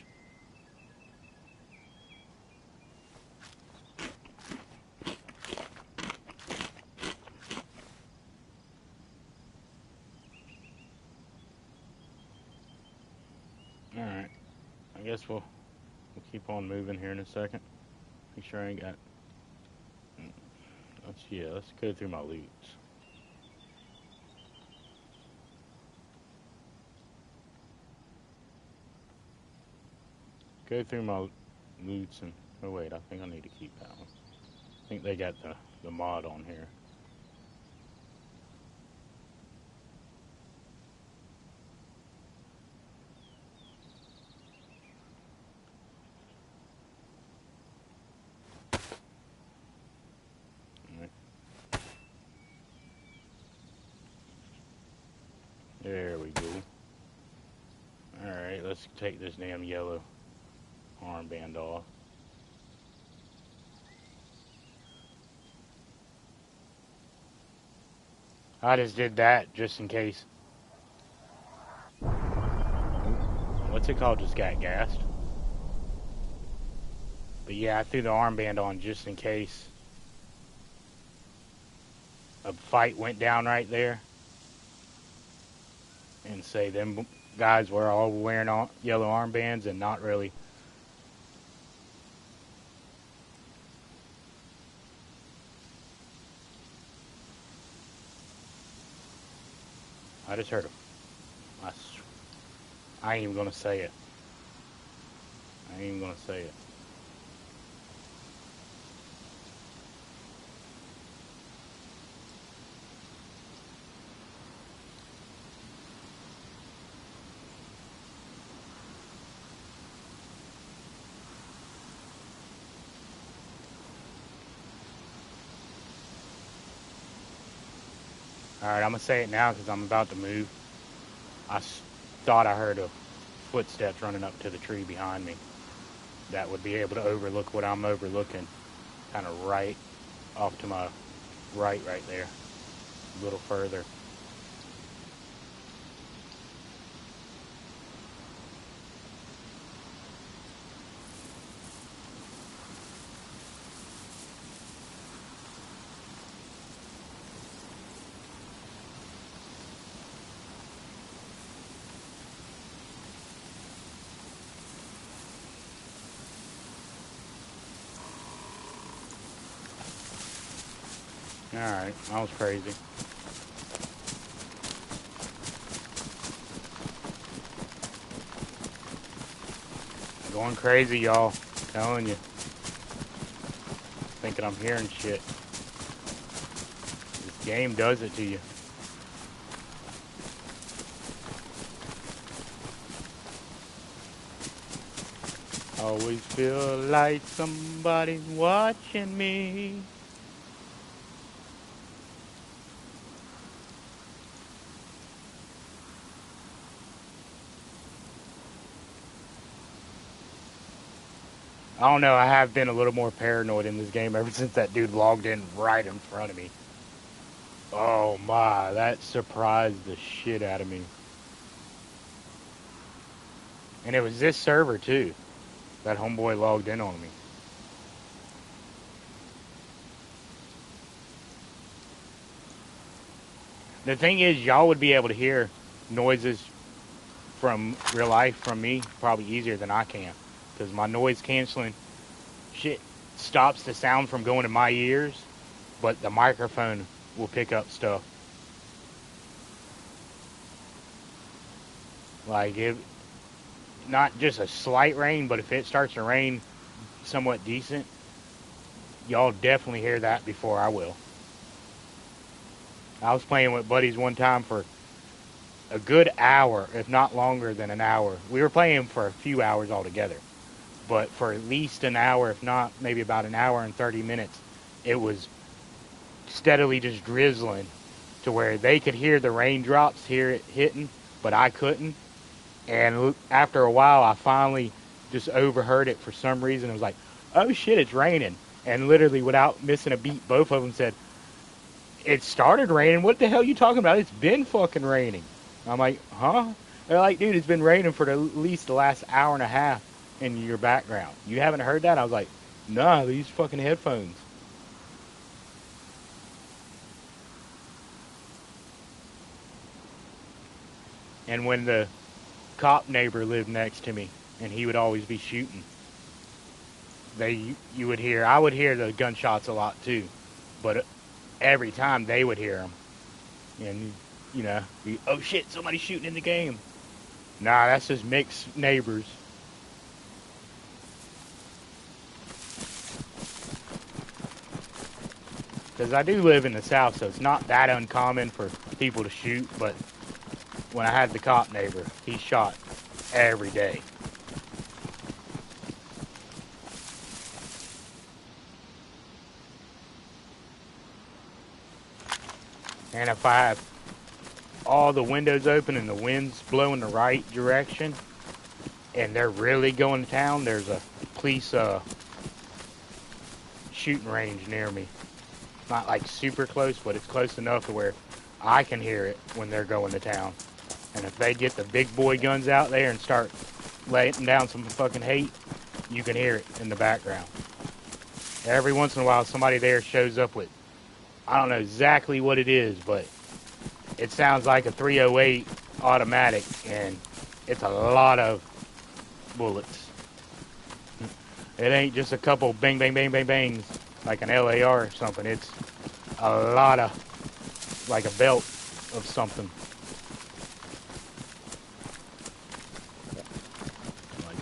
Alright. I guess we'll keep on moving here in a second. Make sure I ain't got... Let's go through my loots. Go through my loots and... Oh wait, I think I need to keep that one. I think they got the mod on here. There we go. Alright, let's take this damn yellow armband off. I just did that just in case. What's it called? Just got gassed. But yeah, I threw the armband on just in case a fight went down right there. And say them guys were all wearing yellow armbands and not really. I just heard I ain't even gonna say it. I ain't even gonna say it. Alright, I'm going to say it now because I'm about to move. I thought I heard a footsteps running up to the tree behind me. That would be able to overlook what I'm overlooking. Kind of right off to my right there. A little further. Alright, that was crazy. Going crazy, y'all. Telling you. Thinking I'm hearing shit. This game does it to you. Always feel like somebody's watching me. I don't know, I have been a little more paranoid in this game ever since that dude logged in right in front of me. Oh my, that surprised the shit out of me. And it was this server too. That homeboy logged in on me. The thing is, y'all would be able to hear noises from real life from me probably easier than I can. Because my noise canceling shit stops the sound from going to my ears, but the microphone will pick up stuff. Like, if not just a slight rain, but if it starts to rain somewhat decent, y'all definitely hear that before I will. I was playing with buddies one time for a good hour, if not longer than an hour. We were playing for a few hours altogether, but for at least an hour, if not maybe about an hour and 30 minutes, it was steadily just drizzling to where they could hear the raindrops, hear it hitting, but I couldn't. And after a while, I finally just overheard it for some reason. It was like, oh shit, it's raining. And literally, without missing a beat, both of them said, it started raining. What the hell are you talking about? It's been fucking raining. I'm like, huh? They're like, dude, it's been raining for at least the last hour and a half in your background. You haven't heard that? I was like, nah, these fucking headphones. And when the cop neighbor lived next to me, and he would always be shooting, you would hear, I would hear the gunshots a lot too, but every time they would hear them, and oh shit, somebody's shooting in the game. Nah, that's just mixed neighbors. Because I do live in the South, so it's not that uncommon for people to shoot, but when I had the cop neighbor, he shot every day. And if I have all the windows open and the wind's blowing the right direction, and they're really going to town, there's a police shooting range near me. Not like super close, but it's close enough to where I can hear it when they're going to town. And if they get the big boy guns out there and start laying down some fucking hate, you can hear it in the background. Every once in a while, somebody there shows up with, I don't know exactly what it is, but it sounds like a 308 automatic, and it's a lot of bullets. It ain't just a couple bang, bang, bang, bang, bangs like an LAR or something. It's a lot of, like a belt of something. Like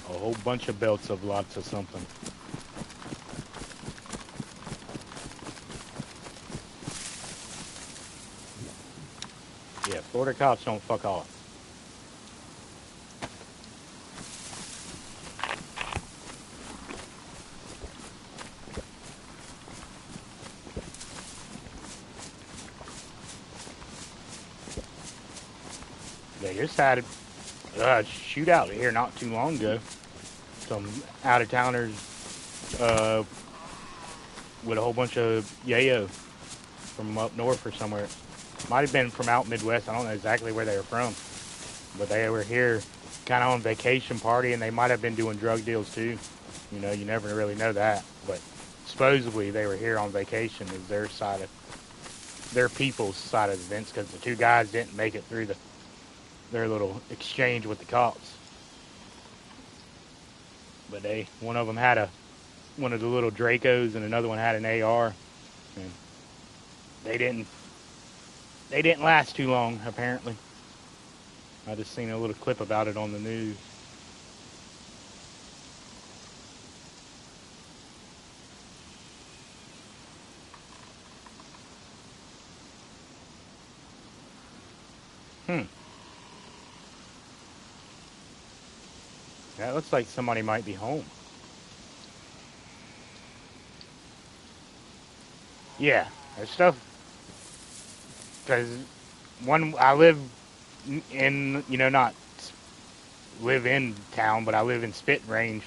a whole bunch of belts of lots of something. Yeah, Florida cops don't fuck off. They just had a shootout here not too long ago. Some out-of-towners with a whole bunch of yayo from up north or somewhere. Might have been from out Midwest. I don't know exactly where they were from, but they were here kind of on vacation party, and they might have been doing drug deals too. You know, you never really know that, but supposedly they were here on vacation as their people's side of the fence, because the two guys didn't make it through their little exchange with the cops. But one of them had one of the little Dracos, and another one had an AR, and they didn't last too long, apparently. I just seen a little clip about it on the news. That looks like somebody might be home. Yeah, there's stuff. Because I live in, not live in town, but I live in spit range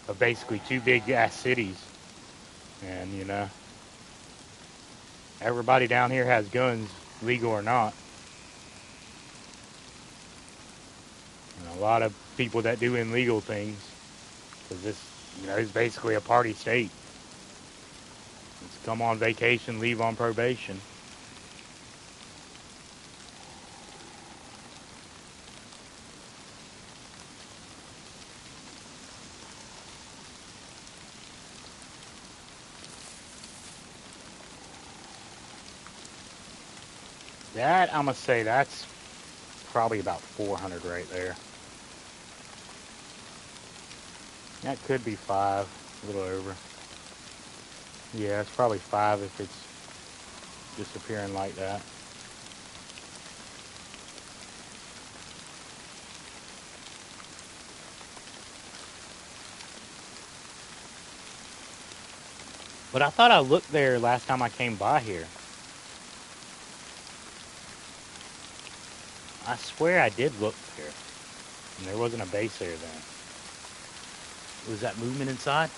of basically two big ass cities. And, everybody down here has guns, legal or not. And a lot of people that do illegal things, because this, is basically a party state. It's come on vacation, leave on probation. That, I'm going to say that's probably about 400 right there. That could be 5, a little over. Yeah, it's probably 5 if it's disappearing like that. But I thought I looked there last time I came by here. I swear I did look there. And there wasn't a base there then. Was that movement inside?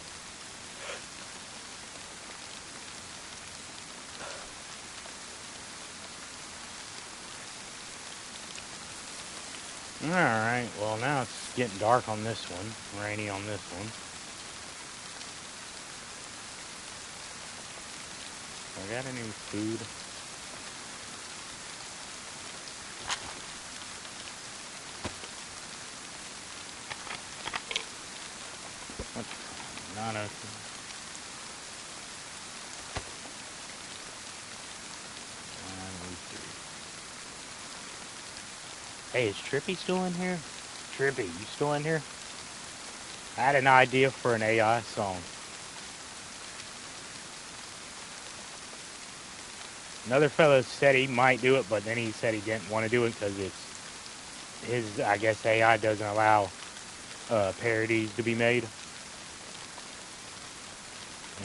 Alright, well now it's getting dark on this one. Rainy on this one. I got any food? Not open. Hey, is Trippy still in here? Trippy, you still in here? I had an idea for an AI song. Another fellow said he might do it, but then he said he didn't want to do it because I guess AI doesn't allow parodies to be made.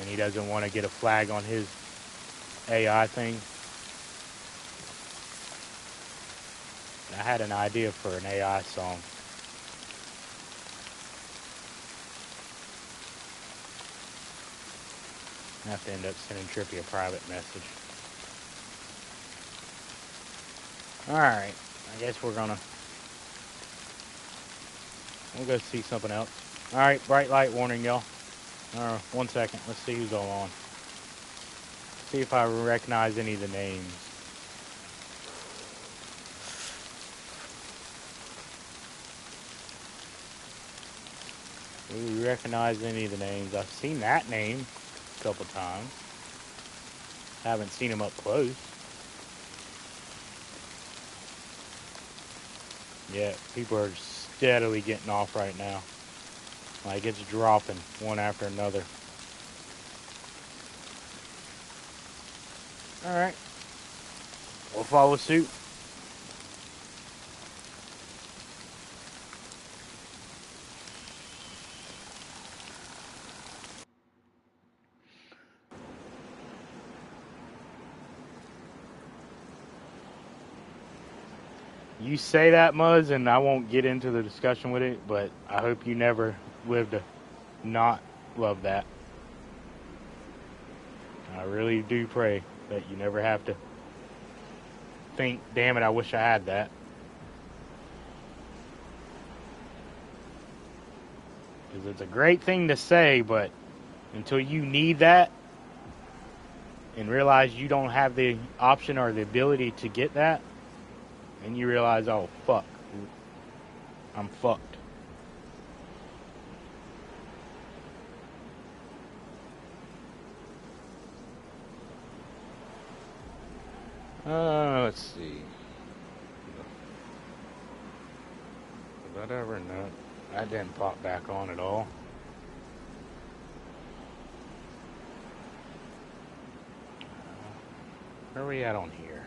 And he doesn't want to get a flag on his AI thing. I had an idea for an AI song. I have to end up sending Trippy a private message. Alright, I guess we'll go see something else. Alright, bright light warning, y'all. 1 second, let's see who's all on. See if I recognize any of the names. Do we recognize any of the names? I've seen that name a couple times. Haven't seen him up close. Yeah, people are steadily getting off right now. Like it's dropping one after another. Alright. We'll follow suit. You say that, Muzz, and I won't get into the discussion with it, but I hope you never live to not love that. I really do pray that you never have to think, damn it, I wish I had that. Because it's a great thing to say, but until you need that and realize you don't have the option or the ability to get that, and you realize, oh, fuck, I'm fucked. Let's see. Did that ever? No. That didn't pop back on at all. Where are we at on here?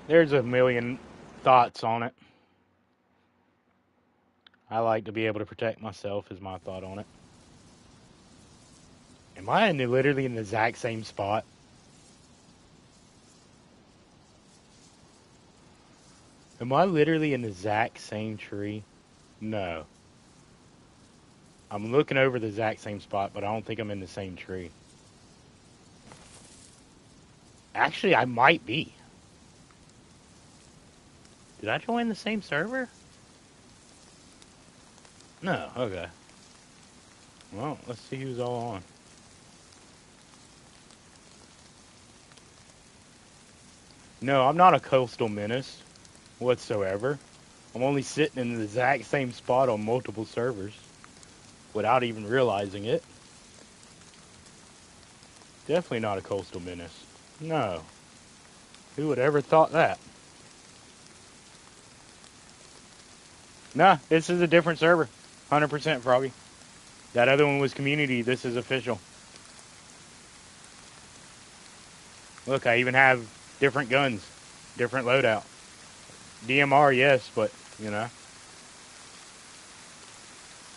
There's a million thoughts on it. I like to be able to protect myself, is my thought on it. Am I literally in the exact same spot? Am I literally in the exact same tree? No. I'm looking over the exact same spot, but I don't think I'm in the same tree. Actually, I might be. Did I join the same server? No, okay. Well, let's see who's all on. No, I'm not a coastal menace whatsoever. I'm only sitting in the exact same spot on multiple servers without even realizing it. Definitely not a coastal menace. No. Who would ever thought that? Nah, this is a different server. 100% Froggy. That other one was community. This is official. Look, I even have different guns. Different loadout. DMR, yes, but, you know.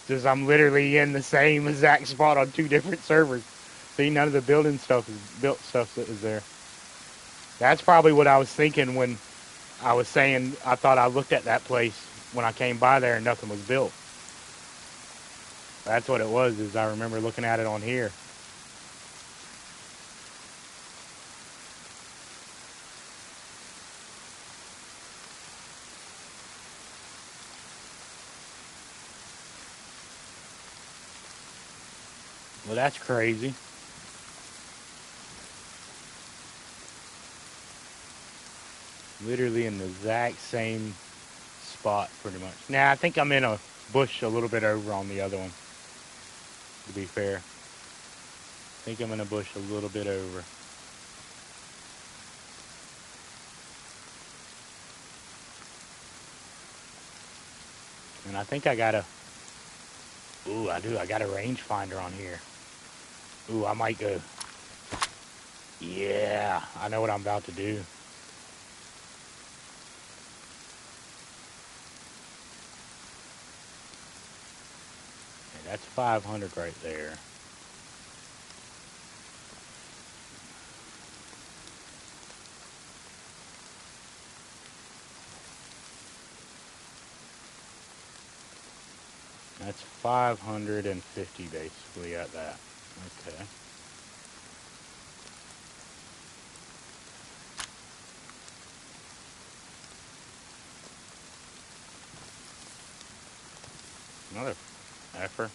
Because I'm literally in the same exact spot on two different servers. See, none of the built stuff that is there. That's probably what I was thinking when I was saying I thought I looked at that place when I came by there and nothing was built. That's what it was, is I remember looking at it on here. Well, that's crazy. Literally in the exact same spot, pretty much. Nah, I think I'm in a bush a little bit over on the other one, to be fair. I think I'm in a bush a little bit over. And I think I got a... Ooh, I do. I got a rangefinder on here. Ooh, I might go... Yeah, I know what I'm about to do. Okay, that's 500 right there. That's 550 basically at that. Okay. Another effer.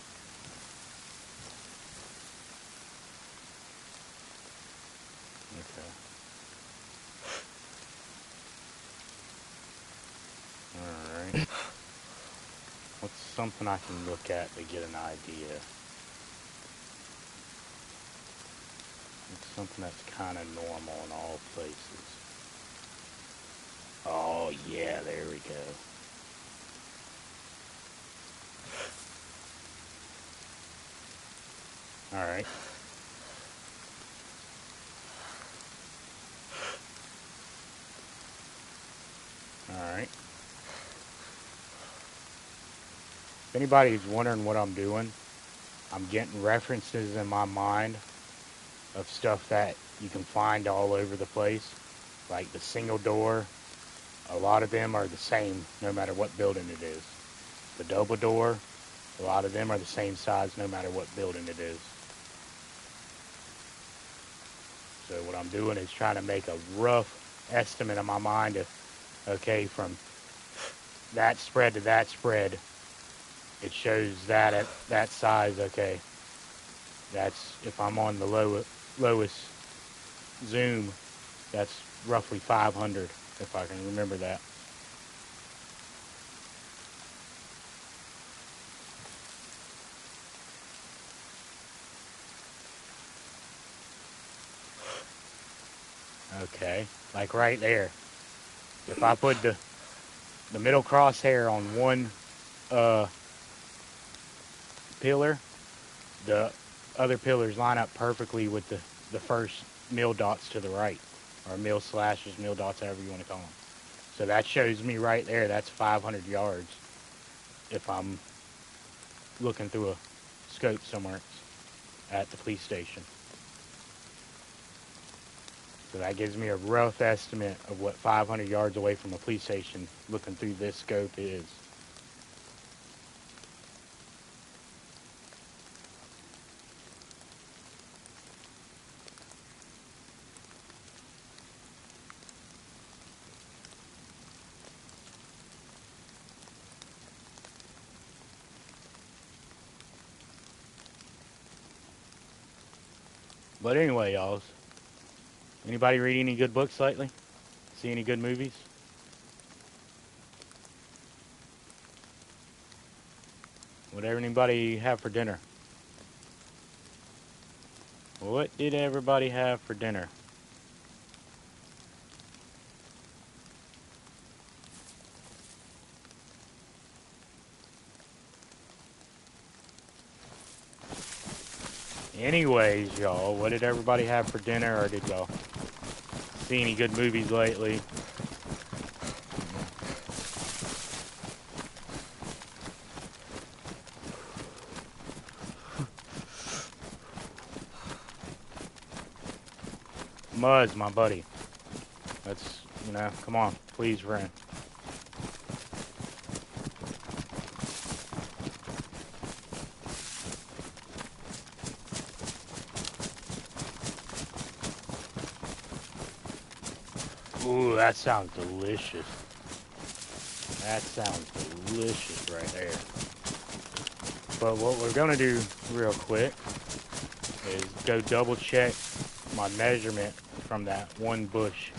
Okay. Alright. What's something I can look at to get an idea? It's something that's kind of normal in all places. Oh, yeah, there we go. Alright. Alright. If anybody's wondering what I'm doing, I'm getting references in my mind of stuff that you can find all over the place. Like the single door, a lot of them are the same no matter what building it is. The double door, a lot of them are the same size no matter what building it is. So what I'm doing is trying to make a rough estimate in my mind of, okay, from that spread to that spread, it shows that at that size, okay, that's, if I'm on the lowest zoom, that's roughly 500, if I can remember that. Okay, like right there. If I put the middle crosshair on one pillar, the other pillars line up perfectly with the first mill dots to the right, or mill slashes, mill dots, however you want to call them. So that shows me right there, that's 500 yards if I'm looking through a scope somewhere at the police station. So that gives me a rough estimate of what 500 yards away from a police station looking through this scope is. But anyway, y'all, anybody read any good books lately? See any good movies? Whatever anybody have for dinner? What did everybody have for dinner? Anyways, y'all, what did everybody have for dinner, or did y'all see any good movies lately? Muzz, my buddy. Let's, come on, please, friend. Ooh, that sounds delicious. That sounds delicious right there. But what we're gonna do real quick is go double check my measurement from that one bush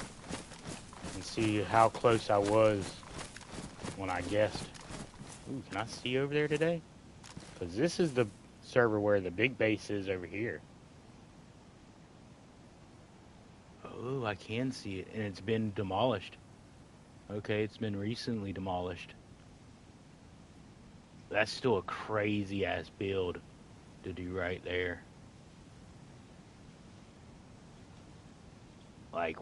and see how close I was when I guessed. Ooh, can I see over there today? Because this is the server where the big base is over here. Oh, I can see it, and it's been demolished. Okay, it's been recently demolished. That's still a crazy ass build to do right there. Like,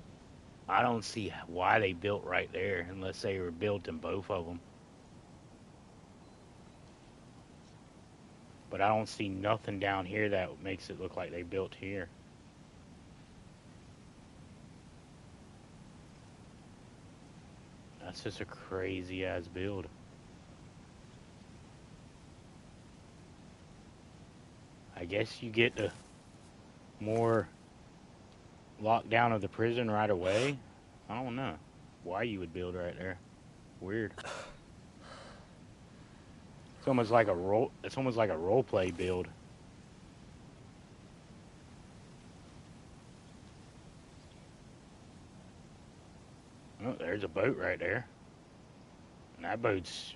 I don't see why they built right there unless they were built in both of them. But I don't see nothing down here that makes it look like they built here. That's just a crazy ass build. I guess you get the more lockdown of the prison right away. I don't know why you would build right there. Weird. It's almost like a role. It's almost like a role play build. Oh, there's a boat right there, and that boat's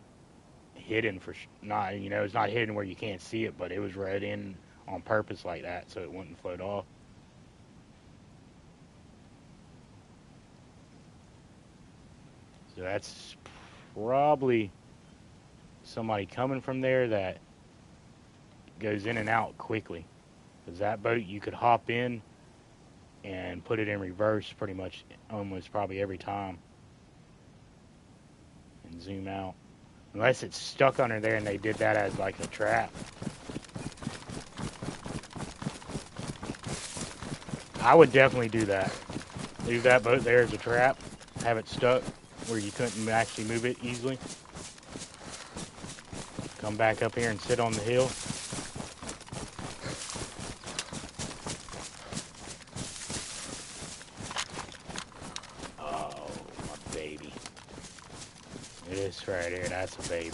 hidden for not. It's not hidden where you can't see it, but it was right in on purpose like that so it wouldn't float off. So that's probably somebody coming from there that goes in and out quickly. Because that boat you could hop in and put it in reverse pretty much almost probably every time. And zoom out. Unless it's stuck under there and they did that as like a trap. I would definitely do that. Leave that boat there as a trap. Have it stuck where you couldn't actually move it easily. Come back up here and sit on the hill. Oh, my baby. This right here, that's a baby.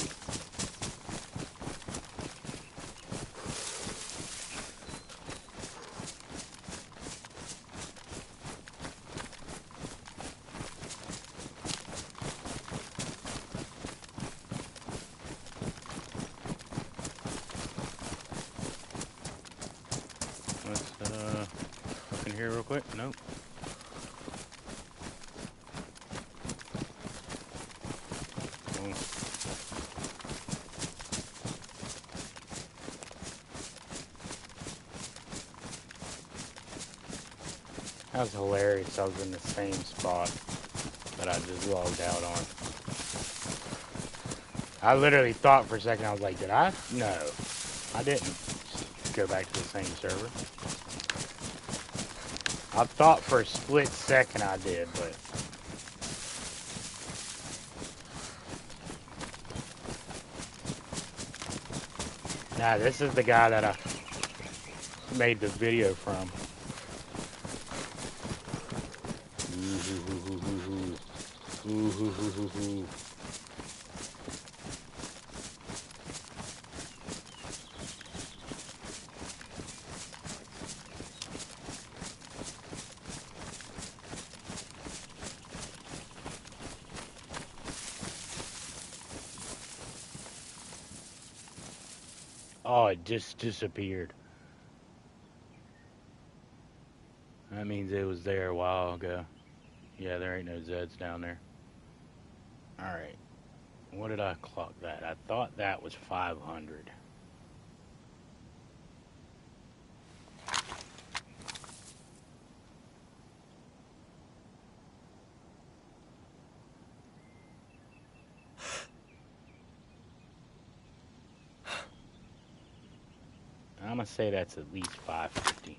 Let's look in here real quick. Nope. Oh. That was hilarious. I was in the same spot that I just logged out on. I literally thought for a second, I was like, did I? No, I didn't go back to the same server. I thought for a split second I did, but nah, this is the guy that I made the video from. Oh, it just disappeared. That means it was there a while ago. Yeah, there ain't no Zeds down there. Alright. What did I clock that? I thought that was 500. I'm gonna say that's at least 550.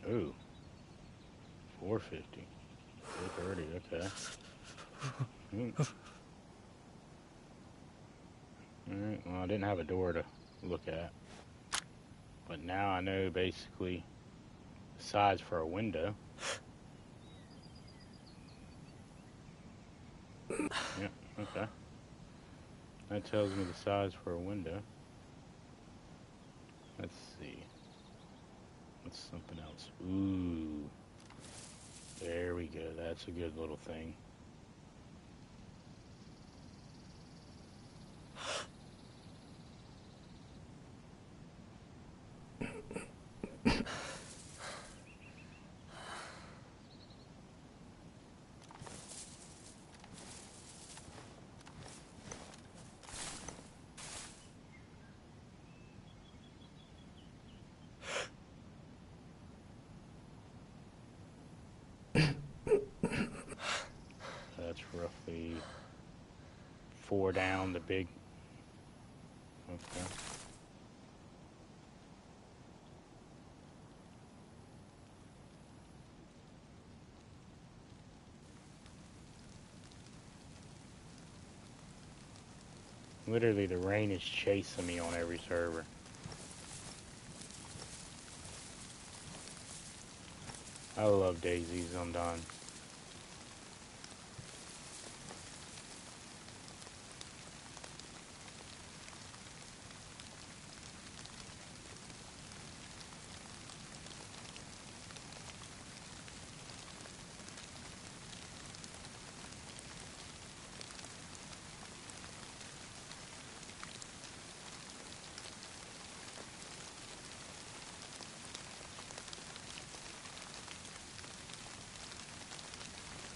Ooh. 450. 430, okay. Alright, well, I didn't have a door to look at. But now I know basically the size for a window. Yeah, okay. That tells me the size for a window. Let's see. What's something else? Ooh. There we go. That's a good little thing. That's roughly 4 down the big. Okay. Literally, the rain is chasing me on every server. I love DayZ. I'm done.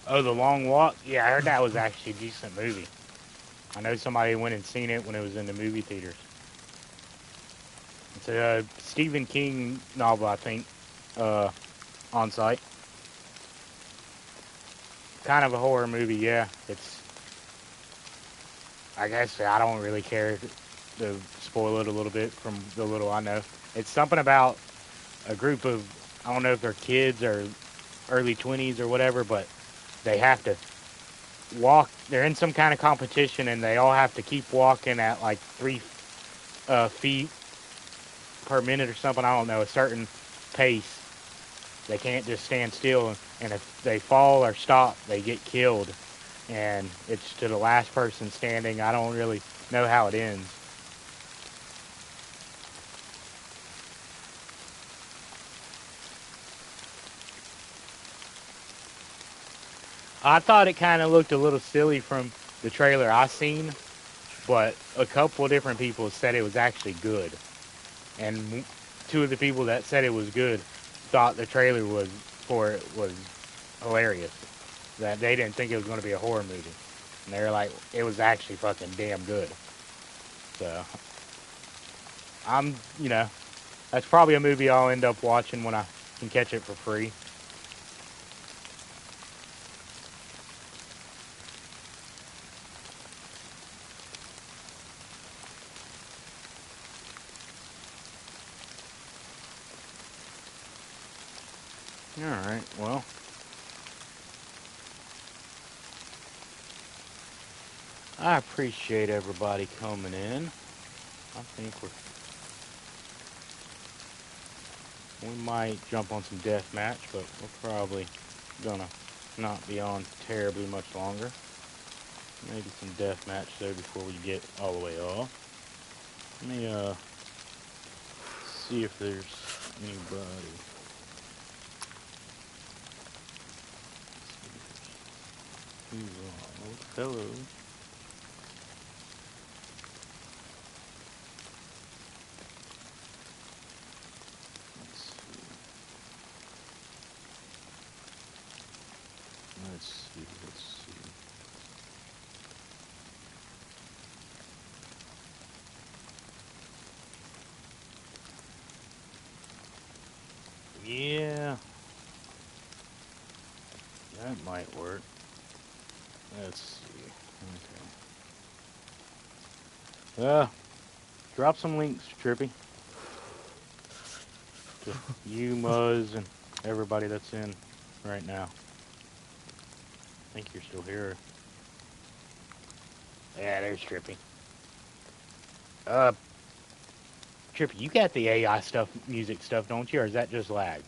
Oh, The Long Walk? Yeah, I heard that was actually a decent movie. I know somebody went and seen it when it was in the movie theaters. It's a Stephen King novel, I think, on site. Kind of a horror movie, yeah. It's, I guess I don't really care to spoil it a little bit from the little I know. It's something about a group of, I don't know if they're kids or early 20s or whatever, but they have to walk. They're in some kind of competition, and they all have to keep walking at like 3 feet per minute or something. I don't know, a certain pace. They can't just stand still, and if they fall or stop, they get killed. And it's to the last person standing. I don't really know how it ends. I thought it kind of looked a little silly from the trailer I seen, but a couple of different people said it was actually good. And two of the people that said it was good thought the trailer was for it was hilarious. That they didn't think it was going to be a horror movie, and they were like, it was actually fucking damn good. So I'm, that's probably a movie I'll end up watching when I can catch it for free. All right, well, I appreciate everybody coming in. I think we might jump on some death match, but we're probably gonna not be on terribly much longer. Maybe some death match though before we get all the way off. Let me see if there's anybody. Who's on? Oh, hello. Let's see. Let's see. Let's see. Yeah, that might work. Let's see. Okay. Drop some links, Trippy, to you, Muzz, and everybody that's in right now. I think you're still here. Yeah, there's Trippy. Uh, Trippy, you got the AI stuff, music stuff, don't you? Or is that just lag?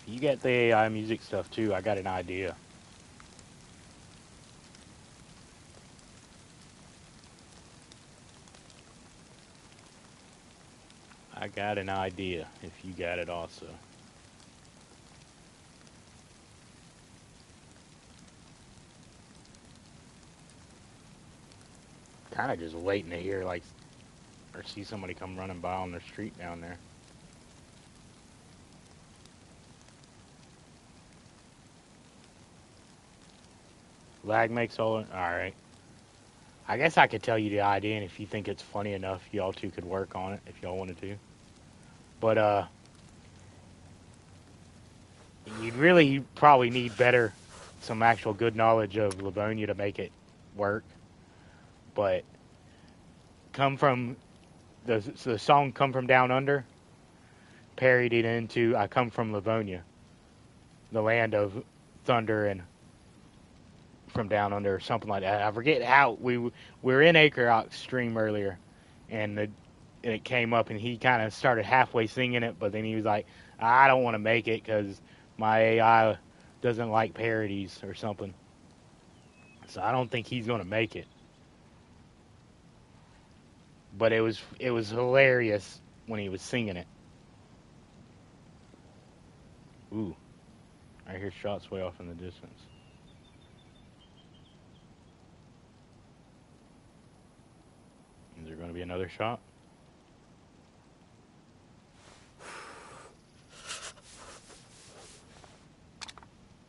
If you got the AI music stuff too, I got an idea. I got an idea if you got it also. Kind of just waiting to hear, like, or see somebody come running by on the street down there. Lag makes all right. I guess I could tell you the idea, and if you think it's funny enough, y'all two could work on it if y'all wanted to. But you'd really probably need some actual good knowledge of Livonia to make it work. But come from the song "Come from Down Under" parodied it into "I Come from Livonia, the land of thunder and from down under" or something like that. I forget how we were in Acre Ox stream earlier, and it came up, and he kind of started halfway singing it, but then he was like, "I don't want to make it because my AI doesn't like parodies or something." So I don't think he's gonna make it. But it was hilarious when he was singing it. Ooh, I hear shots way off in the distance. Is there going to be another shot?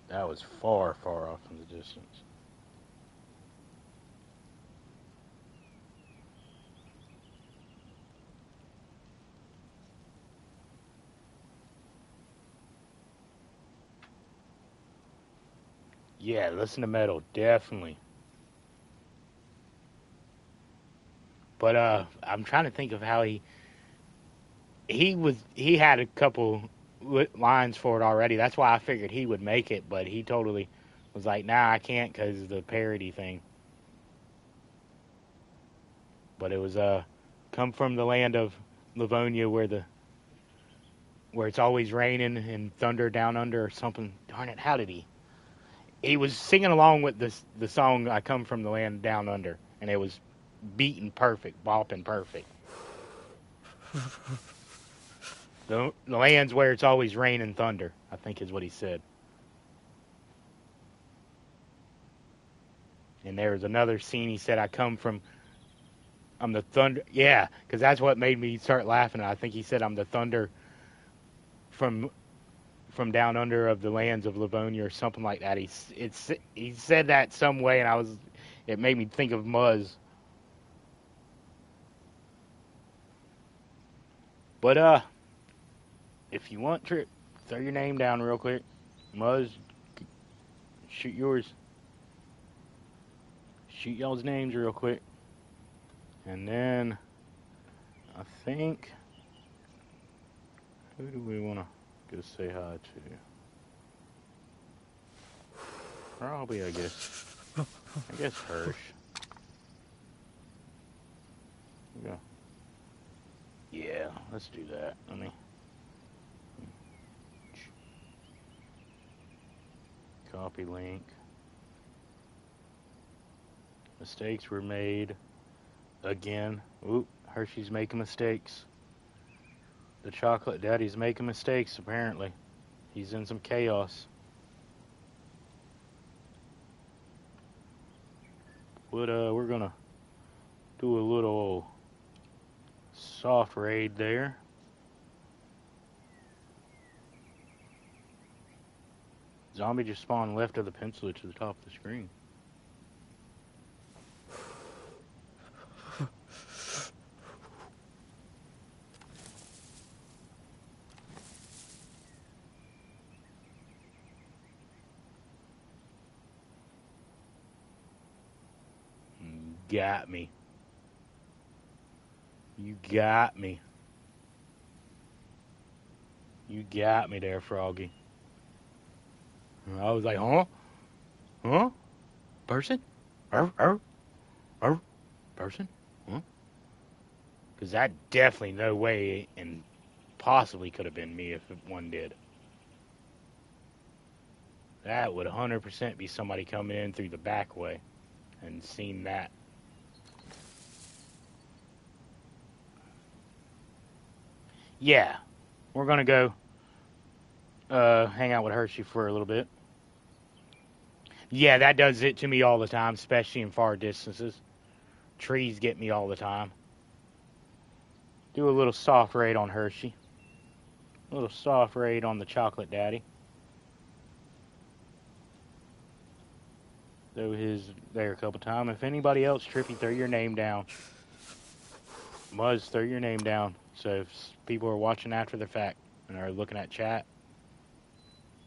That was far, far off in the distance. Yeah, listen to metal, definitely. But I'm trying to think of how he had a couple lines for it already. That's why I figured he would make it, but he totally was like, "Nah, I can't because of the parody thing." But it was come from the land of Livonia where it's always raining and thunder down under or something. Darn it, how did he? He was singing along with the song "I Come from the Land Down Under," and it was beating perfect, bopping perfect. The land's where it's always rain and thunder, I think is what he said. And there was another scene he said, I'm the thunder. Yeah, because that's what made me start laughing. I think he said, I'm the thunder from down under of the lands of Livonia or something like that. He said that some way, and it made me think of Muzz. But if you want, Trip, throw your name down real quick. Muzz, shoot yours. Shoot y'all's names real quick. And then I think, who do we want to go say hi to? Probably, I guess Hirsch. Yeah. Yeah, let's do that. Let me copy link. Mistakes were made again. Oop, Hershey's making mistakes. The chocolate daddy's making mistakes, apparently. He's in some chaos. But we're gonna do a little soft raid there. Zombie just spawned left of the pencil to the top of the screen. Got me. You got me. You got me there, Froggy. I was like, huh? Huh? Person? Person? Huh? Because that definitely no way and possibly could have been me if one did. That would 100% be somebody coming in through the back way and seen that. Yeah, we're going to go hang out with Hershey for a little bit. Yeah, that does it to me all the time, especially in far distances. Trees get me all the time. Do a little soft raid on Hershey. A little soft raid on the chocolate daddy. Throw his there a couple times. If anybody else, Trippy, throw your name down. Muzz, throw your name down. So if people are watching after the fact and are looking at chat,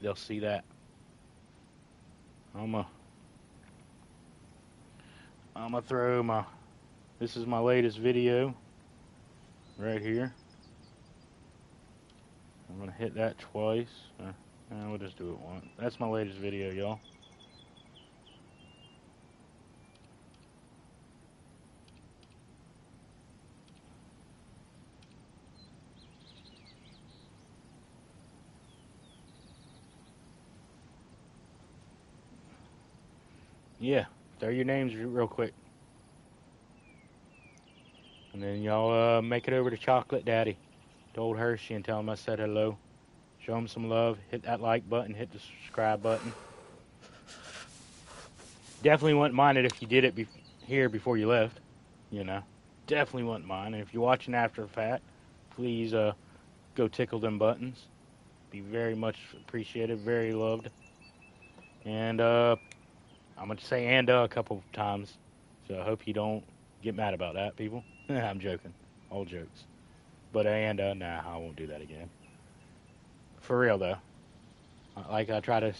they'll see that. I'm gonna throw this is my latest video right here. I'm gonna hit that twice. We'll just do it once. That's my latest video, y'all. Yeah, throw your names real quick. And then y'all make it over to Chocolate Daddy, to old Hershey, and tell him I said hello. Show him some love. Hit that like button. Hit the subscribe button. Definitely wouldn't mind it if you did it here before you left. You know, definitely wouldn't mind. And if you're watching after the fact, please go tickle them buttons. Be very much appreciated, very loved. And I'm going to say and a couple of times. So I hope you don't get mad about that, people. I'm joking. All jokes. But nah, I won't do that again. For real, though. Like I try to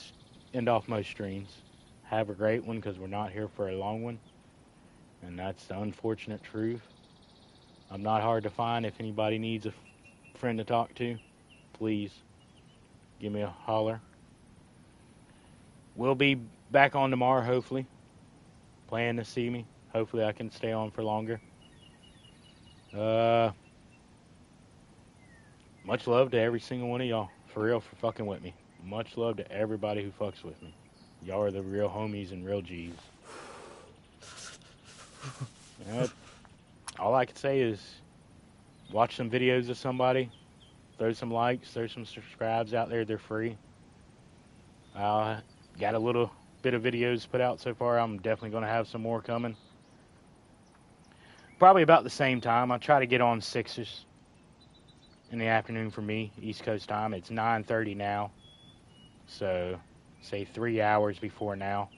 end off most streams. have a great one because we're not here for a long one. And that's the unfortunate truth. I'm not hard to find. If anybody needs a friend to talk to, please give me a holler. We'll be back on tomorrow, hopefully. Plan to see me. Hopefully I can stay on for longer. Much love to every single one of y'all. For real, for fucking with me. Much love to everybody who fucks with me. Y'all are the real homies and real G's. All I can say is watch some videos of somebody. Throw some likes. Throw some subscribes out there. They're free. Got a little bit of videos put out so far. I'm definitely going to have some more coming. Probably about the same time. I try to get on 6ish in the afternoon for me, East Coast time. It's 9:30 now. So, say 3 hours before now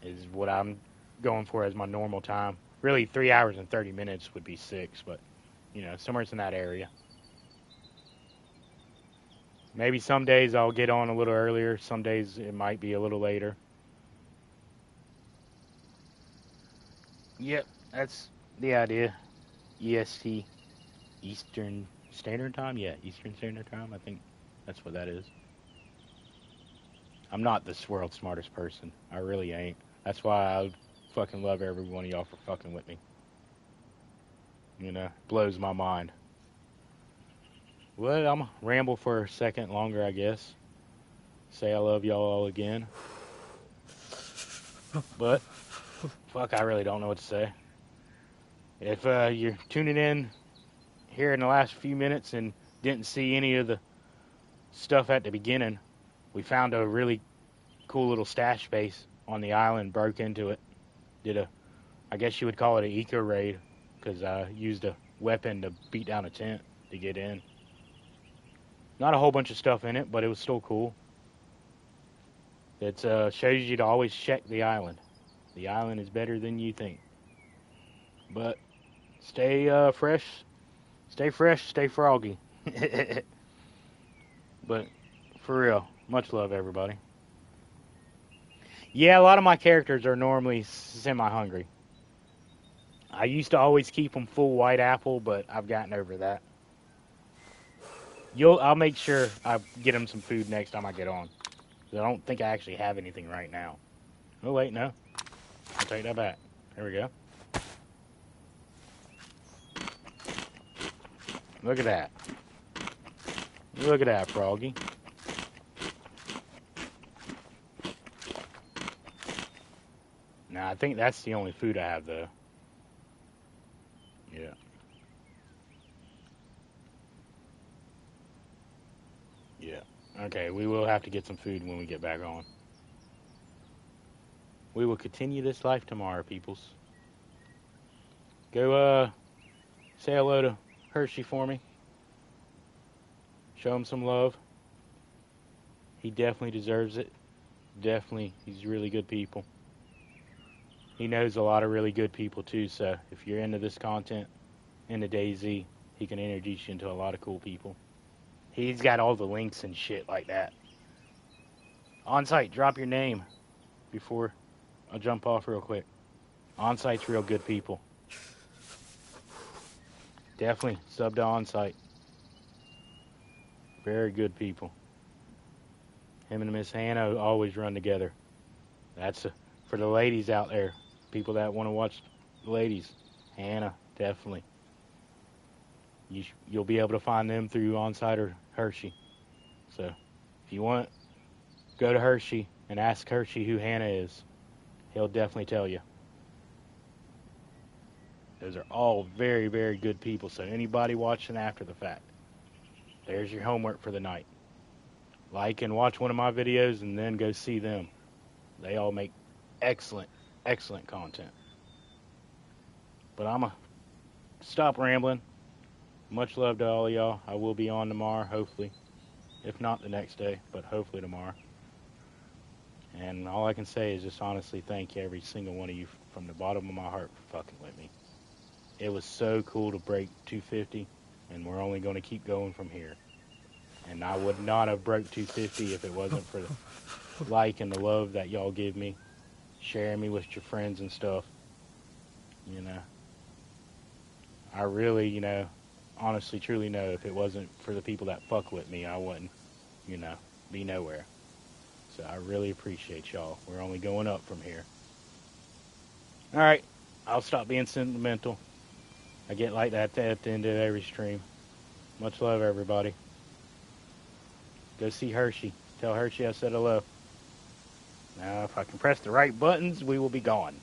is what I'm going for as my normal time. Really, 3 hours and 30 minutes would be 6, but, somewhere in that area. Maybe some days I'll get on a little earlier. Some days it might be a little later. Yep, that's the idea. EST, Eastern Standard Time? Yeah, Eastern Standard Time. I think that's what that is. I'm not this world's smartest person. I really ain't. That's why I fucking love every one of y'all for fucking with me. Blows my mind. Well, I'm going to ramble for a second longer, I guess. Say I love y'all all again. But, fuck, I really don't know what to say. If you're tuning in here in the last few minutes and didn't see any of the stuff at the beginning, we found a really cool little stash space on the island, broke into it. I guess you would call it an eco raid, because I used a weapon to beat down a tent to get in. Not a whole bunch of stuff in it, but it was still cool. It shows you to always check the island. The island is better than you think. But stay fresh, stay froggy. But for real, much love, everybody. Yeah, a lot of my characters are normally semi-hungry. I used to always keep them full white apple, but I've gotten over that. I'll make sure I get them some food next time I get on. I don't think I actually have anything right now. Oh, wait, no. I'll take that back. There we go. Look at that. Look at that, Froggy. Nah, I think that's the only food I have, though. Yeah. Yeah. Okay, we will have to get some food when we get back on. We will continue this life tomorrow, peoples. Go, say hello to Hershey for me. Show him some love. He definitely deserves it. Definitely, he's really good people. He knows a lot of really good people, too, so if you're into this content, into DayZ, he can introduce you into a lot of cool people. He's got all the links and shit like that. On site, drop your name before I jump off real quick. On site's real good people. Definitely sub to on site. Very good people. Him and Miss Hannah always run together. That's for the ladies out there. People that want to watch the ladies. Hannah, definitely. You'll be able to find them through Onsite or Hershey. So, if you want, go to Hershey and ask Hershey who Hannah is. He'll definitely tell you. Those are all very, very good people. So, anybody watching after the fact, there's your homework for the night. Like and watch one of my videos and then go see them. They all make excellent, excellent content. But I'm going to stop rambling. Much love to all of y'all. I will be on tomorrow, hopefully. If not the next day, but hopefully tomorrow. And all I can say is just honestly thank every single one of you from the bottom of my heart for fucking with me. It was so cool to break 250, and we're only going to keep going from here. And I would not have broke 250 if it wasn't for like and the love that y'all give me, sharing me with your friends and stuff. You know, I really, honestly, truly know if it wasn't for the people that fuck with me, I wouldn't, be nowhere. So I really appreciate y'all. We're only going up from here. All right, I'll stop being sentimental. I get like that at the end of every stream. Much love, everybody. Go see Hershey. Tell Hershey I said hello. Now, if I can press the right buttons, we will be gone.